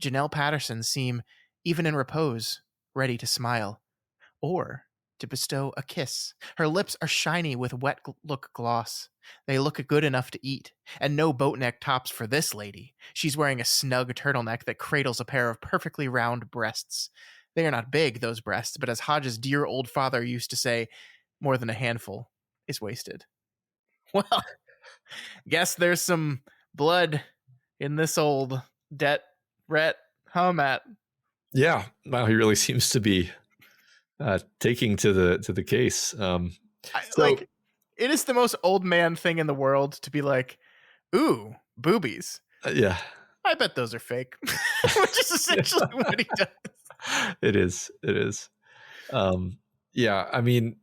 Speaker 1: Janelle Patterson seem, even in repose, ready to smile. Or to bestow a kiss. Her lips are shiny with wet look gloss. They look good enough to eat, and no boat neck tops for this lady. She's wearing a snug turtleneck that cradles a pair of perfectly round breasts. They are not big, those breasts, but as Hodge's dear old father used to say, more than a handful is wasted. Well, guess there's some blood in this old Rhett, huh, Matt?
Speaker 2: Yeah, wow, he really seems to be taking to the case.
Speaker 1: it is the most old man thing in the world to be like, ooh, boobies.
Speaker 2: Yeah.
Speaker 1: I bet those are fake, which is essentially what he does.
Speaker 2: It is. It is. Yeah. I mean,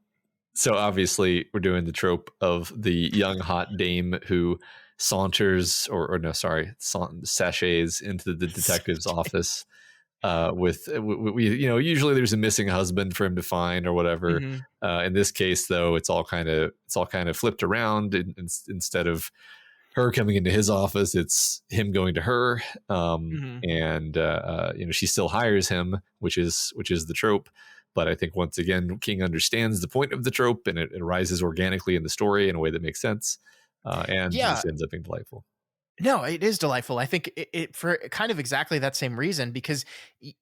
Speaker 2: so obviously we're doing the trope of the young hot dame who saunters or no, sorry, sachets into the detective's office with we, usually there's a missing husband for him to find or whatever.
Speaker 1: Mm-hmm.
Speaker 2: In this case, though, it's all kind of flipped around. Instead of her coming into his office, it's him going to her,
Speaker 1: Mm-hmm.
Speaker 2: and she still hires him, which is the trope. But I think once again, King understands the point of the trope, and it arises organically in the story in a way that makes sense, and
Speaker 1: Yeah,
Speaker 2: just ends up being delightful.
Speaker 1: no, it is delightful. I think it for kind of exactly that same reason, because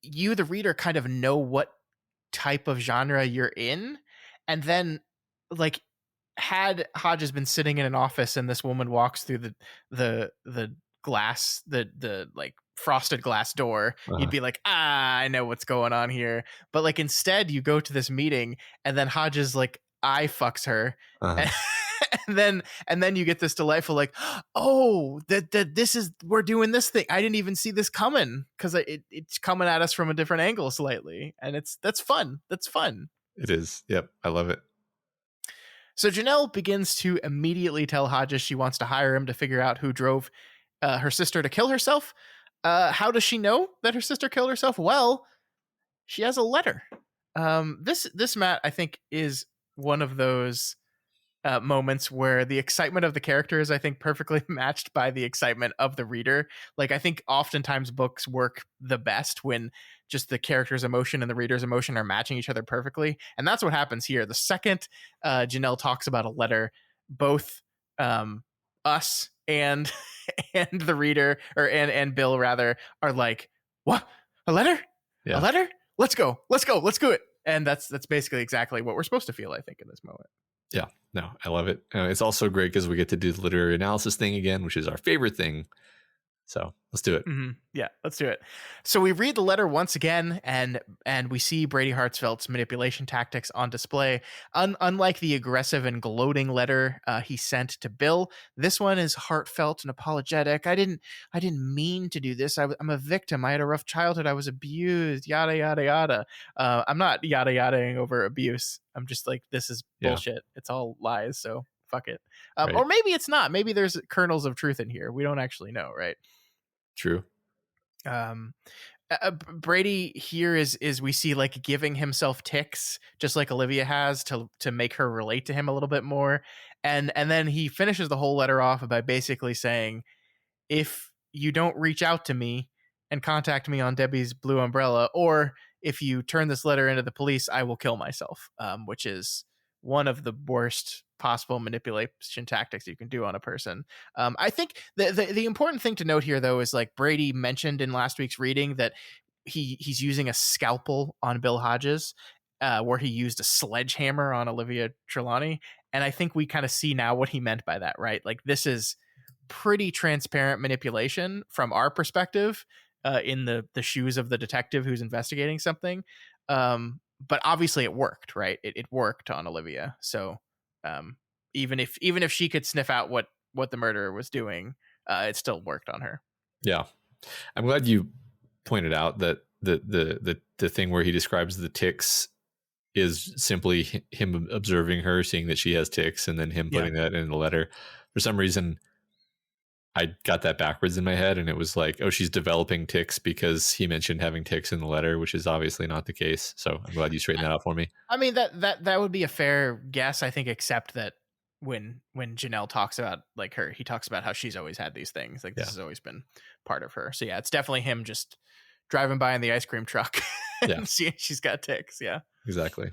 Speaker 1: you, the reader, kind of know what type of genre you're in, and then like had Hodges been sitting in an office and this woman walks through the glass, the like frosted glass door, you'd
Speaker 2: Uh-huh.
Speaker 1: be like, I know what's going on here. But like instead you go to this meeting and then Hodges like eye fucks her.
Speaker 2: Uh-huh.
Speaker 1: And then you get this delightful like, oh, that this is, we're doing this thing. I didn't even see this coming because it's coming at us from a different angle slightly, and that's fun. That's fun.
Speaker 2: It is. Yep, I love it.
Speaker 1: So Janelle begins to immediately tell Hodges she wants to hire him to figure out who drove her sister to kill herself. How does she know that her sister killed herself? Well, she has a letter. This Matt, I think, is one of those moments where the excitement of the character is, I think, perfectly matched by the excitement of the reader. Like, I think oftentimes books work the best when just the character's emotion and the reader's emotion are matching each other perfectly. And that's what happens here. The second Janelle talks about a letter, both us and and the reader, and Bill rather, are like, what? A letter?
Speaker 2: Yeah.
Speaker 1: A letter? Let's go. Let's do it. And that's basically exactly what we're supposed to feel, I think, in this moment.
Speaker 2: Yeah, no, I love it. It's also great because we get to do the literary analysis thing again, which is our favorite thing. So let's do it.
Speaker 1: Mm-hmm. Yeah, let's do it. So we read the letter once again, and we see Brady Hartsfield's manipulation tactics on display. Unlike the aggressive and gloating letter he sent to Bill, this one is heartfelt and apologetic. I didn't mean to do this. I'm a victim. I had a rough childhood. I was abused. Yada yada yada. I'm not yada yadaing over abuse. I'm just like, this is bullshit. It's all lies. So fuck it.
Speaker 2: Right.
Speaker 1: Or maybe it's not. Maybe there's kernels of truth in here. We don't actually know, right?
Speaker 2: True.
Speaker 1: Brady here is we see like giving himself tics, just like Olivia has, to make her relate to him a little bit more, and then he finishes the whole letter off by basically saying, if you don't reach out to me and contact me on Debbie's Blue Umbrella, or if you turn this letter into the police, I will kill myself, which is one of the worst possible manipulation tactics you can do on a person. I think the important thing to note here, though, is like Brady mentioned in last week's reading that he's using a scalpel on Bill Hodges, where he used a sledgehammer on Olivia Trelawney. And I think we kind of see now what he meant by that, right? Like, this is pretty transparent manipulation from our perspective, in the shoes of the detective who's investigating something. But obviously it worked, right? It worked on Olivia. So even if she could sniff out what the murderer was doing, it still worked on her.
Speaker 2: Yeah, I'm glad you pointed out that the thing where he describes the tics is simply him observing her, seeing that she has tics, and then him putting that in the letter. For some reason, I got that backwards in my head, and it was like, oh, she's developing tics because he mentioned having tics in the letter, which is obviously not the case. So I'm glad you straightened that out for me.
Speaker 1: I mean, that would be a fair guess, I think, except that when Janelle talks about like her, he talks about how she's always had these things. Like, this has always been part of her. So yeah, it's definitely him just driving by in the ice cream truck and seeing she's got tics. Yeah,
Speaker 2: exactly.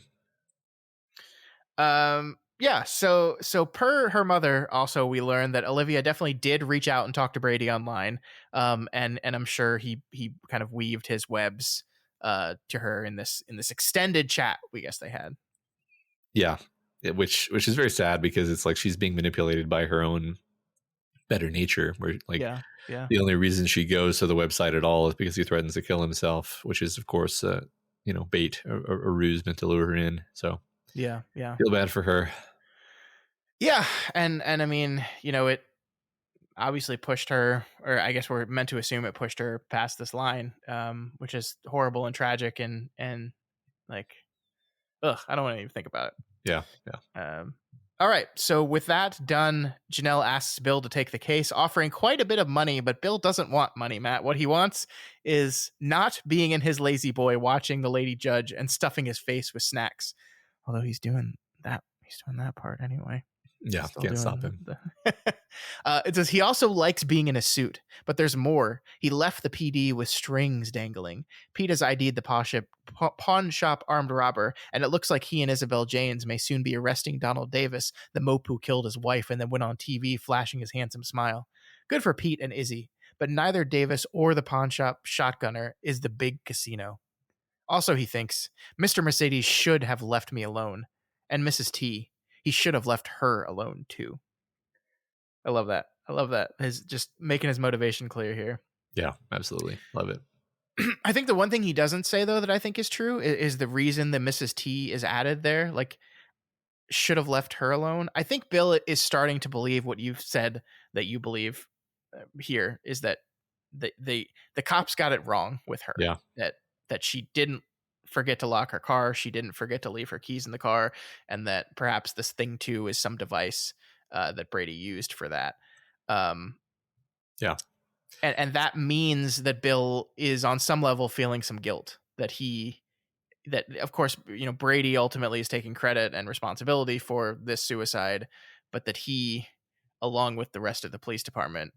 Speaker 1: Yeah, so per her mother, also we learned that Olivia definitely did reach out and talk to Brady online, and I'm sure he kind of weaved his webs to her in this extended chat we guess they had.
Speaker 2: Yeah, which is very sad because it's like she's being manipulated by her own better nature. Where like the only reason she goes to the website at all is because he threatens to kill himself, which is of course bait or ruse meant to lure her in. So.
Speaker 1: Yeah.
Speaker 2: Feel bad for her.
Speaker 1: Yeah, and I mean, it obviously pushed her, or I guess we're meant to assume it pushed her past this line, which is horrible and tragic, and like, ugh, I don't want to even think about it.
Speaker 2: Yeah, yeah.
Speaker 1: All right. So with that done, Janelle asks Bill to take the case, offering quite a bit of money, but Bill doesn't want money, Matt. What he wants is not being in his lazy boy watching the lady judge and stuffing his face with snacks. Although he's doing that part anyway.
Speaker 2: Yeah,
Speaker 1: Still
Speaker 2: can't stop
Speaker 1: doing
Speaker 2: him.
Speaker 1: it says he also likes being in a suit, but there's more. He left the PD with strings dangling. Pete has ID'd the pawn shop armed robber, and it looks like he and Isabel Janes may soon be arresting Donald Davis, the mope who killed his wife and then went on TV flashing his handsome smile. Good for Pete and Izzy, but neither Davis or the pawn shop shotgunner is the big casino. Also, he thinks, Mr. Mercedes should have left me alone. And Mrs. T, he should have left her alone too. I love that. I love that. His just making his motivation clear here.
Speaker 2: Yeah, absolutely. Love it.
Speaker 1: I think the one thing he doesn't say, though, that I think is true is the reason that Mrs. T is added there. Like, should have left her alone. I think Bill is starting to believe what you've said that you believe here is that the cops got it wrong with her.
Speaker 2: Yeah.
Speaker 1: That she didn't forget to lock her car. She didn't forget to leave her keys in the car. And that perhaps this thing, too, is some device that Brady used for that.
Speaker 2: Yeah.
Speaker 1: And that means that Bill is on some level feeling some guilt that of course, Brady ultimately is taking credit and responsibility for this suicide, but that he, along with the rest of the police department,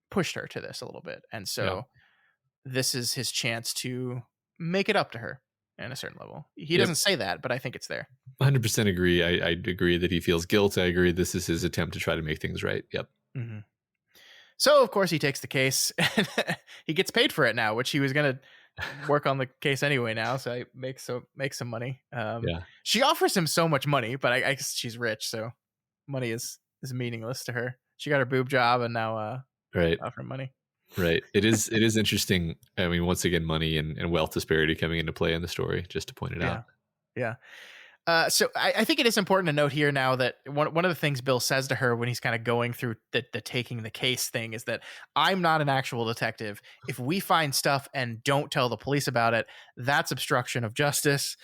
Speaker 1: pushed her to this a little bit. And so this is his chance to make it up to her in a certain level. He doesn't say that, but I think it's there.
Speaker 2: 100% agree. I agree that he feels guilt. I agree this is his attempt to try to make things right. Yep.
Speaker 1: Mm-hmm. So, of course, he takes the case. And he gets paid for it now, which he was going to work on the case anyway now. So he makes some money. She offers him so much money, but I guess she's rich, so money is meaningless to her. She got her boob job and now offering money.
Speaker 2: Right. It is interesting. I mean, once again, money and wealth disparity coming into play in the story, just to point it out.
Speaker 1: Yeah. So I think it is important to note here now that one of the things Bill says to her when he's kind of going through the taking the case thing is that I'm not an actual detective. If we find stuff and don't tell the police about it, that's obstruction of justice.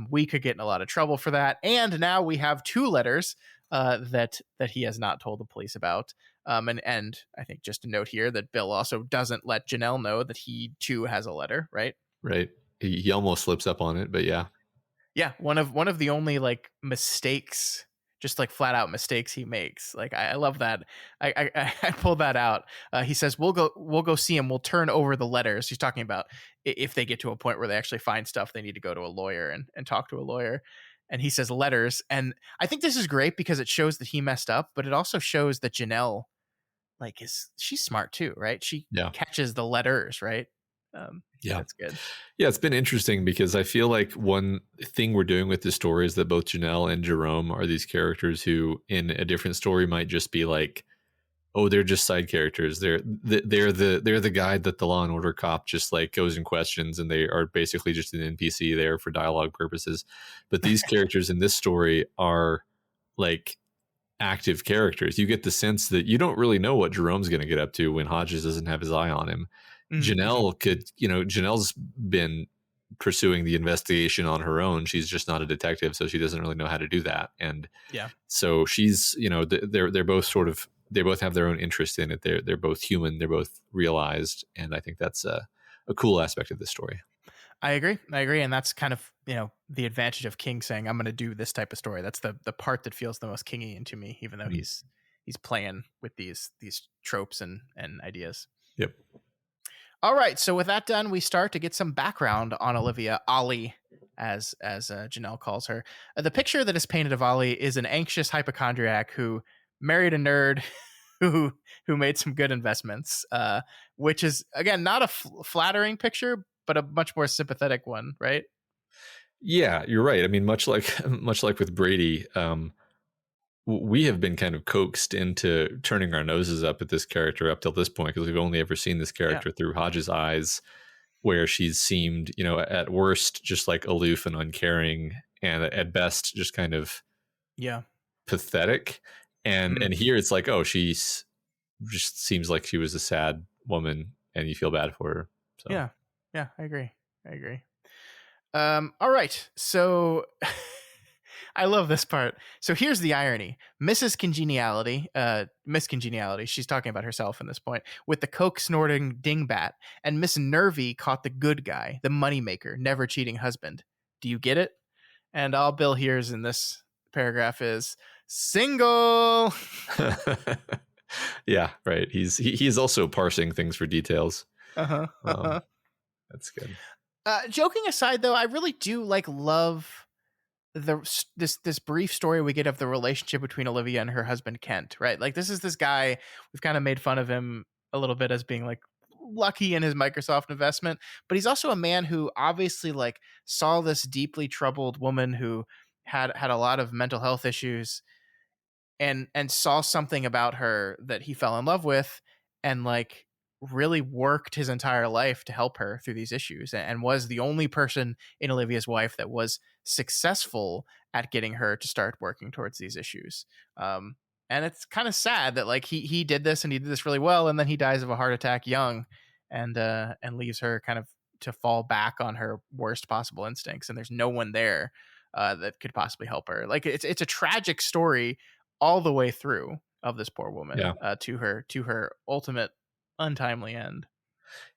Speaker 1: We could get in a lot of trouble for that. And now we have 2 letters that he has not told the police about. And I think just to note here that Bill also doesn't let Janelle know that he too has a letter, right?
Speaker 2: Right. He almost slips up on it, but yeah.
Speaker 1: Yeah, one of the only like mistakes, just like flat out mistakes he makes. Like I love that. I pulled that out. He says we'll go see him. We'll turn over the letters. He's talking about if they get to a point where they actually find stuff, they need to go to a lawyer and talk to a lawyer. And he says letters. And I think this is great because it shows that he messed up, but it also shows that Janelle she's smart too, right? She catches the letters, right? That's good.
Speaker 2: Yeah, it's been interesting because I feel like one thing we're doing with this story is that both Janelle and Jerome are these characters who in a different story might just be like, oh, they're just side characters. They're the guy that the Law and Order cop just like goes and questions, and they are basically just an NPC there for dialogue purposes. But these characters in this story are like active characters. You get the sense that you don't really know what Jerome's going to get up to when Hodges doesn't have his eye on him. Janelle Janelle's been pursuing the investigation on her own. She's just not a detective, so she doesn't really know how to do that. And so she's, they're both they both have their own interest in it. They're both human. They're both realized. And I think that's a cool aspect of this story.
Speaker 1: I agree. And that's kind of, the advantage of King saying, I'm going to do this type of story. That's the part that feels the most Kingy to me, even though he's playing with these tropes and ideas.
Speaker 2: Yep.
Speaker 1: All right, so with that done, we start to get some background on Olivia, Ollie, as Janelle calls her. The picture that is painted of Ollie is an anxious hypochondriac who married a nerd who made some good investments, which is, again, not a flattering picture, but a much more sympathetic one, right?
Speaker 2: Yeah, you're right. I mean, much like with Brady, we have been kind of coaxed into turning our noses up at this character up till this point because we've only ever seen this character through Hodges' eyes, where she's seemed, at worst just like aloof and uncaring, and at best just kind of pathetic. And here it's like, oh, she's just seems like she was a sad woman, and you feel bad for her. So
Speaker 1: Yeah, I agree. All right, so I love this part. So here's the irony. Miss Congeniality, she's talking about herself in this point, with the coke snorting dingbat, and Miss Nervy caught the good guy, the moneymaker, never cheating husband. Do you get it? And all Bill hears in this paragraph is single.
Speaker 2: Yeah, right. He's also parsing things for details.
Speaker 1: Uh-huh.
Speaker 2: That's good.
Speaker 1: Joking aside, though, I really do love this brief story we get of the relationship between Olivia and her husband Kent, right? Like, this is this guy, we've kind of made fun of him a little bit as being like lucky in his Microsoft investment, but he's also a man who obviously saw this deeply troubled woman who had a lot of mental health issues, and saw something about her that he fell in love with, and really worked his entire life to help her through these issues, and was the only person in Olivia's wife that was successful at getting her to start working towards these issues. And it's kind of sad that he did this, and he did this really well, and then he dies of a heart attack young, and leaves her kind of to fall back on her worst possible instincts, and there's no one there that could possibly help her. It's a tragic story all the way through of this poor woman, to her ultimate untimely end.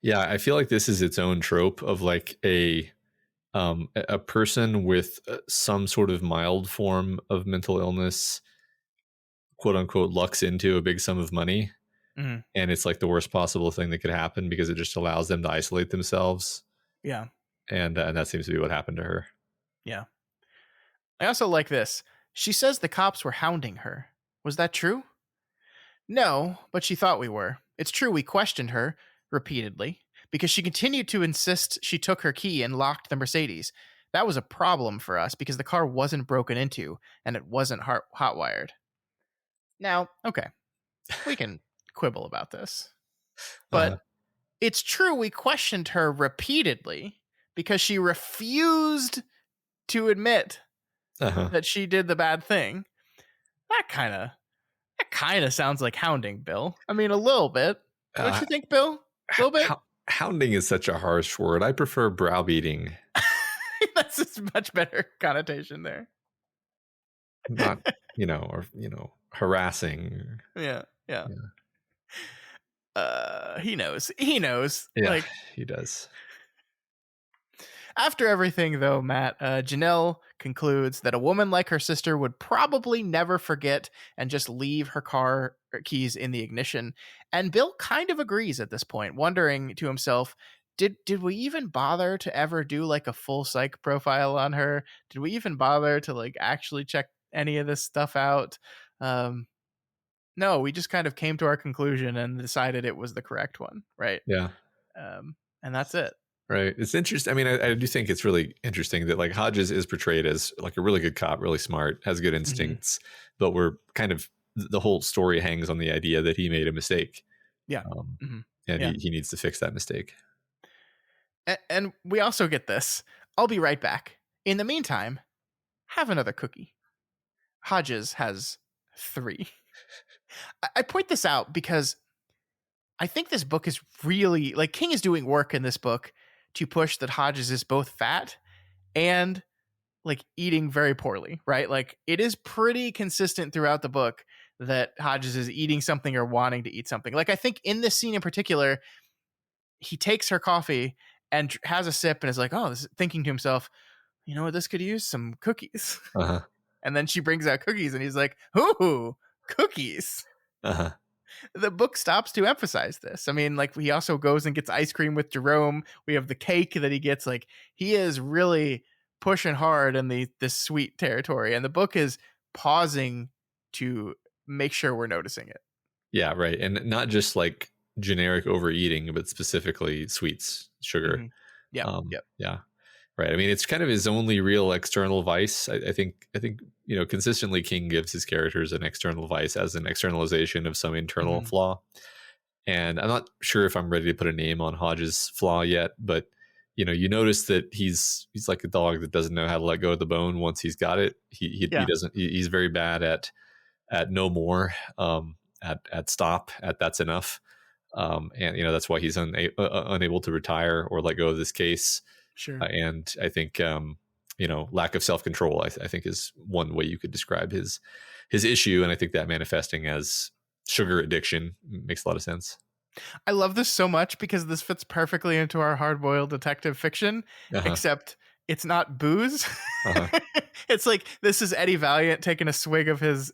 Speaker 2: Yeah, I feel like this is its own trope of a person with some sort of mild form of mental illness, quote unquote, lucks into a big sum of money.
Speaker 1: Mm-hmm.
Speaker 2: And it's the worst possible thing that could happen because it just allows them to isolate themselves.
Speaker 1: Yeah.
Speaker 2: And that seems to be what happened to her.
Speaker 1: Yeah. I also like this. She says the cops were hounding her. Was that true? No, but she thought we were. It's true we questioned her repeatedly because she continued to insist she took her key and locked the Mercedes. That was a problem for us because the car wasn't broken into and it wasn't hot-wired. Now, okay, we can quibble about this, but it's true we questioned her repeatedly because she refused to admit that she did the bad thing. That kind of sounds like hounding, Bill. I mean, a little bit. Don't you think, Bill? A little bit?
Speaker 2: Hounding is such a harsh word. I prefer browbeating.
Speaker 1: That's a much better connotation there.
Speaker 2: Not, harassing.
Speaker 1: Yeah. He knows.
Speaker 2: Yeah, he does.
Speaker 1: After everything, though, Matt, Janelle concludes that a woman like her sister would probably never forget and just leave her car keys in the ignition. And Bill kind of agrees at this point, wondering to himself, did we even bother to ever do a full psych profile on her? Did we even bother to actually check any of this stuff out? No, we just kind of came to our conclusion and decided it was the correct one, right?
Speaker 2: Yeah.
Speaker 1: And that's it.
Speaker 2: Right. It's interesting. I mean, I do think it's really interesting that Hodges is portrayed as a really good cop, really smart, has good instincts, but we're kind of, the whole story hangs on the idea that he made a mistake.
Speaker 1: Yeah.
Speaker 2: And he needs to fix that mistake.
Speaker 1: And we also get this. I'll be right back. In the meantime, have another cookie. Hodges has 3. I point this out because I think this book is really, King is doing work in this book to push that Hodges is both fat and eating very poorly, right? It is pretty consistent throughout the book that Hodges is eating something or wanting to eat something. I think in this scene in particular, he takes her coffee and has a sip and is like, oh, thinking to himself, you know what, this could use some cookies. And then she brings out cookies and he's like, ooh, cookies. The book stops to emphasize this. I mean, he also goes and gets ice cream with Jerome. We have the cake that he gets. He is really pushing hard in this sweet territory, and the book is pausing to make sure we're noticing it.
Speaker 2: Yeah, right. And not just generic overeating, but specifically sweets, sugar.
Speaker 1: Yeah.
Speaker 2: Yeah. Right. I mean, it's kind of his only real external vice. I think, consistently King gives his characters an external vice as an externalization of some internal flaw. And I'm not sure if I'm ready to put a name on Hodges' flaw yet, but you notice that he's like a dog that doesn't know how to let go of the bone once he's got it. He doesn't. He's very bad at at no more, at stop, at that's enough. And that's why he's unable to retire or let go of this case.
Speaker 1: Sure.
Speaker 2: And I think lack of self-control, I think, is one way you could describe his issue. And I think that manifesting as sugar addiction makes a lot of sense.
Speaker 1: I love this so much because this fits perfectly into our hard-boiled detective fiction, except it's not booze. It's like, this is Eddie Valiant taking a swig of his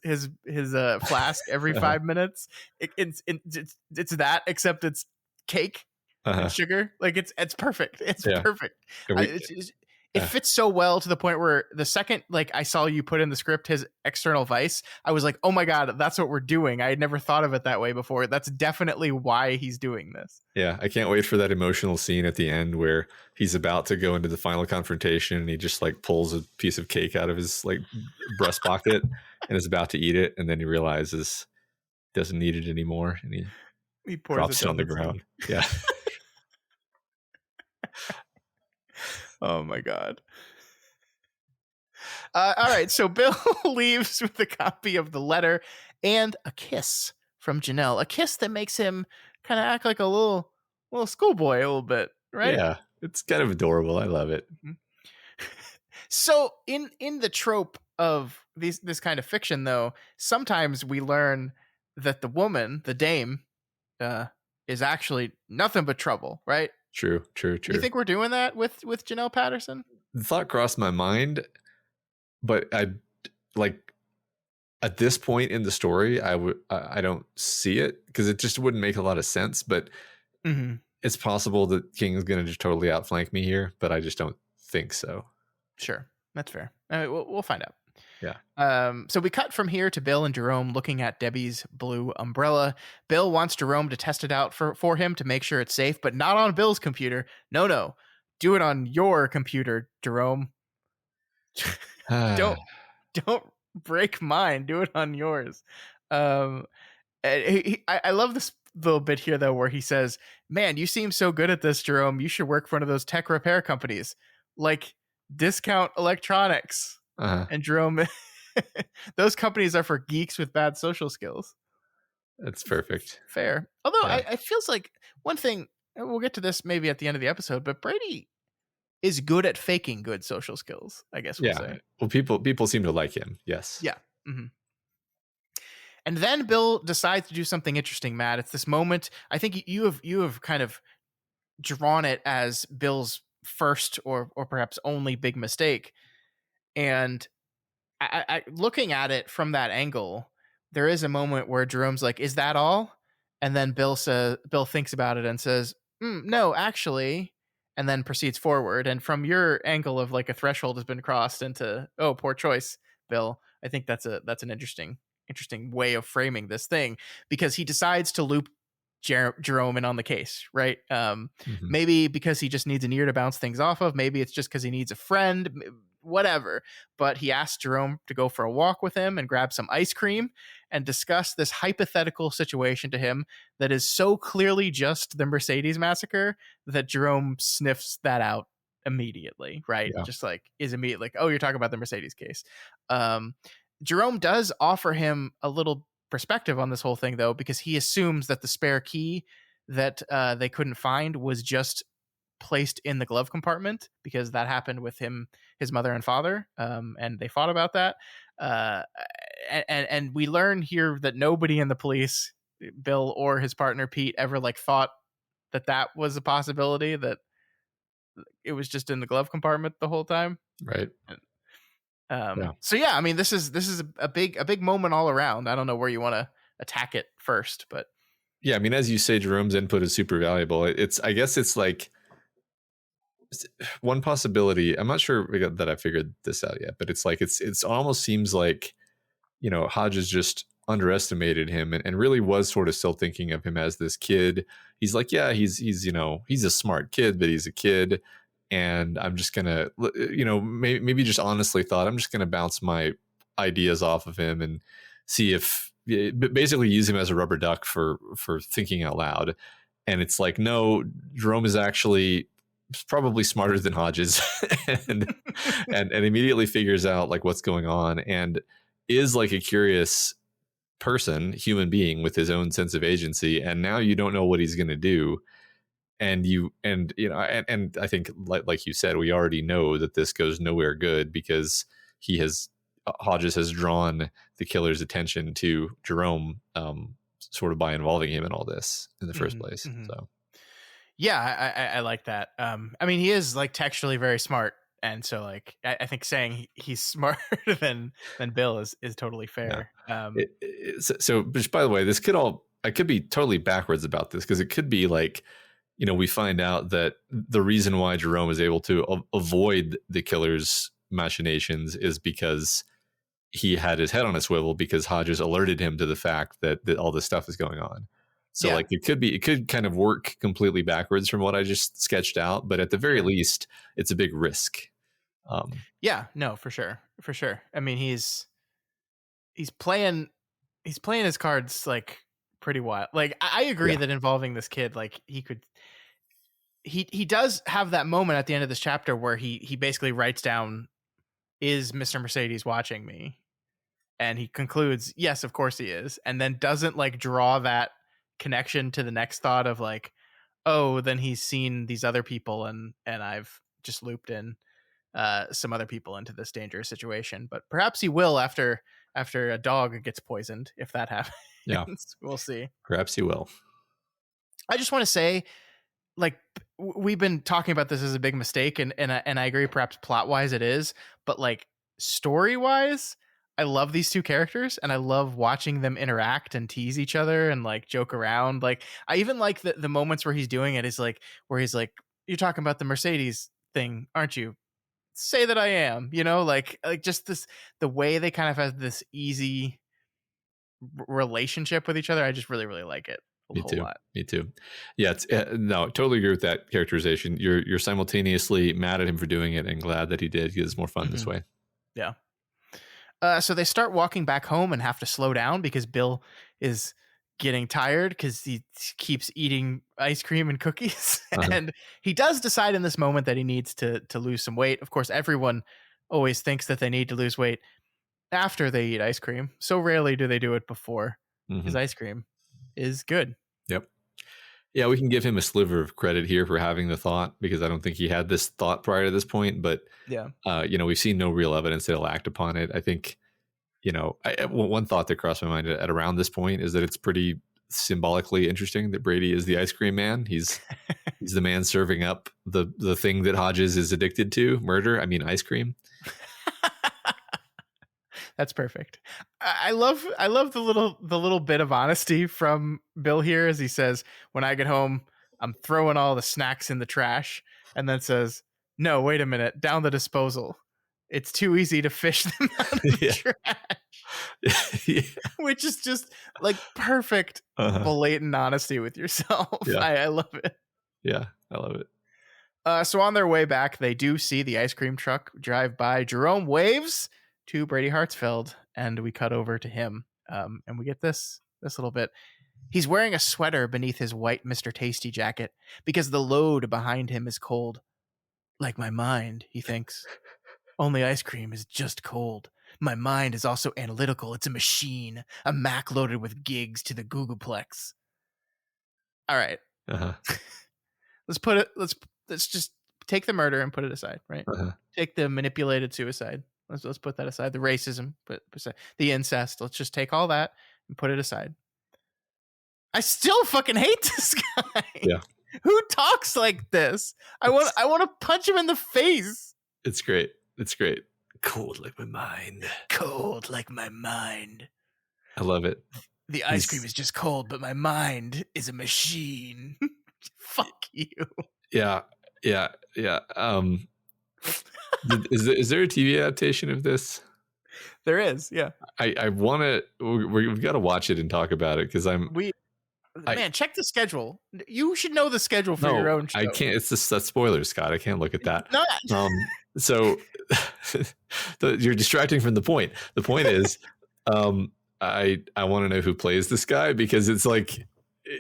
Speaker 1: flask every 5 minutes. It's that, except it's cake and sugar. Like, it's perfect. It's perfect. It fits so well to the point where the second I saw you put in the script his external vice, I was like, oh my God, that's what we're doing. I had never thought of it that way before. That's definitely why he's doing this.
Speaker 2: Yeah, I can't wait for that emotional scene at the end where he's about to go into the final confrontation and he just pulls a piece of cake out of his breast pocket and is about to eat it, and then he realizes he doesn't need it anymore, and he drops it on the ground. Yeah.
Speaker 1: Oh my God. All right, so Bill leaves with a copy of the letter and a kiss from Janelle, a kiss that makes him kind of act like a little schoolboy a little bit, right?
Speaker 2: Yeah, it's kind of adorable. I love it.
Speaker 1: So in the trope of this kind of fiction, though, sometimes we learn that the woman, the dame, is actually nothing but trouble, right?
Speaker 2: True.
Speaker 1: Do you think we're doing that with Janelle Patterson?
Speaker 2: The thought crossed my mind, but I at this point in the story, I don't see it because it just wouldn't make a lot of sense. But it's possible that King is going to just totally outflank me here, but I just don't think so.
Speaker 1: Sure, that's fair. We'll find out.
Speaker 2: Yeah.
Speaker 1: So we cut from here to Bill and Jerome looking at Debbie's blue umbrella. Bill wants Jerome to test it out for him to make sure it's safe, but not on Bill's computer. No. Do it on your computer, Jerome. Don't break mine. Do it on yours. I love this little bit here, though, where he says, man, you seem so good at this, Jerome. You should work for one of those tech repair companies like Discount Electronics. And Jerome, those companies are for geeks with bad social skills.
Speaker 2: That's perfect.
Speaker 1: Fair. Although I feels like one thing, we'll get to this maybe at the end of the episode, but Brady is good at faking good social skills, I guess we'll say.
Speaker 2: Well, people seem to like him. Yes.
Speaker 1: Yeah. Mm-hmm. And then Bill decides to do something interesting, Matt. It's this moment. I think you have kind of drawn it as Bill's first or perhaps only big mistake. And I looking at it from that angle, there is a moment where Jerome's like, is that all? And then Bill thinks about it and says, no, actually, and then proceeds forward. And from your angle of a threshold has been crossed into, oh, poor choice, Bill. I think that's an interesting way of framing this thing, because he decides to loop Jerome in on the case, right? Maybe because he just needs an ear to bounce things off of. Maybe it's just because he needs a friend, whatever. But he asked Jerome to go for a walk with him and grab some ice cream and discuss this hypothetical situation to him that is so clearly just the Mercedes massacre that Jerome sniffs that out immediately, right?
Speaker 2: Yeah.
Speaker 1: Just is immediately oh, you're talking about the Mercedes case. Jerome does offer him a little perspective on this whole thing, though, because he assumes that the spare key that they couldn't find was just placed in the glove compartment, because that happened with his mother and father, and they fought about that. And we learn here that nobody in the police, Bill or his partner Pete, ever thought that was a possibility, that it was just in the glove compartment the whole time,
Speaker 2: right?
Speaker 1: So yeah, I mean, this is a big moment all around. I don't know where you want to attack it first, but
Speaker 2: yeah, I mean, as you say, Jerome's input is super valuable. I guess it's one possibility. I'm not sure that I figured this out yet, but it's almost seems like, Hodges just underestimated him and really was sort of still thinking of him as this kid. He's like, yeah, he's a smart kid, but he's a kid. And I'm just gonna, maybe just honestly thought, I'm just gonna bounce my ideas off of him and see if, basically use him as a rubber duck for thinking out loud. And it's like, no, Jerome is actually probably smarter than Hodges, and immediately figures out what's going on, and is a curious human being with his own sense of agency, and now you don't know what he's going to do. And and I think like you said, we already know that this goes nowhere good because Hodges has drawn the killer's attention to Jerome, sort of by involving him in all this in the first place. So
Speaker 1: yeah, I like that. I mean, he is like textually very smart, and so like I think saying he's smarter than Bill is totally fair.
Speaker 2: Yeah. So by the way, I could be totally backwards about this, because it could be like, we find out that the reason why Jerome is able to avoid the killer's machinations is because he had his head on a swivel, because Hodges alerted him to the fact that all this stuff is going on. So like it could kind of work completely backwards from what I just sketched out, but at the very least, it's a big risk.
Speaker 1: Yeah, no, for sure. I mean, he's playing his cards like pretty wild. Like I agree that involving this kid, like he does have that moment at the end of this chapter where he basically writes down, "Is Mr. Mercedes watching me?" And he concludes, "Yes, of course he is," and then doesn't like draw that connection to the next thought of like, oh, then he's seen these other people and I've just looped in some other people into this dangerous situation. But perhaps he will after a dog gets poisoned, if that happens.
Speaker 2: Yeah,
Speaker 1: we'll see.
Speaker 2: Perhaps he will.
Speaker 1: I just want to say, like, we've been talking about this as a big mistake, and I agree, perhaps plot wise it is, but like story wise, I love these two characters, and I love watching them interact and tease each other and like joke around. Like I even like the moments where he's doing it is like where he's like, "You're talking about the Mercedes thing, aren't you? Say that I am." Like just this, the way they kind of have this easy relationship with each other. I just really like it a whole lot.
Speaker 2: Me too. Yeah, it's no, totally agree with that characterization. You're simultaneously mad at him for doing it and glad that he did, because it's more fun this way.
Speaker 1: Yeah. So they start walking back home and have to slow down because Bill is getting tired because he keeps eating ice cream and cookies. And he does decide in this moment that he needs to lose some weight. Of course, everyone always thinks that they need to lose weight after they eat ice cream. So rarely do they do it before, because ice cream is good.
Speaker 2: Yep. Yeah, we can give him a sliver of credit here for having the thought, because I don't think he had this thought prior to this point. But we've seen no real evidence that he'll act upon it. I think, one thought that crossed my mind at around this point is that it's pretty symbolically interesting that Brady is the ice cream man. He's the man serving up the thing that Hodges is addicted to, murder. I mean, ice cream.
Speaker 1: That's perfect. I love the little bit of honesty from Bill here, as he says, "When I get home, I'm throwing all the snacks in the trash," and then says, "No, wait a minute, down the disposal. It's too easy to fish them out of the trash." Which is just like perfect, blatant honesty with yourself. Yeah. I love it.
Speaker 2: Yeah, I love it.
Speaker 1: So on their way back, they do see the ice cream truck drive by. Jerome waves to Brady Hartsfield, and we cut over to him, and we get this little bit. He's wearing a sweater beneath his white Mr. Tasty jacket because the load behind him is cold. Like my mind, he thinks. Only ice cream is just cold. My mind is also analytical. It's a machine, a Mac loaded with gigs to the Googleplex. All right. Let's just take the murder and put it aside, right? Take the manipulated suicide. Let's put that aside. The racism, the incest. Let's just take all that and put it aside. I still fucking hate this guy.
Speaker 2: Yeah.
Speaker 1: Who talks like this? I want to punch him in the face.
Speaker 2: It's great. Cold like my mind.
Speaker 1: Cold like my mind.
Speaker 2: I love it.
Speaker 1: The ice cream is just cold, but my mind is a machine. Fuck you.
Speaker 2: Yeah. Is there a TV adaptation of this?
Speaker 1: There is, yeah.
Speaker 2: I want to. We've got to watch it and talk about it, because
Speaker 1: check the schedule. You should know the schedule for your own show.
Speaker 2: I can't. It's just that's spoilers, Scott. I can't look at that.
Speaker 1: No.
Speaker 2: So you're distracting from the point. The point is, I want to know who plays this guy, because it's like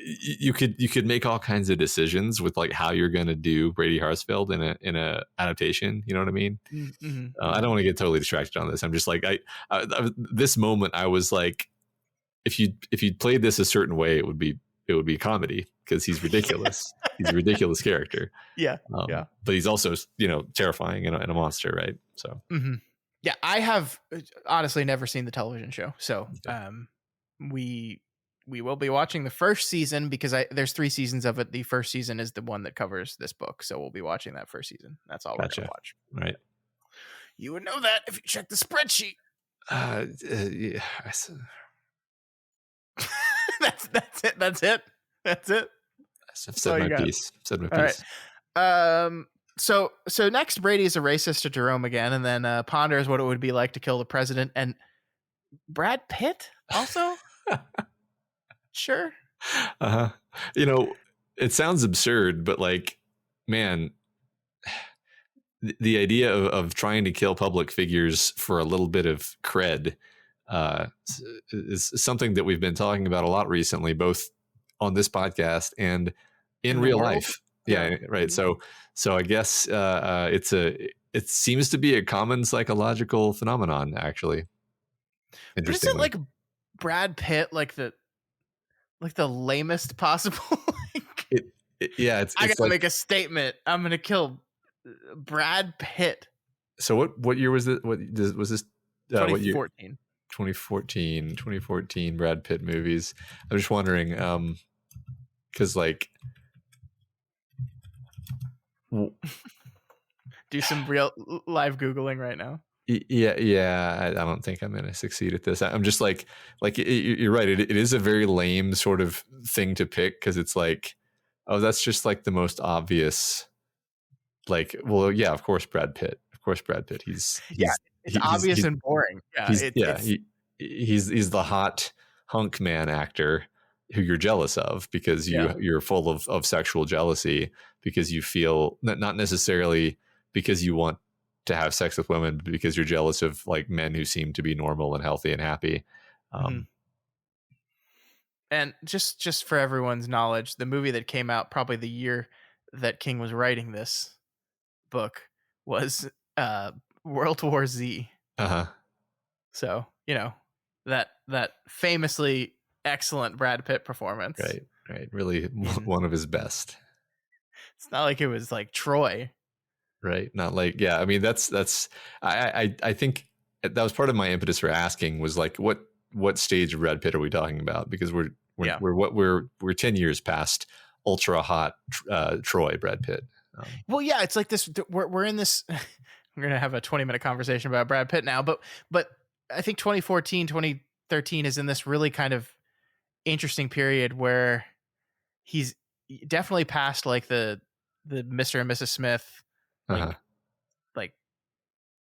Speaker 2: you could make all kinds of decisions with like how you're going to do Brady Hartsfield in a adaptation. You know what I mean? I don't want to get totally distracted on this. I'm just like this moment. I was like, if you played this a certain way, it would be comedy because he's ridiculous. He's a ridiculous character.
Speaker 1: Yeah. Yeah.
Speaker 2: But he's also, terrifying and a monster, right? So
Speaker 1: yeah, I have honestly never seen the television show, so
Speaker 2: okay.
Speaker 1: We will be watching the first season because there's 3 seasons of it. The first season is the one that covers this book, so we'll be watching that first season. That's all we're gonna watch.
Speaker 2: Right.
Speaker 1: You would know that if you check the spreadsheet.
Speaker 2: Yeah.
Speaker 1: That's it. That's it.
Speaker 2: I've said my piece.
Speaker 1: All right. So next, Brady is a racist to Jerome again, and then ponders what it would be like to kill the president and Brad Pitt also. Sure.
Speaker 2: It sounds absurd, but like, man, the idea of trying to kill public figures for a little bit of cred is something that we've been talking about a lot recently, both on this podcast and in real life. Yeah, right. So I guess it seems to be a common psychological phenomenon, actually.
Speaker 1: But isn't like Brad Pitt like the lamest possible?
Speaker 2: It's
Speaker 1: I gotta make a statement. I'm gonna kill Brad Pitt.
Speaker 2: So what year was it? What was this?
Speaker 1: 2014.
Speaker 2: 2014 Brad Pitt movies. I'm just wondering, because like,
Speaker 1: do some real live Googling right now.
Speaker 2: Yeah. I don't think I'm gonna succeed at this. I'm just like you're right. It is a very lame sort of thing to pick because it's like, oh, that's just like the most obvious. Like, well, yeah, of course, Brad Pitt. He's
Speaker 1: obvious and boring. Yeah,
Speaker 2: he's the hot hunk man actor who you're jealous of because you're full of sexual jealousy because you feel not necessarily because you want to have sex with women, but because you're jealous of like men who seem to be normal and healthy and happy.
Speaker 1: And just for everyone's knowledge, the movie that came out probably the year that King was writing this book was World War Z. So that famously excellent Brad Pitt performance.
Speaker 2: Right. Really one of his best.
Speaker 1: It's not like it was like Troy.
Speaker 2: Right. Not like, yeah. I mean, that's I think that was part of my impetus for asking was like, what stage of Brad Pitt are we talking about? Because we're 10 years past ultra hot Troy Brad Pitt.
Speaker 1: Well, yeah, it's like this. We're in this. We're gonna have a 20-minute conversation about Brad Pitt now, but I think 2014, 2013 is in this really kind of interesting period where he's definitely past like the Mr. and Mrs. Smith like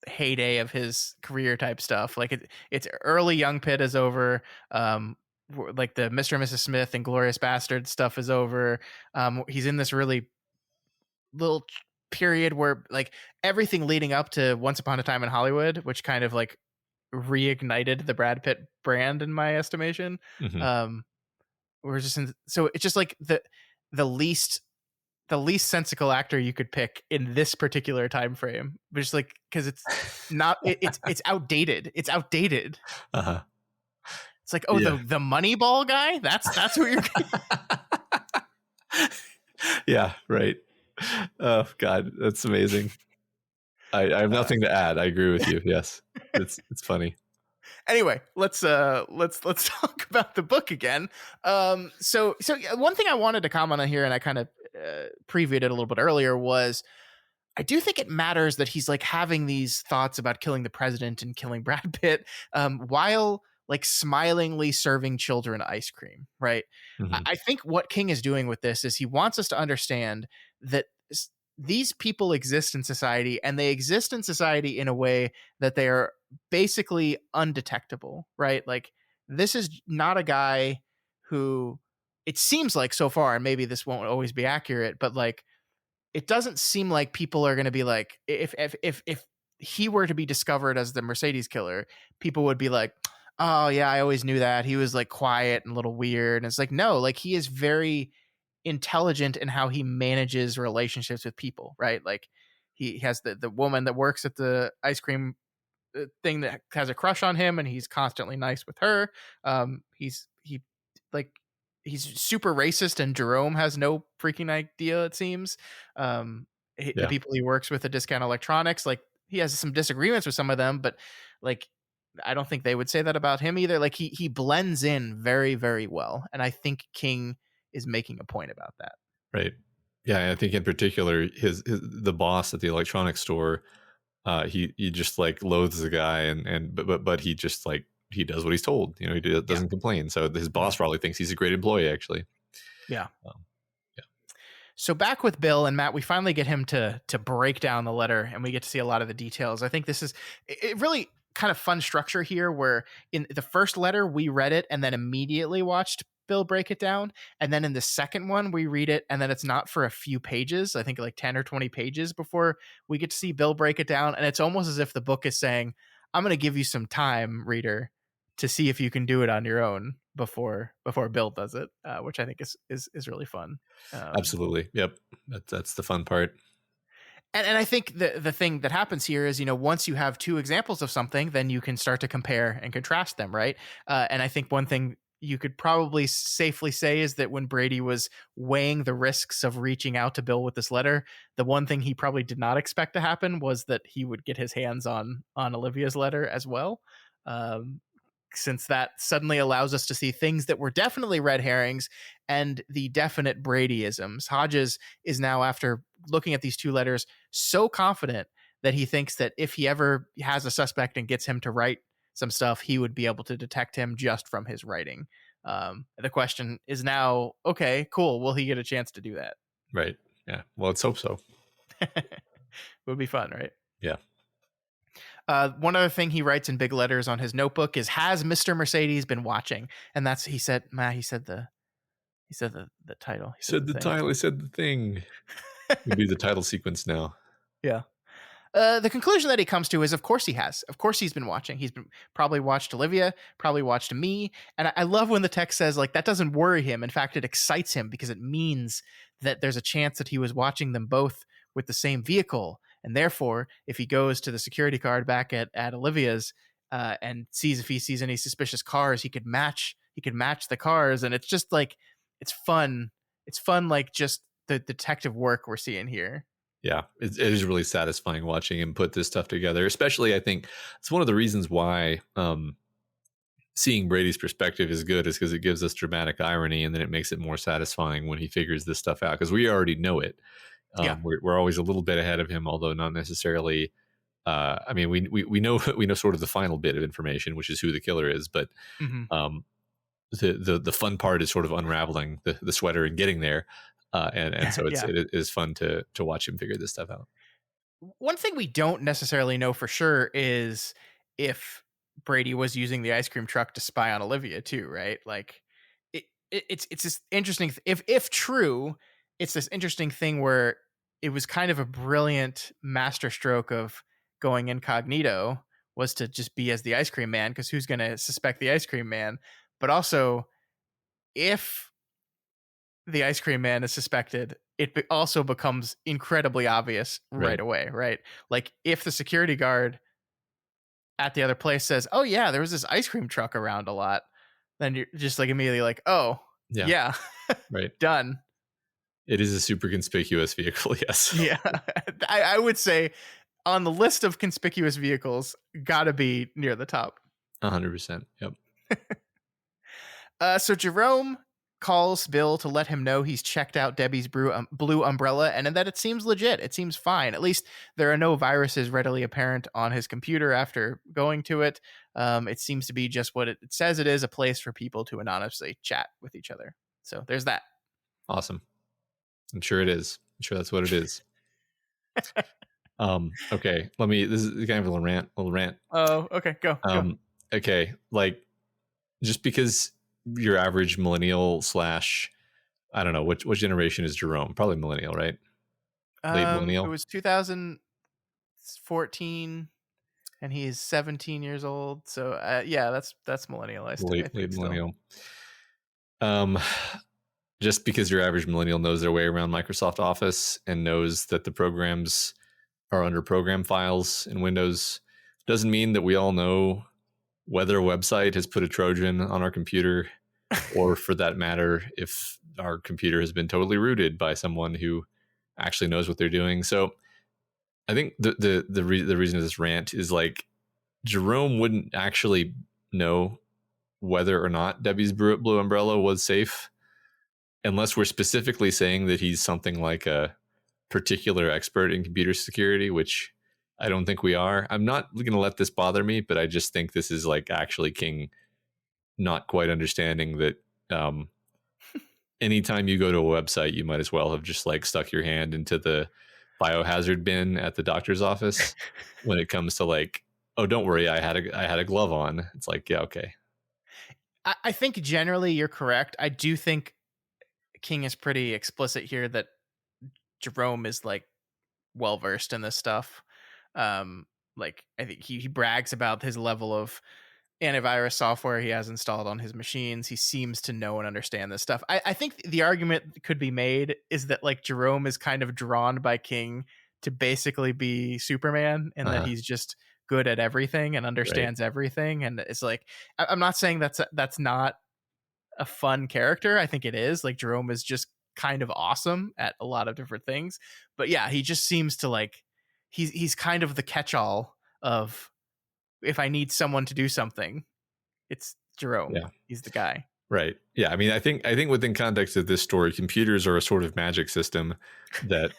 Speaker 1: heyday of his career type stuff. Like it's early young Pitt is over. Like the Mr. and Mrs. Smith and Glorious Bastard stuff is over. He's in this really little period where like everything leading up to Once Upon a Time in Hollywood, which kind of like reignited the Brad Pitt brand in my estimation. We're just so it's just like the least sensical actor you could pick in this particular time frame, but just like because it's not it's outdated. It's like, oh, the Moneyball guy. That's who you're.
Speaker 2: Yeah, right. Oh God, that's amazing. I have nothing to add. I agree with you. Yes, it's funny.
Speaker 1: Anyway, let's talk about the book again. So one thing I wanted to comment on here, and I kind of previewed it a little bit earlier, was I do think it matters that he's like having these thoughts about killing the president and killing Brad Pitt while like smilingly serving children ice cream, right? I think what King is doing with this is he wants us to understand that these people exist in society, and they exist in society in a way that they are basically undetectable, right? Like this is not a guy who it seems like so far, and maybe this won't always be accurate, but like it doesn't seem like people are going to be like, if he were to be discovered as the Mercedes killer, people would be like, oh yeah, I always knew that. He was like quiet and a little weird. And it's like, no, like he is very intelligent in how he manages relationships with people, right? Like he has the woman that works at the ice cream thing that has a crush on him, and he's constantly nice with her. He like he's super racist, and Jerome has no freaking idea, it seems. The
Speaker 2: Yeah.
Speaker 1: people he works with at Discount Electronics, like he has some disagreements with some of them, but like I don't think they would say that about him either. Like he blends in very, very well, and I think King is making a point about that.
Speaker 2: Right. Yeah, I think in particular his the boss at the electronics store, he just like loathes the guy, and but he just like he does what he's told. You know, he doesn't complain. So his boss probably thinks he's a great employee, actually.
Speaker 1: Yeah.
Speaker 2: Yeah.
Speaker 1: So back with Bill and Matt, we finally get him to break down the letter, and we get to see a lot of the details. I think this is it really kind of fun structure here, where in the first letter we read it and then immediately watched Bill break it down, and then in the second one we read it and then it's not for a few pages, I think like 10 or 20 pages before we get to see Bill break it down, and it's almost as if the book is saying, I'm going to give you some time, reader, to see if you can do it on your own before Bill does it, which I think is really fun.
Speaker 2: Absolutely. Yep. That's the fun part.
Speaker 1: And I think the thing that happens here is, once you have two examples of something, then you can start to compare and contrast them, right? And I think one thing you could probably safely say is that when Brady was weighing the risks of reaching out to Bill with this letter, the one thing he probably did not expect to happen was that he would get his hands on Olivia's letter as well. Since that suddenly allows us to see things that were definitely red herrings and the definite Bradyisms. Hodges is now, after looking at these two letters, so confident that he thinks that if he ever has a suspect and gets him to write some stuff, he would be able to detect him just from his writing. The question is now, okay, cool. Will he get a chance to do that?
Speaker 2: Right. Yeah. Well, let's hope so.
Speaker 1: Would be fun, right?
Speaker 2: Yeah.
Speaker 1: One other thing he writes in big letters on his notebook is, has Mr. Mercedes been watching? And that's, he said the title. He said the
Speaker 2: title. He said the thing. We'll do the title sequence now.
Speaker 1: Yeah. The conclusion that he comes to is, of course he has. Of course he's been watching. He's been probably watched Olivia, probably watched me. And I love when the text says, like, that doesn't worry him. In fact, it excites him because it means that there's a chance that he was watching them both with the same vehicle. And therefore, if he goes to the security guard back at Olivia's and sees if he sees any suspicious cars, he could match the cars. And it's just like, it's fun. It's fun, like just the detective work we're seeing here.
Speaker 2: Yeah, it is really satisfying watching him put this stuff together. Especially, I think it's one of the reasons why seeing Brady's perspective is good, is because it gives us dramatic irony, and then it makes it more satisfying when he figures this stuff out, because we already know it. We're always a little bit ahead of him, although not necessarily. I mean, we know sort of the final bit of information, which is who the killer is, but the fun part is sort of unraveling the sweater and getting there, and so it is fun to watch him figure this stuff out.
Speaker 1: One thing we don't necessarily know for sure is if Brady was using the ice cream truck to spy on Olivia too, right? Like it's this interesting. If true, it's this interesting thing where it was kind of a brilliant masterstroke of going incognito, was to just be as the ice cream man, because who's going to suspect the ice cream man? But also, if the ice cream man is suspected, it also becomes incredibly obvious right away, right? Like if the security guard at the other place says, oh yeah, there was this ice cream truck around a lot, then you're just like immediately like, oh yeah.
Speaker 2: Right.
Speaker 1: Done.
Speaker 2: It is a super conspicuous vehicle. Yes.
Speaker 1: Yeah. I would say on the list of conspicuous vehicles, gotta be near the top.
Speaker 2: 100%. Yep.
Speaker 1: So Jerome calls Bill to let him know he's checked out Debbie's blue umbrella, and that it seems legit. It seems fine. At least there are no viruses readily apparent on his computer after going to it. It seems to be just what it says it is, a place for people to anonymously chat with each other. So there's that.
Speaker 2: Awesome. I'm sure it is. I'm sure that's what it is. Okay. This is kind of a little rant.
Speaker 1: Oh, okay. Go.
Speaker 2: Okay. Like, just because your average millennial / I don't know, what generation is Jerome? Probably millennial, right? Late millennial.
Speaker 1: It was 2014 and he's 17 years old. So yeah, that's millennial.
Speaker 2: Late millennial. Just because your average millennial knows their way around Microsoft Office and knows that the programs are under program files in Windows Doesn't mean that we all know whether a website has put a Trojan on our computer, or for that matter, if our computer has been totally rooted by someone who actually knows what they're doing. So I think the reason of this rant is like Jerome wouldn't actually know whether or not Debbie's Blue Umbrella was safe unless we're specifically saying that he's something like a particular expert in computer security, which I don't think we are. I'm not going to let this bother me, but I just think this is like actually King not quite understanding that anytime you go to a website, you might as well have just like stuck your hand into the biohazard bin at the doctor's office when it comes to like, oh, don't worry, I had a glove on. It's like, yeah, okay.
Speaker 1: I think generally you're correct. I do think King is pretty explicit here that Jerome is like well versed in this stuff. Like I think he brags about his level of antivirus software he has installed on his machines. He seems to know and understand this stuff. I think the argument could be made is that like Jerome is kind of drawn by King to basically be Superman, and that he's just good at everything and understands everything. And it's like, I'm not saying that's not a fun character. I think it is. Like Jerome is just kind of awesome at a lot of different things. But yeah, he just seems to like, he's kind of the catch-all of, if I need someone to do something, it's Jerome. Yeah. He's the guy.
Speaker 2: Right. Yeah. I mean, I think within context of this story, computers are a sort of magic system that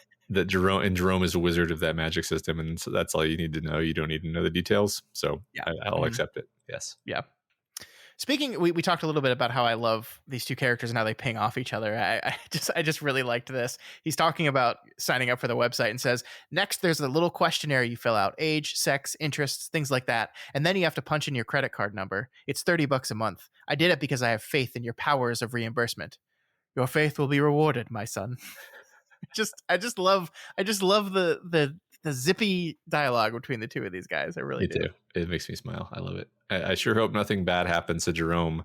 Speaker 2: Jerome is a wizard of that magic system, and so that's all you need to know. You don't need to know the details. So yeah, I'll accept it. Yes.
Speaker 1: Yeah. Speaking, we talked a little bit about how I love these two characters and how they ping off each other. I just really liked this. He's talking about signing up for the website and says, next, there's a little questionnaire you fill out: age, sex, interests, things like that. And then you have to punch in your credit card number. It's $30 a month. I did it because I have faith in your powers of reimbursement. Your faith will be rewarded, my son. I just love the zippy dialogue between the two of these guys. I really do.
Speaker 2: It makes me smile. I love it. I sure hope nothing bad happens to Jerome,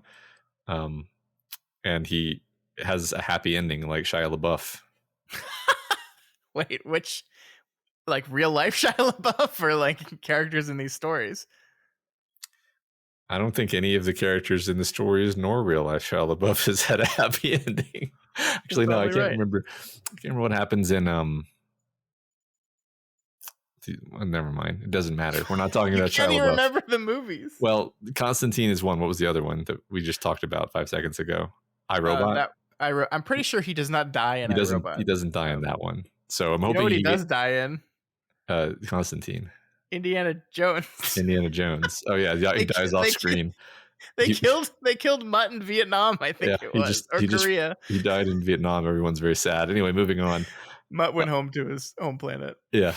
Speaker 2: and he has a happy ending like Shia LaBeouf.
Speaker 1: Wait, which, like real life Shia LaBeouf or like characters in these stories?
Speaker 2: I don't think any of the characters in the stories nor real life Shia LaBeouf has had a happy ending. Actually, no, I can't remember. I can't remember what happens in never mind. It doesn't matter. We're not talking about Shia LaBeouf. I can't even
Speaker 1: remember the movies.
Speaker 2: Well, Constantine is one. What was the other one that we just talked about 5 seconds ago? iRobot.
Speaker 1: I'm pretty sure he does not die in iRobot.
Speaker 2: He doesn't die in that one. So I'm hoping
Speaker 1: what he does die in.
Speaker 2: Constantine.
Speaker 1: Indiana Jones.
Speaker 2: Indiana Jones. Oh yeah, he dies off screen.
Speaker 1: They killed Mutt in Vietnam, I think it was. Korea.
Speaker 2: He died in Vietnam. Everyone's very sad. Anyway, moving on.
Speaker 1: Mutt went home to his home planet.
Speaker 2: Yeah.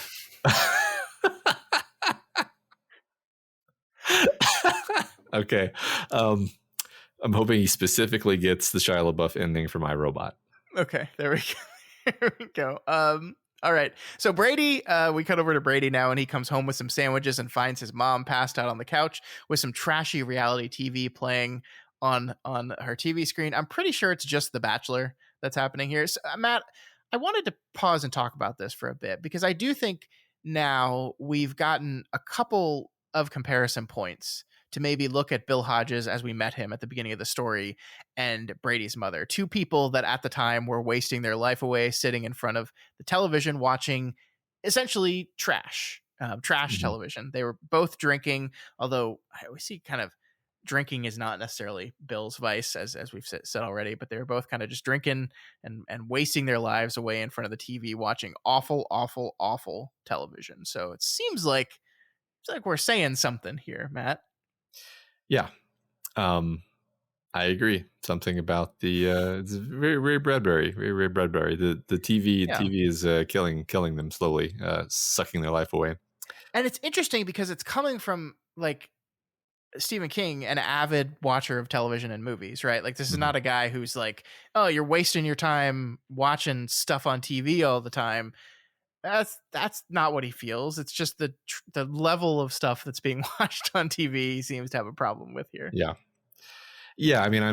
Speaker 2: Okay. I'm hoping he specifically gets the Shia LaBeouf ending from iRobot.
Speaker 1: Okay, there we go. There we go. All right. So Brady, we cut over to Brady now, and he comes home with some sandwiches and finds his mom passed out on the couch with some trashy reality TV playing on her TV screen. I'm pretty sure it's just The Bachelor that's happening here. So, Matt, I wanted to pause and talk about this for a bit, because I do think now we've gotten a couple of comparison points to maybe look at Bill Hodges as we met him at the beginning of the story and Brady's mother. Two people that at the time were wasting their life away sitting in front of the television watching essentially trash television. They were both drinking, although I always see kind of drinking is not necessarily Bill's vice, as we've said already, but they were both kind of just drinking and wasting their lives away in front of the TV watching awful television. So it seems like we're saying something here, Matt.
Speaker 2: Yeah. I agree. Something about the it's very Ray Bradbury. The TV is killing them slowly, sucking their life away.
Speaker 1: And it's interesting because it's coming from like Stephen King, an avid watcher of television and movies, right? Like this is not a guy who's like, oh, you're wasting your time watching stuff on TV all the time. That's not what he feels. It's just the level of stuff that's being watched on TV he seems to have a problem with here.
Speaker 2: Yeah. I mean,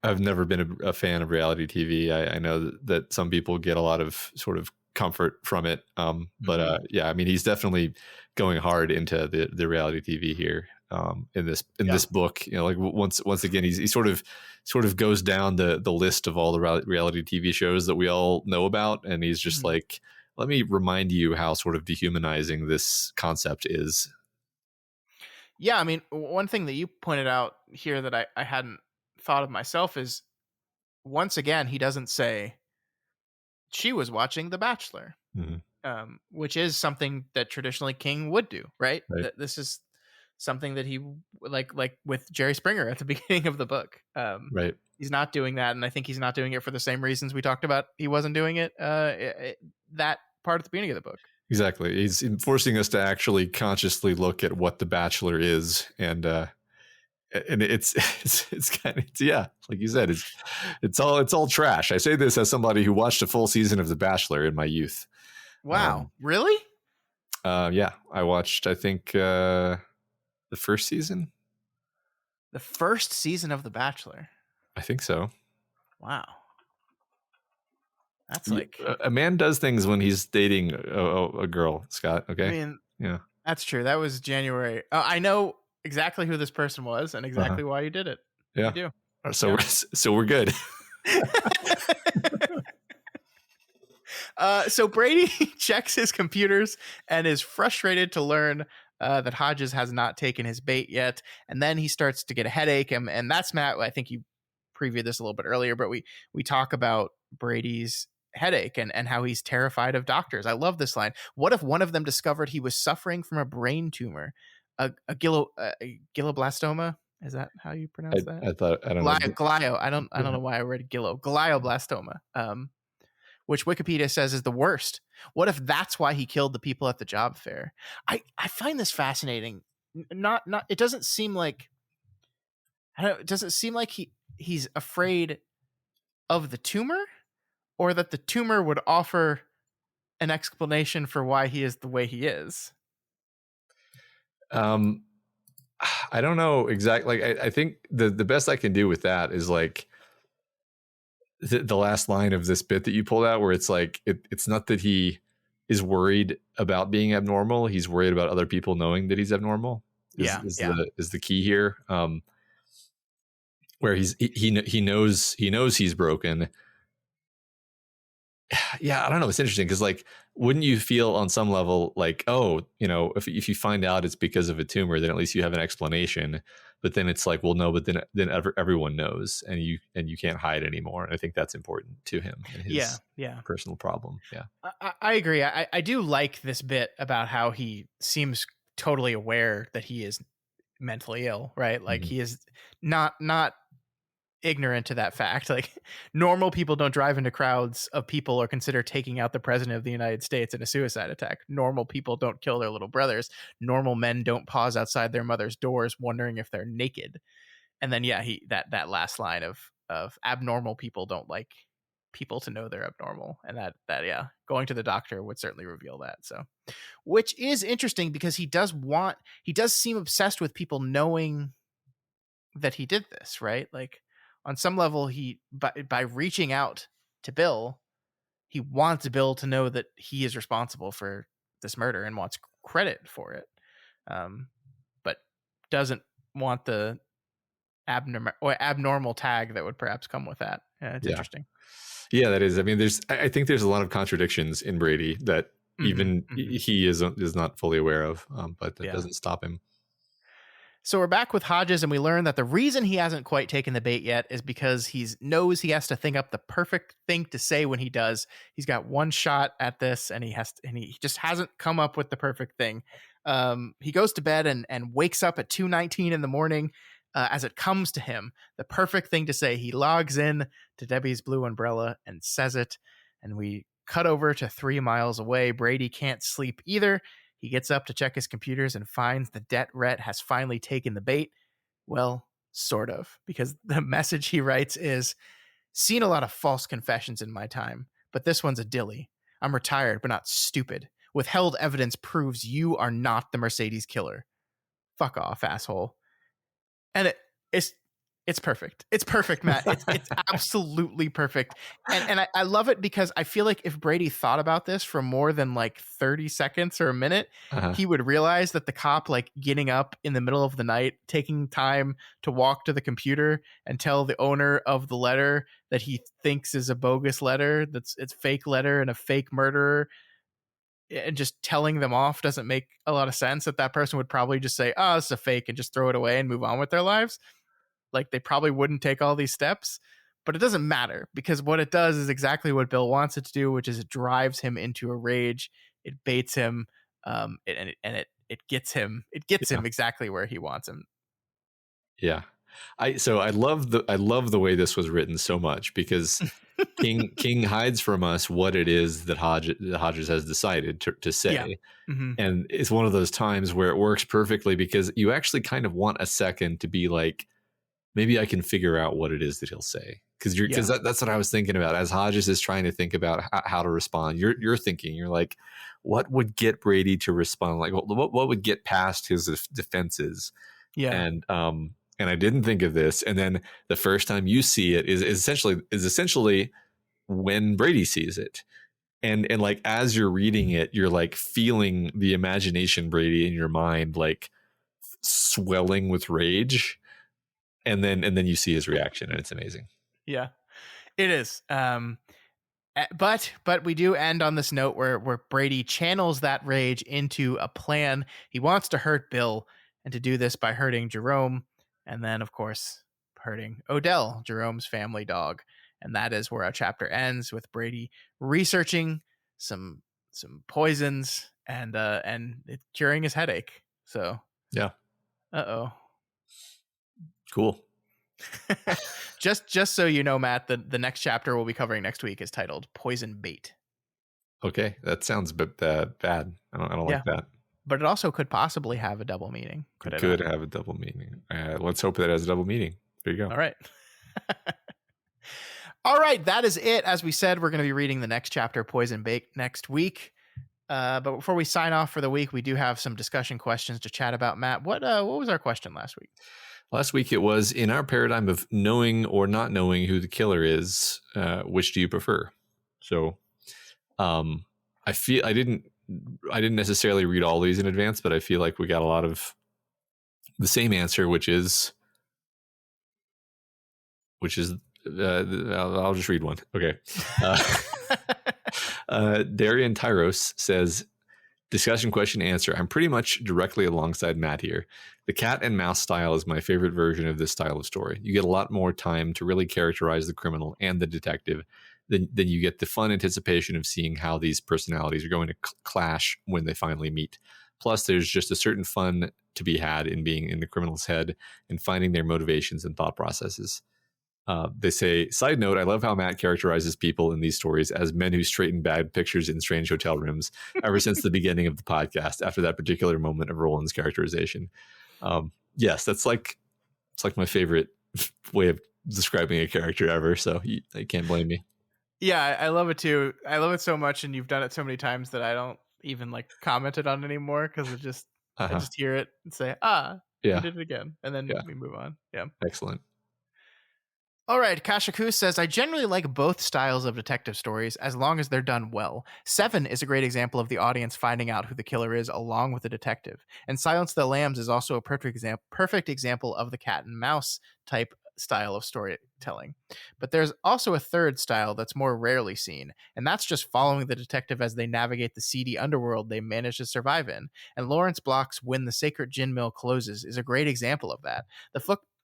Speaker 2: I've never been a fan of reality TV. I know that some people get a lot of sort of comfort from it. But yeah, I mean, he's definitely going hard into the reality TV here. In this book, you know, like once again, he sort of goes down the list of all the reality TV shows that we all know about, and he's just like, let me remind you how sort of dehumanizing this concept is.
Speaker 1: Yeah, I mean, one thing that you pointed out here that I hadn't thought of myself is, once again, he doesn't say she was watching The Bachelor, which is something that traditionally King would do, right?
Speaker 2: Right.
Speaker 1: This is something that he, like with Jerry Springer at the beginning of the book.
Speaker 2: Right.
Speaker 1: He's not doing that, and I think he's not doing it for the same reasons we talked about. He wasn't doing it that part at the beginning of the book.
Speaker 2: Exactly. He's forcing us to actually consciously look at what The Bachelor is, and it's kind of, yeah, like you said, it's all trash. I say this as somebody who watched a full season of The Bachelor in my youth.
Speaker 1: Wow, really?
Speaker 2: Yeah, I watched, I think, the first season.
Speaker 1: The first season of The Bachelor.
Speaker 2: I think so.
Speaker 1: Wow. That's like,
Speaker 2: a man does things when he's dating a girl, Scott. Okay.
Speaker 1: I mean,
Speaker 2: yeah,
Speaker 1: that's true. That was January. I know exactly who this person was and exactly why you did it.
Speaker 2: Yeah.
Speaker 1: You do.
Speaker 2: So we're good.
Speaker 1: So Brady checks his computers and is frustrated to learn that Hodges has not taken his bait yet. And then he starts to get a headache. And that's Matt. I think you previewed this a little bit earlier, but we talk about Brady's headache and how he's terrified of doctors. I love this line. What if one of them discovered he was suffering from a brain tumor, a glioblastoma? Is that how you pronounce that?
Speaker 2: I don't know.
Speaker 1: Glio. I don't know why I read glioblastoma. Which Wikipedia says is the worst. What if that's why he killed the people at the job fair? I find this fascinating. Not it doesn't seem like, it doesn't seem like he's afraid of the tumor, or that the tumor would offer an explanation for why he is the way he is.
Speaker 2: I don't know exactly. Like, I think the best I can do with that is like the last line of this bit that you pulled out, where it's like, it's not that he is worried about being abnormal. He's worried about other people knowing that he's abnormal. Is the key here. Where he knows he's broken. Yeah, I don't know. It's interesting because, like, wouldn't you feel on some level like, oh, you know, if you find out it's because of a tumor, then at least you have an explanation. But then it's like, well, no, but then everyone knows, and you can't hide anymore. And I think that's important to him and his personal problem. Yeah,
Speaker 1: I agree. I do like this bit about how he seems totally aware that he is mentally ill, right? Like he is not ignorant to that fact. Like, normal people don't drive into crowds of people or consider taking out the president of the United States in a suicide attack. Normal people don't kill their little brothers. Normal men don't pause outside their mother's doors wondering if they're naked. And then that last line of abnormal people don't like people to know they're abnormal, and that going to the doctor would certainly reveal that. So, which is interesting because he does seem obsessed with people knowing that he did this, right? Like, on some level, he by reaching out to Bill, he wants Bill to know that he is responsible for this murder and wants credit for it, but doesn't want the abnormal tag that would perhaps come with that. It's interesting.
Speaker 2: Yeah, that is. I mean, I think there's a lot of contradictions in Brady that even he is not fully aware of, but that doesn't stop him.
Speaker 1: So we're back with Hodges, and we learn that the reason he hasn't quite taken the bait yet is because he knows he has to think up the perfect thing to say when he does. He's got one shot at this, and he just hasn't come up with the perfect thing. He goes to bed and wakes up at 2:19 in the morning. As it comes to him, the perfect thing to say. He logs in to Debbie's Blue Umbrella and says it, and we cut over to 3 miles away. Brady can't sleep either. He gets up to check his computers and finds the debt ret has finally taken the bait. Well, sort of, because the message he writes is, seen a lot of false confessions in my time, but this one's a dilly. I'm retired, but not stupid. Withheld evidence proves you are not the Mercedes killer. Fuck off, asshole. And it's It's perfect. It's perfect, Matt. It's absolutely perfect. And I love it because I feel like if Brady thought about this for more than like 30 seconds or a minute,
Speaker 2: Uh-huh.
Speaker 1: he would realize that the cop like getting up in the middle of the night, taking time to walk to the computer and tell the owner of the letter that he thinks is a bogus letter, it's fake letter and a fake murderer, and just telling them off doesn't make a lot of sense. That person would probably just say, "Oh, it's a fake," and just throw it away and move on with their lives. Like, they probably wouldn't take all these steps, but it doesn't matter because what it does is exactly what Bill wants it to do, which is it drives him into a rage. It baits him, it gets him. It gets
Speaker 2: Yeah.
Speaker 1: him exactly where he wants him.
Speaker 2: Yeah. I love the way this was written so much because King hides from us what it is that Hodges has decided to say.
Speaker 1: Yeah. Mm-hmm.
Speaker 2: And it's one of those times where it works perfectly because you actually kind of want a second to be like, maybe I can figure out what it is that he'll say. Because that's what I was thinking about as Hodges is trying to think about how to respond. You're thinking, you're like, what would get Brady to respond? Like, what would get past his defenses?
Speaker 1: Yeah.
Speaker 2: And I didn't think of this. And then the first time you see it is essentially when Brady sees it. And like as you're reading it, you're like feeling the imagination, Brady, in your mind, like swelling with rage. And then you see his reaction, and it's amazing.
Speaker 1: Yeah, it is. But we do end on this note where Brady channels that rage into a plan. He wants to hurt Bill, and to do this by hurting Jerome, and then of course hurting Odell, Jerome's family dog. And that is where our chapter ends, with Brady researching some poisons and it curing his headache. So
Speaker 2: yeah,
Speaker 1: cool. just so you know, Matt, the next chapter we'll be covering next week is titled Poison Bait.
Speaker 2: Okay, that sounds bad. I don't like that.
Speaker 1: But it also could possibly have a double meaning.
Speaker 2: Could have a double meaning. Let's hope that it has a double meaning. There you go.
Speaker 1: All right. All right, that is it. As we said, we're going to be reading the next chapter, Poison Bait, next week. But before we sign off for the week, we do have some discussion questions to chat about. Matt, what was our question last week?
Speaker 2: Last week it was, in our paradigm of knowing or not knowing who the killer is, which do you prefer? So I feel I didn't necessarily read all these in advance, but I feel like we got a lot of the same answer, which is I'll just read one. Okay. Darian Tyros says, discussion question answer. I'm pretty much directly alongside Matt here. The cat and mouse style is my favorite version of this style of story. You get a lot more time to really characterize the criminal and the detective. Then you get the fun anticipation of seeing how these personalities are going to clash when they finally meet. Plus, there's just a certain fun to be had in being in the criminal's head and finding their motivations and thought processes. They say, side note, I love how Matt characterizes people in these stories as men who straighten bad pictures in strange hotel rooms ever since the beginning of the podcast, after that particular moment of Roland's characterization. Yes, it's like my favorite way of describing a character ever. So you can't blame me.
Speaker 1: Yeah, I love it too. I love it so much. And you've done it so many times that I don't even like comment it on anymore, because it just, I just hear it and say, you did it again. And then we move on. Yeah.
Speaker 2: Excellent.
Speaker 1: All right, Kashaku says, I generally like both styles of detective stories as long as they're done well. Seven is a great example of the audience finding out who the killer is along with the detective. And Silence of the Lambs is also a perfect example of the cat and mouse type style of storytelling. But there's also a third style that's more rarely seen, and that's just following the detective as they navigate the seedy underworld they manage to survive in. And Lawrence Block's When the Sacred Gin Mill Closes is a great example of that.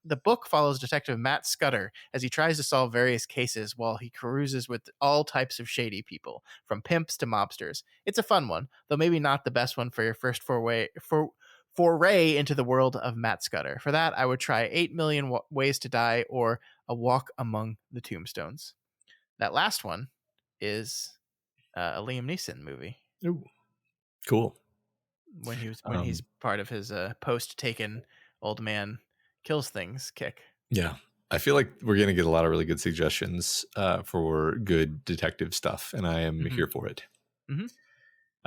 Speaker 1: The book follows Detective Matt Scudder as he tries to solve various cases while he carouses with all types of shady people, from pimps to mobsters. It's a fun one, though maybe not the best one for your first foray into the world of Matt Scudder. For that, I would try 8 Million Ways to Die or A Walk Among the Tombstones. That last one is a Liam Neeson movie.
Speaker 2: Ooh, cool.
Speaker 1: When he's part of his post-taken old man kills things kick.
Speaker 2: Yeah, I feel like we're going to get a lot of really good suggestions for good detective stuff, and I am here for it.
Speaker 1: Mm-hmm.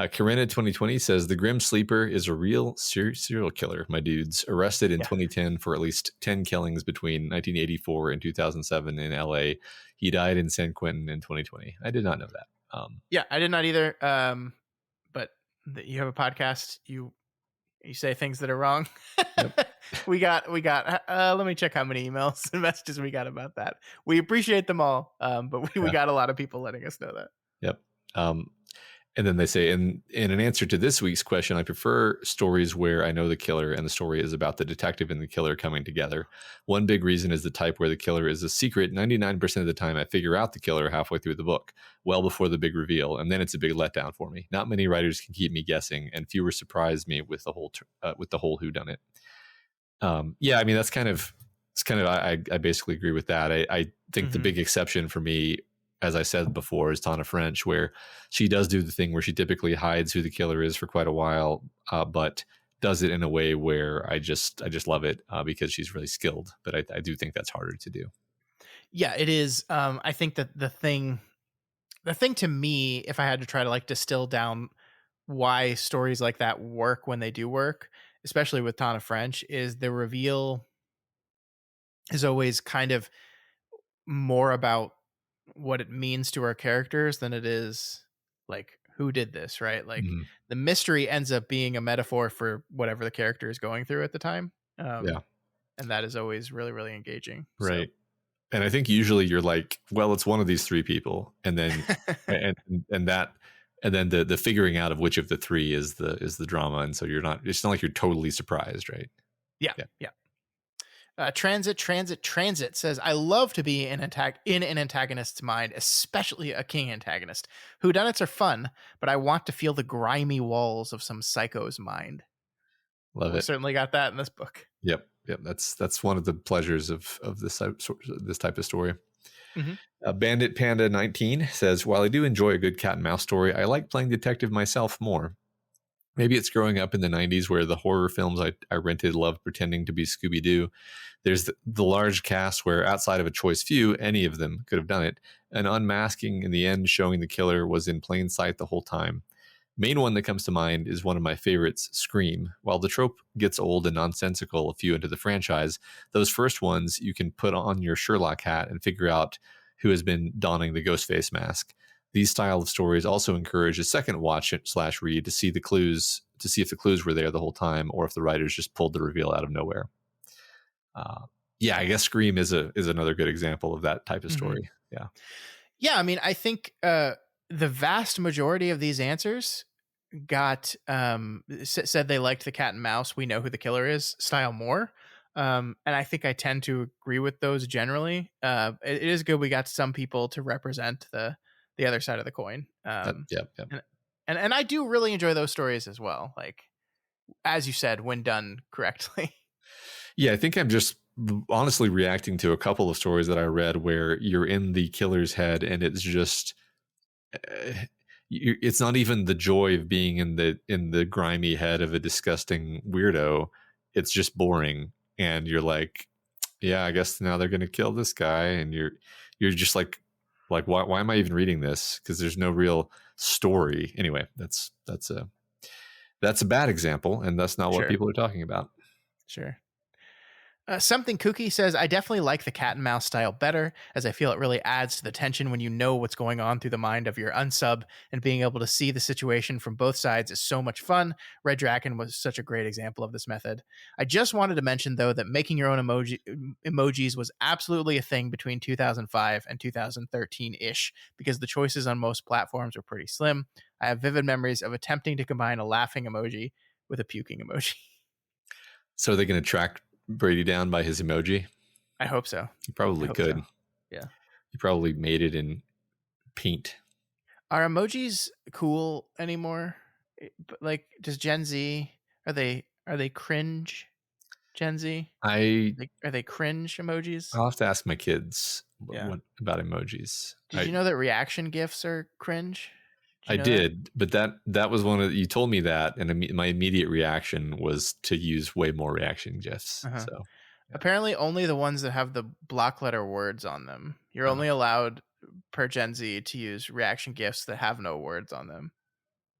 Speaker 2: Corinna 2020 says the Grim Sleeper is a real serial killer, my dudes. Arrested in
Speaker 1: Yeah.
Speaker 2: 2010 for at least 10 killings between 1984 and 2007 in LA. He died in San Quentin in 2020. I did not know that.
Speaker 1: Yeah, I did not either. But you have a podcast. You say things that are wrong.
Speaker 2: Yep.
Speaker 1: we got. Let me check how many emails and messages we got about that. We appreciate them all. But we
Speaker 2: Yeah.
Speaker 1: got a lot of people letting us know that.
Speaker 2: Yep. And then they say, in an answer to this week's question, I prefer stories where I know the killer and the story is about the detective and the killer coming together. One big reason is the type where the killer is a secret. 99% of the time, I figure out the killer halfway through the book, well before the big reveal, and then it's a big letdown for me. Not many writers can keep me guessing, and fewer surprise me with the whole whodunit. Yeah, I mean I basically agree with that. I think the big exception for me, as I said before, is Tana French, where she does do the thing where she typically hides who the killer is for quite a while, but does it in a way where I just love it because she's really skilled. But I do think that's harder to do.
Speaker 1: Yeah, it is. I think that the thing to me, if I had to try to like distill down why stories like that work when they do work, especially with Tana French, is the reveal is always kind of more about what it means to our characters than it is like who did this, right? Like
Speaker 2: Mm-hmm.
Speaker 1: the mystery ends up being a metaphor for whatever the character is going through at the time.
Speaker 2: Yeah,
Speaker 1: And that is always really, really engaging. So
Speaker 2: right. And I think usually you're like, well, it's one of these three people, and then and that and then the figuring out of which of the three is the drama, and so you're not. It's not like you're totally surprised, right?
Speaker 1: yeah,
Speaker 2: Yeah.
Speaker 1: yeah. Transit says, I love to be in an antagonist's mind, especially a king antagonist. Whodunits are fun, but I want to feel the grimy walls of some psycho's mind.
Speaker 2: Love
Speaker 1: We
Speaker 2: it.
Speaker 1: certainly got that in this book.
Speaker 2: Yep. That's one of the pleasures of this type of story.
Speaker 1: Mm-hmm.
Speaker 2: Bandit Panda 19 says, while I do enjoy a good cat and mouse story, I like playing detective myself more. Maybe it's growing up in the 90s where the horror films I rented loved pretending to be Scooby-Doo. There's the large cast where outside of a choice few, any of them could have done it. And unmasking in the end, showing the killer was in plain sight the whole time. Main one that comes to mind is one of my favorites, Scream. While the trope gets old and nonsensical a few into the franchise, those first ones you can put on your Sherlock hat and figure out who has been donning the ghost face mask. These style of stories also encourage a second watch / read to see if the clues were there the whole time, or if the writers just pulled the reveal out of nowhere. Yeah, I guess Scream is another good example of that type of story.
Speaker 1: Mm-hmm. Yeah. I mean, I think the vast majority of these answers got said they liked the cat and mouse, we know who the killer is style more. And I think I tend to agree with those generally. It is good we got some people to represent the other side of the coin.
Speaker 2: Yep.
Speaker 1: And I do really enjoy those stories as well. Like, as you said, when done correctly.
Speaker 2: Yeah, I think I'm just honestly reacting to a couple of stories that I read where you're in the killer's head and it's just it's not even the joy of being in the grimy head of a disgusting weirdo. It's just boring, and you're like, yeah, I guess now they're going to kill this guy, and you're just like why am I even reading this? Because there's no real story. Anyway, that's a bad example, and that's not what
Speaker 1: Sure.
Speaker 2: people are talking about.
Speaker 1: Sure. Something Kooky says, I definitely like the cat and mouse style better, as I feel it really adds to the tension when you know what's going on through the mind of your unsub, and being able to see the situation from both sides is so much fun. Red Dragon was such a great example of this method. I just wanted to mention, though, that making your own emojis was absolutely a thing between 2005 and 2013-ish, because the choices on most platforms were pretty slim. I have vivid memories of attempting to combine a laughing emoji with a puking emoji.
Speaker 2: So they're going to track Brady down by his emoji?
Speaker 1: I hope so.
Speaker 2: You probably could.
Speaker 1: So. Yeah.
Speaker 2: You probably made it in paint.
Speaker 1: Are emojis cool anymore? Like, does Gen Z, are they cringe? Gen Z? Are they cringe emojis?
Speaker 2: I'll have to ask my kids
Speaker 1: Yeah.
Speaker 2: what about emojis.
Speaker 1: Did you know that reaction GIFs are cringe?
Speaker 2: I did, but that was one of you told me that, and my immediate reaction was to use way more reaction GIFs.
Speaker 1: Uh-huh.
Speaker 2: So
Speaker 1: apparently, only the ones that have the block letter words on them. You're only allowed per Gen Z to use reaction GIFs that have no words on them.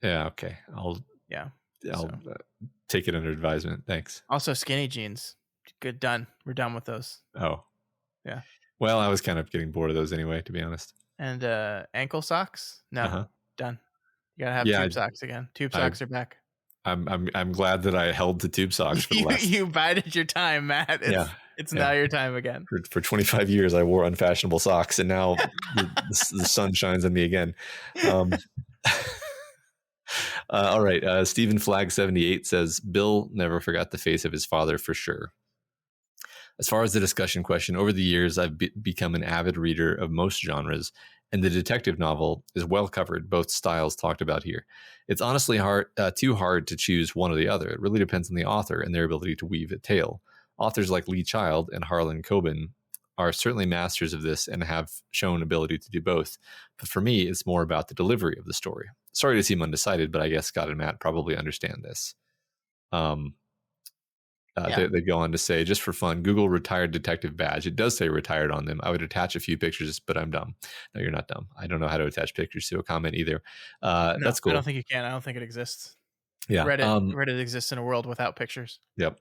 Speaker 2: Yeah. Okay.
Speaker 1: Yeah.
Speaker 2: I'll
Speaker 1: So
Speaker 2: take it under advisement. Thanks.
Speaker 1: also skinny jeans. Good. Done. We're done with those.
Speaker 2: Oh,
Speaker 1: Yeah.
Speaker 2: well, I was kind of getting bored of those anyway, to be honest.
Speaker 1: And ankle socks. No.
Speaker 2: Uh-huh.
Speaker 1: Done. You gotta have
Speaker 2: Yeah.
Speaker 1: tube socks again. Tube
Speaker 2: I,
Speaker 1: socks are back.
Speaker 2: I'm glad that I held to tube socks for the last.
Speaker 1: You bided your time, Matt.
Speaker 2: Yeah.
Speaker 1: It's
Speaker 2: Yeah.
Speaker 1: now your time again.
Speaker 2: For 25 years, I wore unfashionable socks, and now the sun shines on me again. All right. Stephen Flag 78 says, Bill never forgot the face of his father for sure. As far as the discussion question, over the years, I've become an avid reader of most genres, and the detective novel is well covered, both styles talked about here. It's honestly too hard to choose one or the other. It really depends on the author and their ability to weave a tale. Authors like Lee Child and Harlan Coben are certainly masters of this and have shown ability to do both. But for me, it's more about the delivery of the story. Sorry to seem undecided, but I guess Scott and Matt probably understand this. They go on to say, just for fun, Google retired detective badge. It does say retired on them. I would attach a few pictures, but I'm dumb. No, you're not dumb. I don't know how to attach pictures to a comment either.
Speaker 1: No,
Speaker 2: that's cool.
Speaker 1: I don't think you can. I don't think it exists.
Speaker 2: Yeah.
Speaker 1: Reddit exists in a world without pictures.
Speaker 2: Yep.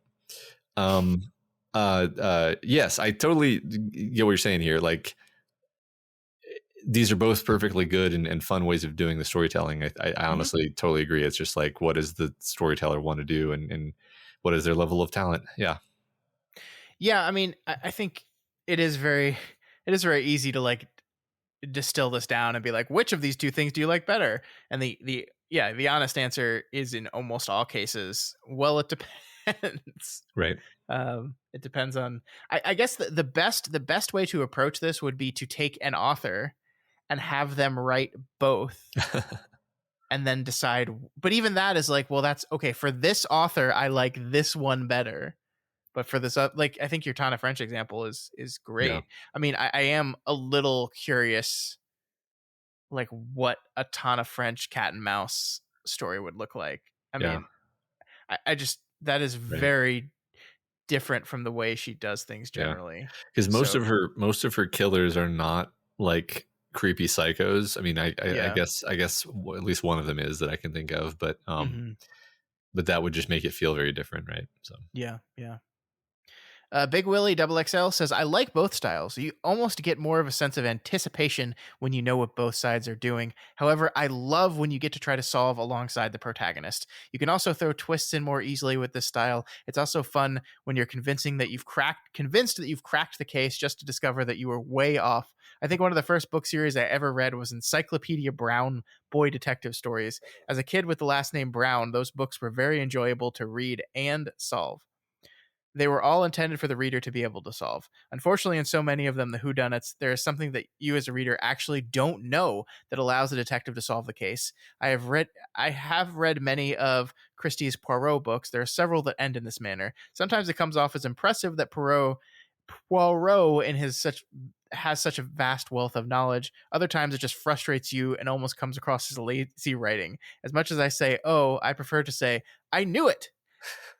Speaker 2: Yes, I totally get what you're saying here. Like, these are both perfectly good and fun ways of doing the storytelling. I honestly totally agree. It's just like, what does the storyteller want to do, and what is their level of talent? Yeah.
Speaker 1: Yeah. I mean, I think it is very easy to like distill this down and be like, which of these two things do you like better? And the honest answer is in almost all cases, well, it depends.
Speaker 2: Right.
Speaker 1: It depends on, I guess the best way to approach this would be to take an author and have them write both and then decide. But even that is like, well, that's okay. For this author, I like this one better. But for this, like, I think your Tana French example is great. Yeah. I mean, I am a little curious, like, what a Tana French cat and mouse story would look like. I mean, I just, that is very different from the way she does things generally.
Speaker 2: Because most of her killers are not like creepy psychos. I mean, I guess at least one of them is that I can think of, but but that would just make it feel very different, right? So
Speaker 1: yeah. Big Willie XXL says, I like both styles. You almost get more of a sense of anticipation when you know what both sides are doing. However, I love when you get to try to solve alongside the protagonist. You can also throw twists in more easily with this style. It's also fun when you're convinced that you've cracked the case just to discover that you were way off. I think one of the first book series I ever read was Encyclopedia Brown Boy Detective Stories. As a kid with the last name Brown, those books were very enjoyable to read and solve. They were all intended for the reader to be able to solve. Unfortunately, in so many of them, the whodunits, there is something that you as a reader actually don't know that allows the detective to solve the case. I have read many of Christie's Poirot books. There are several that end in this manner. Sometimes it comes off as impressive that Poirot has such a vast wealth of knowledge. Other times it just frustrates you and almost comes across as lazy writing. As much as I say, oh, I prefer to say, I knew it.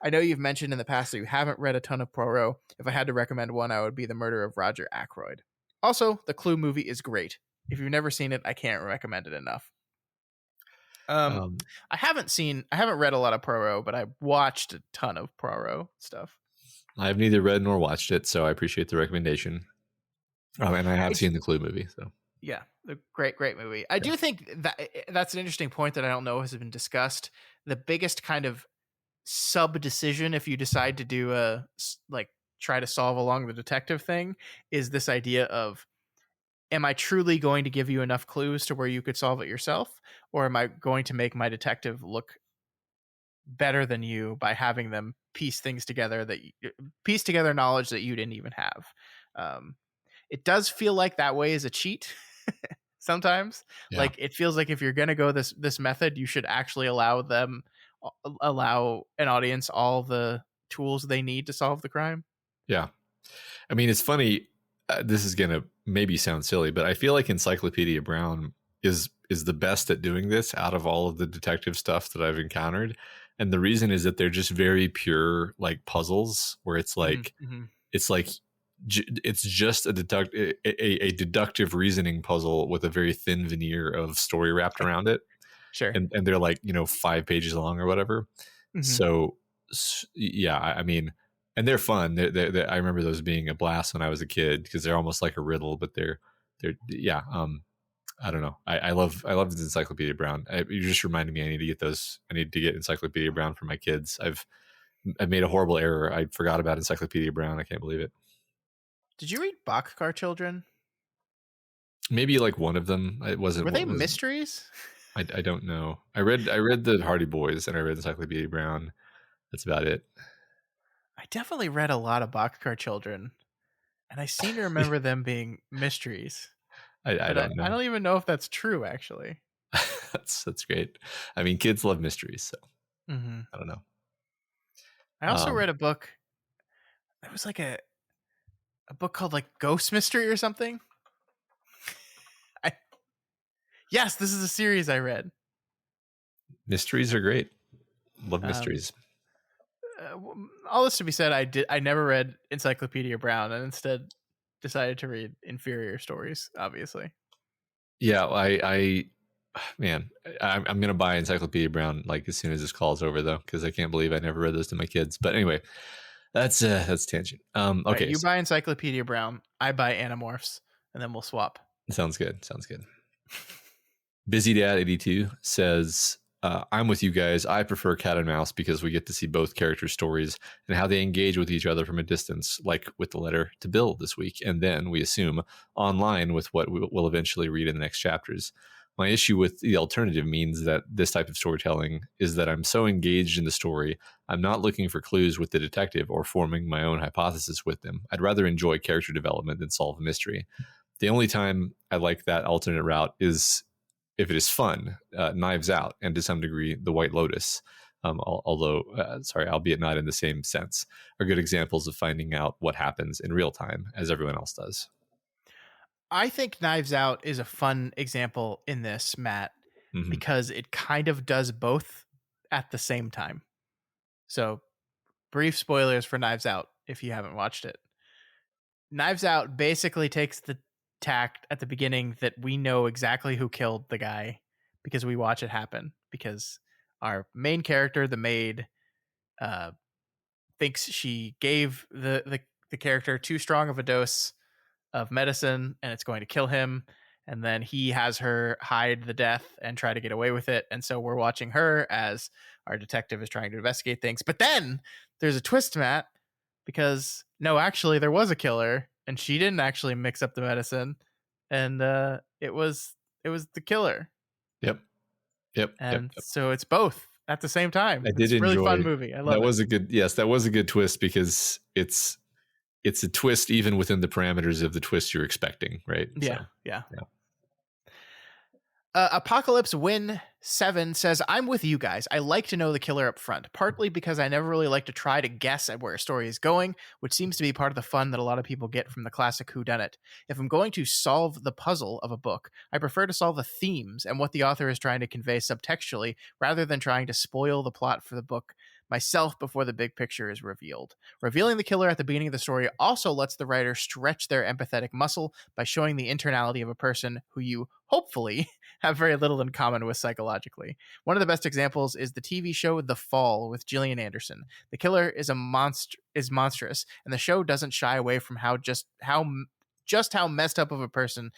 Speaker 1: I know you've mentioned in the past that you haven't read a ton of Poirot. If I had to recommend one, I would be The Murder of Roger Ackroyd. Also, the Clue movie is great. If you've never seen it, I can't recommend it enough. I haven't read a lot of Poirot, but I watched a ton of Poirot stuff.
Speaker 2: I've neither read nor watched it, so I appreciate the recommendation. And I have seen the Clue movie, so
Speaker 1: yeah, the great movie. I do think that's an interesting point that I don't know has been discussed. The biggest kind of sub decision, if you decide to do try to solve along the detective thing, is this idea of, am I truly going to give you enough clues to where you could solve it yourself, or am I going to make my detective look better than you by having them piece together knowledge that you didn't even have? It does feel like that way is a cheat sometimes. Like, it feels like if you're going to go this method, you should actually allow an audience all the tools they need to solve the crime.
Speaker 2: Yeah. I mean, it's funny. This is going to maybe sound silly, but I feel like Encyclopedia Brown is the best at doing this out of all of the detective stuff that I've encountered. And the reason is that they're just very pure, like, puzzles where it's like, it's like, it's just a deductive reasoning puzzle with a very thin veneer of story wrapped around it.
Speaker 1: Sure.
Speaker 2: and they're like, 5 pages long or whatever.
Speaker 1: Mm-hmm.
Speaker 2: So yeah, I mean, and they're fun. I remember those being a blast when I was a kid, because they're almost like a riddle, but they're yeah. I don't know. I love Encyclopedia Brown. You just reminded me. I need to get those. I need to get Encyclopedia Brown for my kids. I made a horrible error. I forgot about Encyclopedia Brown. I can't believe it.
Speaker 1: Did you read Boxcar Children?
Speaker 2: Maybe like one of them. It wasn't.
Speaker 1: Were
Speaker 2: What
Speaker 1: they
Speaker 2: was?
Speaker 1: mysteries?
Speaker 2: I don't know. I read the Hardy Boys, and I read Encyclopedia Brown. That's about it.
Speaker 1: I definitely read a lot of Boxcar Children, and I seem to remember them being mysteries.
Speaker 2: I
Speaker 1: But
Speaker 2: don't
Speaker 1: I
Speaker 2: know.
Speaker 1: don't even know if that's true, actually.
Speaker 2: That's great. I mean, kids love mysteries, so
Speaker 1: Mm-hmm.
Speaker 2: I don't know.
Speaker 1: I also read a book. It was like a book called like Ghost Mystery or something. Yes, this is a series I read.
Speaker 2: Mysteries are great. Love
Speaker 1: Um,
Speaker 2: mysteries.
Speaker 1: All this to be said, I never read Encyclopedia Brown, and instead decided to read inferior stories. Obviously,
Speaker 2: Yeah, man, I'm gonna buy Encyclopedia Brown like as soon as this call is over, though, because I can't believe I never read those to my kids. But anyway, that's tangent.
Speaker 1: All right,
Speaker 2: Okay,
Speaker 1: you buy Encyclopedia Brown, I buy Animorphs, and then we'll swap.
Speaker 2: sounds good. Busy Dad 82 says, I'm with you guys. I prefer Cat and Mouse because we get to see both characters' stories and how they engage with each other from a distance, like with the letter to Bill this week, and then we assume online with what we'll eventually read in the next chapters. My issue with the alternative means that this type of storytelling is that I'm so engaged in the story, I'm not looking for clues with the detective or forming my own hypothesis with them. I'd rather enjoy character development than solve a mystery. The only time I like that alternate route is if it is fun. Knives Out, and to some degree, The White Lotus, although, albeit not in the same sense, are good examples of finding out what happens in real time, as everyone else does.
Speaker 1: I think Knives Out is a fun example in this, Matt, because it kind of does both at the same time. So, brief spoilers for Knives Out if you haven't watched it. Knives Out basically takes the tact at the beginning that we know exactly who killed the guy because we watch it happen. Because our main character, the maid, thinks she gave the character too strong of a dose of medicine and it's going to kill him. And then he has her hide the death and try to get away with it. And so we're watching her as our detective is trying to investigate things. But then there's a twist, Matt, because no, actually there was a killer and she didn't actually mix up the medicine. And it was the killer.
Speaker 2: Yep.
Speaker 1: And so it's both at the same time.
Speaker 2: I
Speaker 1: It's
Speaker 2: did
Speaker 1: a really
Speaker 2: enjoy
Speaker 1: fun movie. I love
Speaker 2: that.
Speaker 1: it.
Speaker 2: That was a good twist, because it's a twist even within the parameters of the twist you're expecting, right?
Speaker 1: Yeah. Apocalypse Win 7 says, I'm with you guys. I like to know the killer up front, partly because I never really like to try to guess at where a story is going, which seems to be part of the fun that a lot of people get from the classic whodunit. If I'm going to solve the puzzle of a book, I prefer to solve the themes and what the author is trying to convey subtextually, rather than trying to spoil the plot for the book myself before the big picture is revealed. Revealing the killer at the beginning of the story also lets the writer stretch their empathetic muscle by showing the internality of a person who you, hopefully, have very little in common with psychologically. One of the best examples is the TV show The Fall with Gillian Anderson. The killer is monstrous, and the show doesn't shy away from how messed up of a person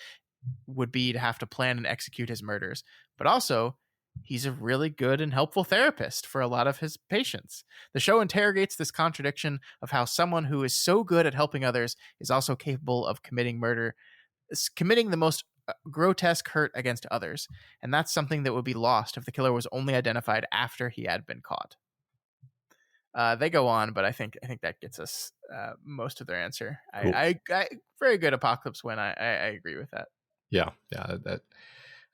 Speaker 1: would be to have to plan and execute his murders. But also, he's a really good and helpful therapist for a lot of his patients. The show interrogates this contradiction of how someone who is so good at helping others is also capable of committing the most grotesque hurt against others. And that's something that would be lost if the killer was only identified after he had been caught. They go on, but I think that gets us most of their answer. Cool. I very good Apocalypse Win. I agree with that.
Speaker 2: Yeah, that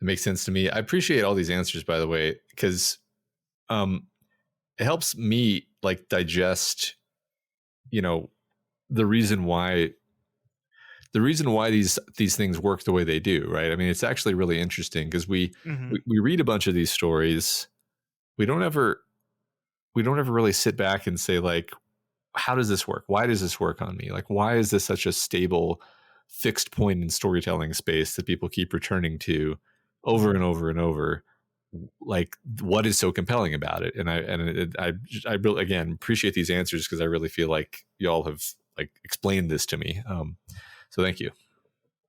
Speaker 2: makes sense to me. I appreciate all these answers, by the way, because it helps me like digest, the reason why these things work the way they do, right? I mean, it's actually really interesting because we read a bunch of these stories. We don't ever really sit back and say, like, how does this work? Why does this work on me? Like, why is this such a stable, fixed point in storytelling space that people keep returning to over and over and over? like what is so compelling about it. And I really, again, appreciate these answers, because I really feel like y'all have like explained this to me. So thank you.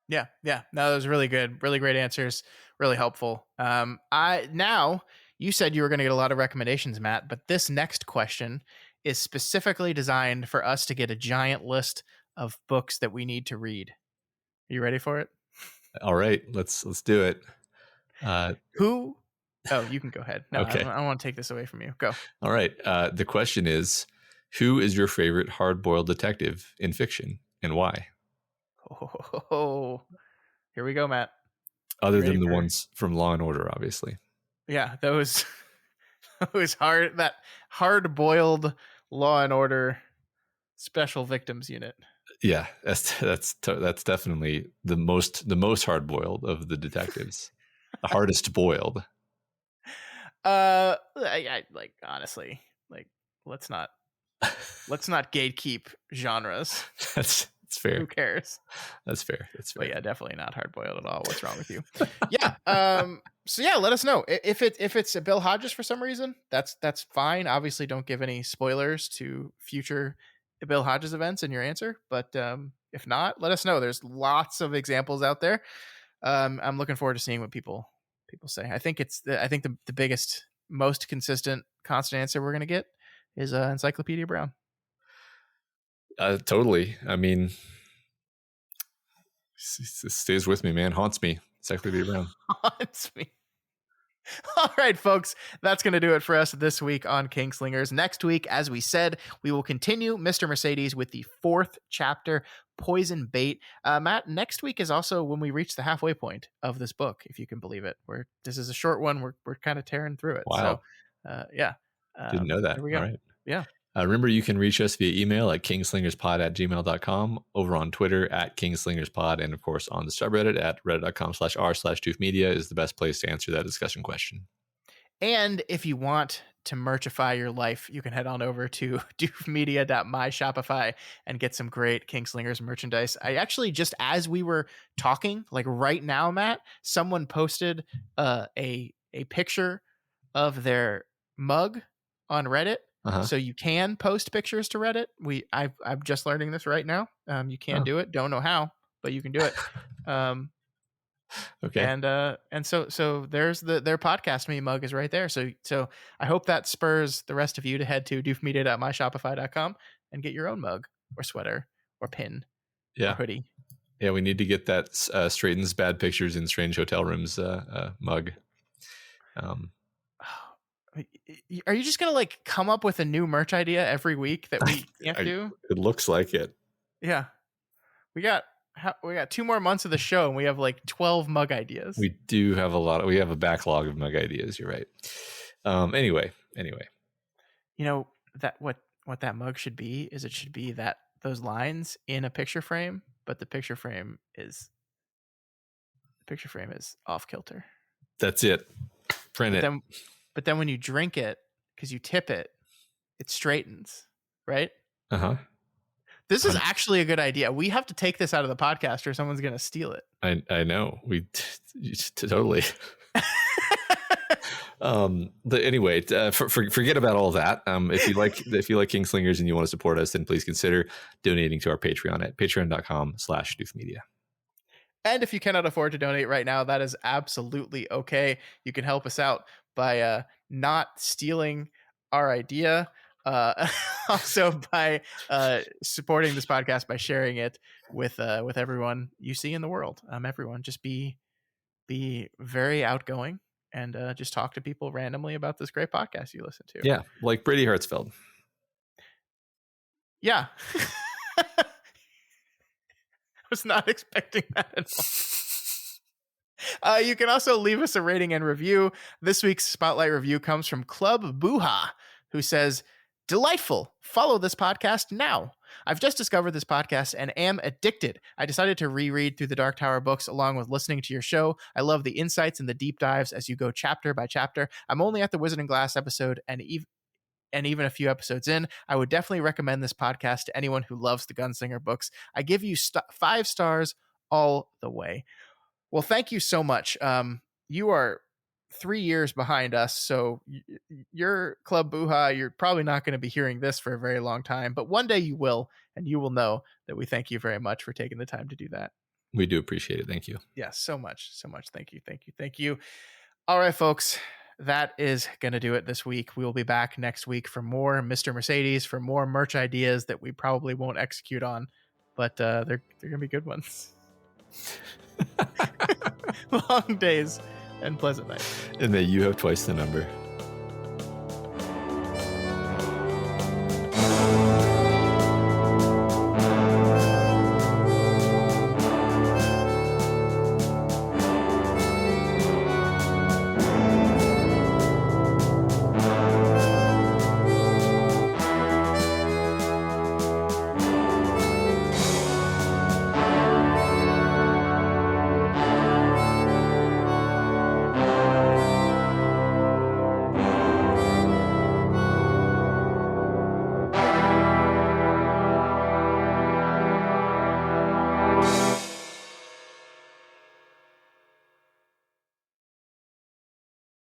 Speaker 1: Yeah. No, that was really good. Really great answers. Really helpful. Now you said you were going to get a lot of recommendations, Matt, but this next question is specifically designed for us to get a giant list of books that we need to read. Are you ready for it?
Speaker 2: All right, let's do it.
Speaker 1: Who? Oh, you can go ahead. No,
Speaker 2: Okay.
Speaker 1: I don't want to take this away from you. Go.
Speaker 2: All right. The question is, who is your favorite hard-boiled detective in fiction, and why?
Speaker 1: Oh, here we go, Matt.
Speaker 2: Other than the ones from Law and Order, obviously.
Speaker 1: Yeah, those that hard-boiled Law and Order Special Victims Unit.
Speaker 2: Yeah, that's definitely the most hard-boiled of the detectives. The hardest boiled.
Speaker 1: I like, honestly, like, let's not gatekeep genres.
Speaker 2: That's fair.
Speaker 1: Who cares?
Speaker 2: That's fair.
Speaker 1: But yeah, definitely not hard boiled at all. What's wrong with you? Yeah. So yeah, let us know if it's a Bill Hodges for some reason. That's fine. Obviously, don't give any spoilers to future Bill Hodges events in your answer. But if not, let us know. There's lots of examples out there. I'm looking forward to seeing what people say. I think the biggest, most consistent, constant answer we're gonna get is Encyclopedia Brown.
Speaker 2: Totally. I mean, it stays with me, man. Haunts me. Encyclopedia Brown.
Speaker 1: Haunts me. All right, folks, that's going to do it for us this week on Kingslingers. Next week, as we said, we will continue Mr. Mercedes with the 4th chapter, Poison Bait. Matt, next week is also when we reach the halfway point of this book, if you can believe it. This is a short one. We're kind of tearing through it.
Speaker 2: Wow.
Speaker 1: So, yeah.
Speaker 2: Didn't know that.
Speaker 1: There we go.
Speaker 2: All right.
Speaker 1: Yeah.
Speaker 2: Remember, you can reach us via email at kingslingerspod@gmail.com, over on Twitter at kingslingerspod, and of course on the subreddit at reddit.com/r/doofmedia is the best place to answer that discussion question.
Speaker 1: And if you want to merchify your life, you can head on over to doofmedia.myshopify and get some great Kingslingers merchandise. I actually, just as we were talking, like right now, Matt, someone posted a picture of their mug on Reddit.
Speaker 2: Uh-huh.
Speaker 1: So you can post pictures to Reddit. I'm just learning this right now. You can do it. Don't know how, but you can do it.
Speaker 2: Okay.
Speaker 1: And so there's their podcast me mug is right there. So I hope that spurs the rest of you to head to doofmedia.myshopify.com and get your own mug or sweater or pin or hoodie.
Speaker 2: Yeah, we need to get that straightens bad pictures in strange hotel rooms mug.
Speaker 1: Are you just gonna like come up with a new merch idea every week that we can't do?
Speaker 2: It looks like it.
Speaker 1: Yeah, we got 2 more months of the show and we have like 12 mug ideas.
Speaker 2: We do have we have a backlog of mug ideas. You're right. Anyway,
Speaker 1: you know that what that mug should be is, it should be that those lines in a picture frame, but the picture frame is off kilter.
Speaker 2: That's it. Print it.
Speaker 1: But then when you drink it, because you tip it, it straightens, right?
Speaker 2: Uh-huh.
Speaker 1: This is actually a good idea. We have to take this out of the podcast or someone's going to steal it.
Speaker 2: I know. We totally. Anyway, forget about all that. If you like Kingslingers and you want to support us, then please consider donating to our Patreon at patreon.com/doofmedia.
Speaker 1: And if you cannot afford to donate right now, that is absolutely okay. You can help us out by not stealing our idea. Also by supporting this podcast by sharing it with everyone you see in the world. Everyone, just be very outgoing and just talk to people randomly about this great podcast you listen to.
Speaker 2: Yeah, like Brady Hartsfield.
Speaker 1: Yeah. I was not expecting that at all. You can also leave us a rating and review. This week's Spotlight review comes from Club Booha, who says, "Delightful. Follow this podcast now. I've just discovered this podcast and am addicted. I decided to reread through the Dark Tower books along with listening to your show. I love the insights and the deep dives as you go chapter by chapter. I'm only at the Wizard and Glass episode and even a few episodes in. I would definitely recommend this podcast to anyone who loves the Gunslinger books. I give you 5 stars all the way." Well, thank you so much. You are 3 years behind us, so your Club Buha, you're probably not going to be hearing this for a very long time, but one day you will, and you will know that we thank you very much for taking the time to do that.
Speaker 2: We do appreciate it. Thank you.
Speaker 1: Yes, so much. Thank you. All right, folks, that is going to do it this week. We will be back next week for more Mr. Mercedes, for more merch ideas that we probably won't execute on, but they're going to be good ones. Long days and pleasant nights.
Speaker 2: And may you have twice the number.